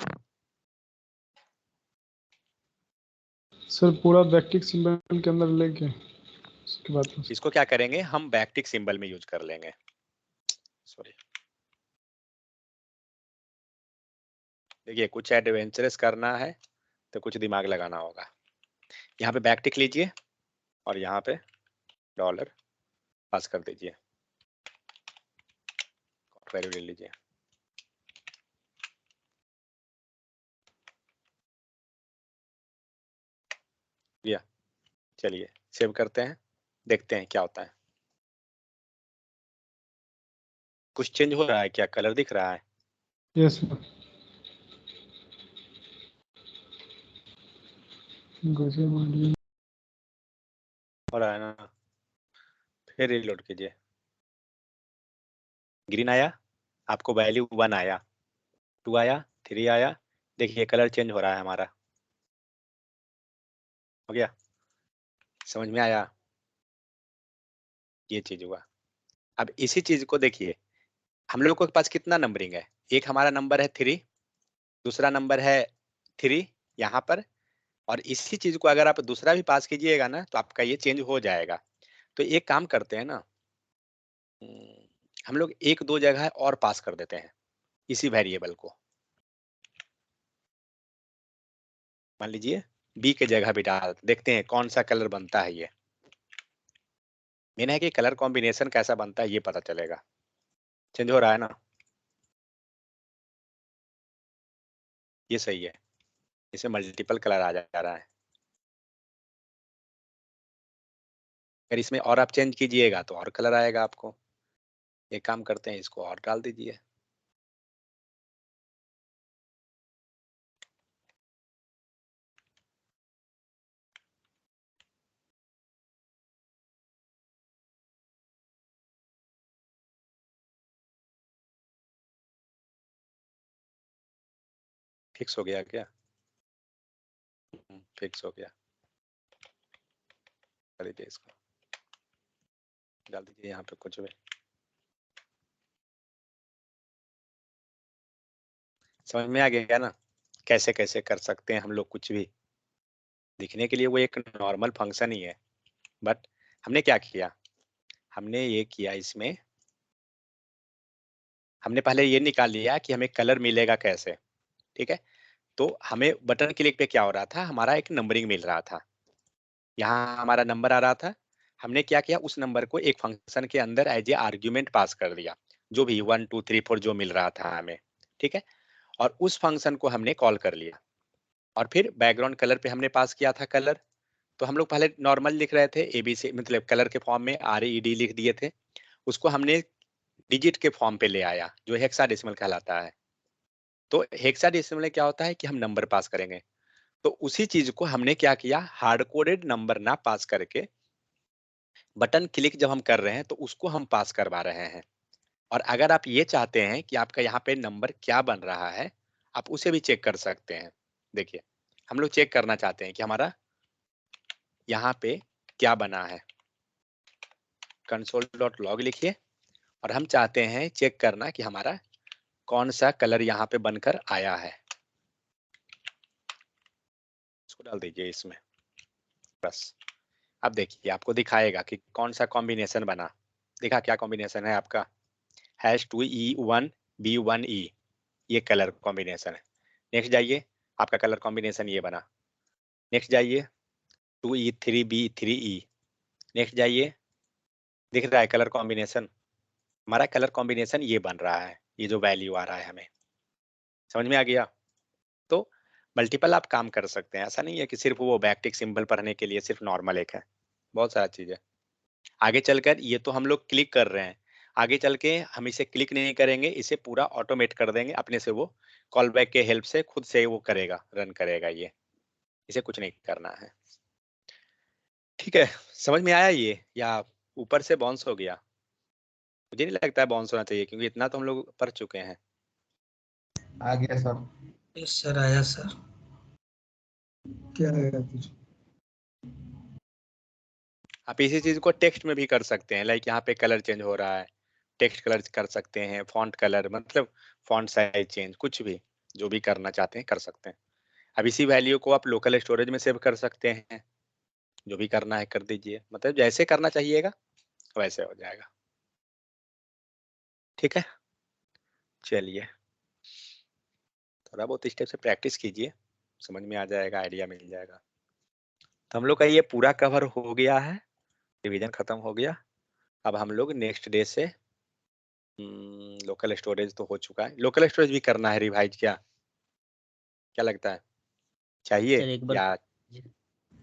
सर पूरा बैकटिक सिंबल के अंदर लेके उसके बाद इसको क्या करेंगे, हम बैकटिक सिंबल में यूज कर लेंगे। सॉरी, देखिए कुछ एडवेंचरस करना है तो कुछ दिमाग लगाना होगा। यहाँ पे बैकटिक लीजिए और यहाँ पे डॉलर पास कर दीजिए, वैल्यू ले लीजिए। लिया, चलिए सेव करते हैं, देखते हैं क्या होता है। कुछ चेंज हो रहा है क्या? कलर दिख रहा है? Yes sir. हो रहा है ना, फिर रिलोड कीजिए। ग्रीन आया, आपको वैल्यू 1 आया, 2 आया, 3 आया, देखिए कलर चेंज हो रहा है हमारा। हो गया, समझ में आया? ये चीज हुआ। अब इसी चीज को देखिए, हम लोग के पास कितना नंबरिंग है, एक हमारा नंबर है 3, दूसरा नंबर है 3 यहाँ पर, और इसी चीज को अगर आप दूसरा भी पास कीजिएगा ना तो आपका ये चेंज हो जाएगा। तो एक काम करते हैं ना, हम लोग 1-2 जगह और पास कर देते हैं इसी वेरिएबल को। मान लीजिए बी के जगह भी डाल, देखते हैं कौन सा कलर बनता है। ये मेन है कि कलर कॉम्बिनेशन कैसा बनता है ये पता चलेगा। चेंज हो रहा है ना, ये सही है, इसमें मल्टीपल कलर आ जा रहा है। अगर इसमें और आप चेंज कीजिएगा तो और कलर आएगा आपको। एक काम करते हैं, इसको और डाल दीजिए। फिक्स हो गया क्या? फिक्स हो गया, कर दीजिए, इसको डाल दीजिए यहाँ पे कुछ भी। समझ में आ गया ना, कैसे कैसे कर सकते हैं हम लोग कुछ भी। दिखने के लिए वो एक नॉर्मल फंक्शन ही है, बट हमने क्या किया, हमने ये किया, इसमें हमने पहले ये निकाल लिया कि हमें कलर मिलेगा कैसे। ठीक है, तो हमें बटन क्लिक पे क्या हो रहा था, हमारा एक नंबरिंग मिल रहा था, यहाँ हमारा नंबर आ रहा था, हमने क्या किया, उस नंबर को एक फंक्शन के अंदर एज ए आर्ग्यूमेंट पास कर दिया, जो भी 1 2 3 4 जो मिल रहा था हमें, ठीक है। और उस फंक्शन को हमने कॉल कर लिया, और फिर बैकग्राउंड कलर पे हमने पास किया था कलर। तो हम लोग पहले नॉर्मल लिख रहे थे, ABC मतलब कलर के फॉर्म में RED लिख दिए थे, उसको हमने डिजिट के फॉर्म पे ले आया, जो हेक्साडेसिमल कहलाता है। तो हेक्साडेसिमल में क्या होता है कि हम नंबर पास करेंगे, तो उसी चीज को हमने क्या किया, हार्ड कोडेड नंबर ना पास करके बटन क्लिक जब हम कर रहे हैं तो उसको हम पास करवा रहे हैं। और अगर आप ये चाहते हैं कि आपका यहाँ पे नंबर क्या बन रहा है, आप उसे भी चेक कर सकते हैं। देखिए, हम लोग चेक करना चाहते हैं कि हमारा यहाँ पे क्या बना है। console.log लिखिए, और हम चाहते हैं चेक करना कि हमारा कौन सा कलर यहाँ पे बनकर आया है। इसको डाल दीजिए इसमें, बस। अब देखिए आपको दिखाएगा कि कौन सा कॉम्बिनेशन बना। देखा क्या कॉम्बिनेशन है आपका, #2E1B1E, ये कलर कॉम्बिनेशन है। नेक्स्ट जाइए, आपका कलर कॉम्बिनेशन ये बना। नेक्स्ट जाइए, 2E3B3E। नेक्स्ट जाइए, दिख रहा है कलर कॉम्बिनेशन, हमारा कलर कॉम्बिनेशन ये बन रहा है, ये जो वैल्यू आ रहा है हमें, समझ में आ गया। तो मल्टीपल आप काम कर सकते हैं, ऐसा नहीं है कि सिर्फ वो बैकटिक सिंबल पढ़ने के लिए सिर्फ नॉर्मल एक है, बहुत सारा चीज है। आगे चलकर ये तो हम लोग क्लिक कर रहे हैं, आगे चल के हम इसे क्लिक नहीं करेंगे, इसे पूरा ऑटोमेट कर देंगे अपने से, वो कॉल बैक के हेल्प से खुद से वो करेगा, रन करेगा ये, इसे कुछ नहीं करना है। ठीक है, समझ में आया ये, या ऊपर से बाउंस हो गया? मुझे नहीं लगता है बाउंस होना चाहिए, क्योंकि इतना तो हम लोग पढ़ चुके हैं। आ गया सर। यस सर, आया सर। क्या रहेगा कुछ? आप इसी चीज को टेक्स्ट में भी कर सकते हैं, लाइक यहाँ पे कलर चेंज हो रहा है, टेक्स्ट कलर कर सकते हैं, फॉन्ट कलर मतलब फॉन्ट साइज चेंज, कुछ भी जो भी करना चाहते हैं कर सकते हैं। अब इसी वैल्यू को आप लोकल स्टोरेज में सेव कर सकते हैं, जो भी करना है कर दीजिए, मतलब जैसे करना चाहिएगा वैसे हो जाएगा। ठीक है, चलिए थोड़ा बहुत स्टेप से प्रैक्टिस कीजिए, समझ में आ जाएगा, आइडिया मिल जाएगा। तो हम लोग का ये पूरा कवर हो गया है, रिवीजन खत्म हो गया। अब हम लोग नेक्स्ट डे से लोकल स्टोरेज तो हो चुका है, लोकल स्टोरेज भी करना है रिवाइज, क्या क्या लगता है, चाहिए सर एक बार या?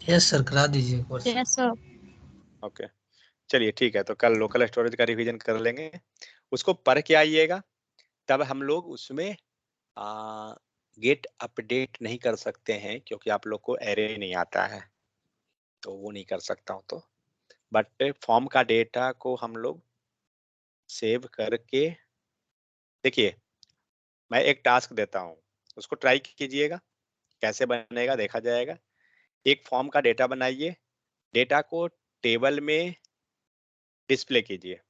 यस सर, करा दीजिए कोर्स। Yes sir. ओके, चलिए ठीक है, तो कल लोकल स्टोरेज का रिवीजन कर लेंगे, उसको पढ़ के आइएगा। तब हम लोग उसमें गेट अपडेट नहीं कर सकते हैं, क्योंकि आप लोग को एरे नहीं आता है, तो वो नहीं कर सकता हूँ। तो बट फॉर्म का डेटा को हम लोग सेव करके, देखिए मैं एक टास्क देता हूँ, उसको ट्राई कीजिएगा, कैसे बनेगा देखा जाएगा। एक फॉर्म का डेटा बनाइए, डेटा को टेबल में डिस्प्ले कीजिए।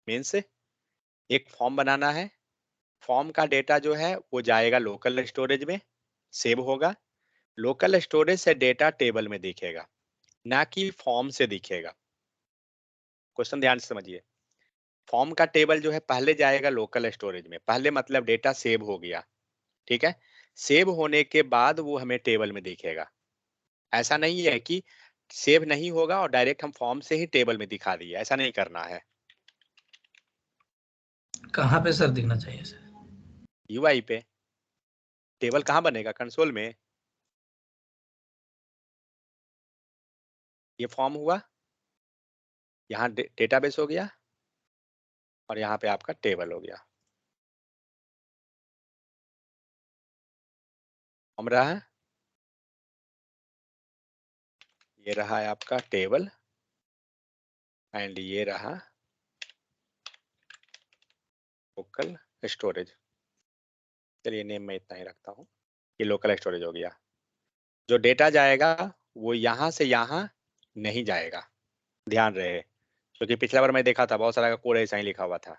मीन्स एक फॉर्म बनाना है, फॉर्म का डेटा जो है वो जाएगा लोकल स्टोरेज में, सेव होगा, लोकल स्टोरेज से डेटा टेबल में दिखेगा, ना कि फॉर्म से दिखेगा। क्वेश्चन ध्यान से समझिए, फॉर्म का टेबल जो है पहले जाएगा लोकल स्टोरेज में, पहले मतलब डेटा सेव हो गया, ठीक है, सेव होने के बाद वो हमें टेबल में दिखेगा। ऐसा नहीं है कि सेव नहीं होगा और डायरेक्ट हम फॉर्म से ही टेबल में दिखा दिए, ऐसा नहीं करना है। कहाँ पे सर दिखना चाहिए सर? UI पे टेबल कहाँ बनेगा, कंसोल में। ये फॉर्म हुआ, यहाँ डेटाबेस हो गया, और यहाँ पे आपका टेबल हो गया। फॉर्म रहा है, ये रहा है आपका टेबल, एंड ये रहा लोकल स्टोरेज। चलिए नेम में इतना ही रखता हूँ, ये लोकल स्टोरेज हो गया। जो डेटा जाएगा वो यहाँ से यहाँ नहीं जाएगा, ध्यान रहे, क्योंकि पिछला बार मैं देखा था बहुत सारा का कोड ऐसा ही लिखा हुआ था।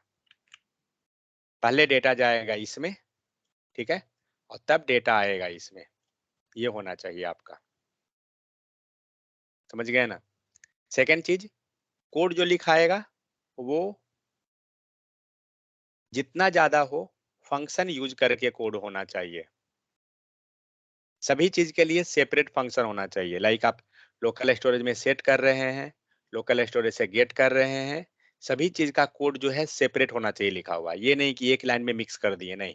पहले डेटा जाएगा इसमें, ठीक है, और तब डेटा आएगा इसमें, ये होना चाहिए आपका, समझ गए ना। सेकेंड चीज, कोड जो लिखाएगा वो जितना ज्यादा हो फंक्शन यूज करके कोड होना चाहिए, सभी चीज के लिए सेपरेट फंक्शन होना चाहिए। लाइक आप लोकल स्टोरेज में सेट कर रहे हैं लोकल स्टोरेज से गेट कर रहे हैं, सभी चीज का कोड जो है सेपरेट होना चाहिए लिखा हुआ। ये नहीं कि एक लाइन में मिक्स कर दिए, नहीं,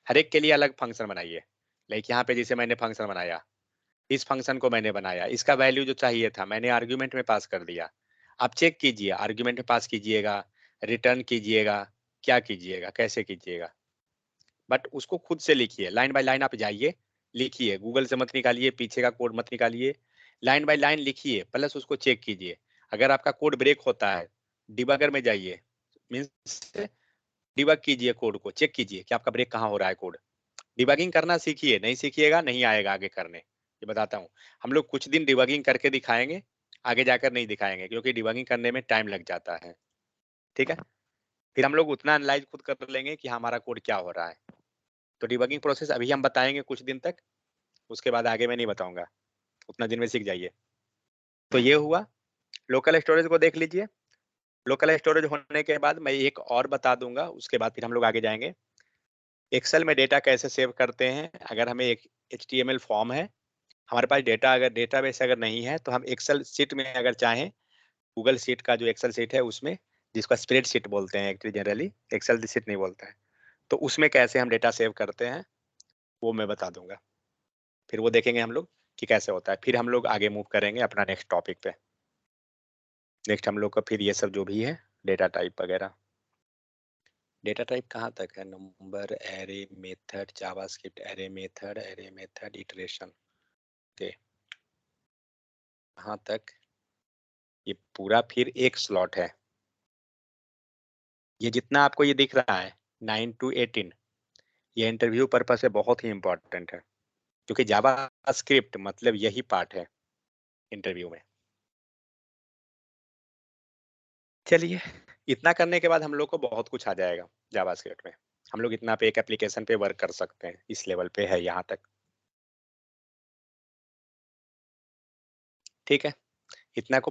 हर एक के लिए अलग फंक्शन बनाइए। लाइक यहाँ पे जैसे मैंने फंक्शन बनाया, इस फंक्शन को मैंने बनाया, इसका वैल्यू जो चाहिए था मैंने आर्ग्यूमेंट में पास कर दिया। आप चेक कीजिए, आर्ग्यूमेंट में पास कीजिएगा, रिटर्न कीजिएगा, क्या कीजिएगा, कैसे कीजिएगा, बट उसको खुद से लिखिए। लाइन बाय लाइन आप जाइए, लिखिए, गूगल से मत निकालिए, पीछे का कोड मत निकालिए, लाइन बाय लाइन लिखिए, प्लस उसको चेक कीजिए। अगर आपका कोड ब्रेक होता है, डिबगर में जाइए, मीन्स डिबग कीजिए, कोड को चेक कीजिए कि आपका ब्रेक कहाँ हो रहा है कोड। डिबगिंग करना सीखिए, नहीं सीखिएगा नहीं आएगा आगे करने, ये बताता हूँ। हम लोग कुछ दिन डिबगिंग करके दिखाएंगे, आगे जाकर नहीं दिखाएंगे, क्योंकि डिबगिंग करने में टाइम लग जाता है, ठीक है। फिर हम लोग उतना एनालाइज खुद कर लेंगे कि हमारा कोड क्या हो रहा है। तो डिबगिंग प्रोसेस अभी हम बताएंगे कुछ दिन तक, उसके बाद आगे मैं नहीं बताऊंगा, उतना दिन में सीख जाइए। तो ये हुआ, लोकल स्टोरेज को देख लीजिए। लोकल स्टोरेज होने के बाद मैं एक और बता दूंगा, उसके बाद फिर हम लोग आगे जाएंगे। एक्सेल में डेटा कैसे सेव करते हैं। अगर हमें एक HTML फॉर्म है, हमारे पास डेटा, अगर डेटाबेस अगर नहीं है, तो हम एक्सेल शीट में अगर चाहें, गूगल शीट का जो एक्सेल शीट है उसमें, जिसको स्प्रेड शीट बोलते हैं एक्चुअली, जनरली एक्सेल शीट नहीं बोलता है, तो उसमें कैसे हम डेटा सेव करते हैं वो मैं बता दूंगा। फिर वो देखेंगे हम लोग कि कैसे होता है। फिर हम लोग आगे मूव करेंगे अपना नेक्स्ट टॉपिक पे। नेक्स्ट हम लोग का फिर ये सब जो भी है डेटा टाइप वगैरह। डेटा टाइप कहाँ तक है, number, array, method, JavaScript, array method, iteration के कहाँ तक, ये पूरा फिर एक स्लॉट है। ये जितना आपको ये दिख रहा है 9 to 18, ये इंटरव्यू पर्पस से बहुत ही इंपॉर्टेंट है, क्योंकि जावास्क्रिप्ट मतलब यही पार्ट है इंटरव्यू में। चलिए, इतना करने के बाद हम लोग को बहुत कुछ आ जाएगा जावास्क्रिप्ट में। हम लोग इतना पे एक एप्लीकेशन पे वर्क कर सकते हैं, इस लेवल पे है यहाँ तक, ठीक है। इतना को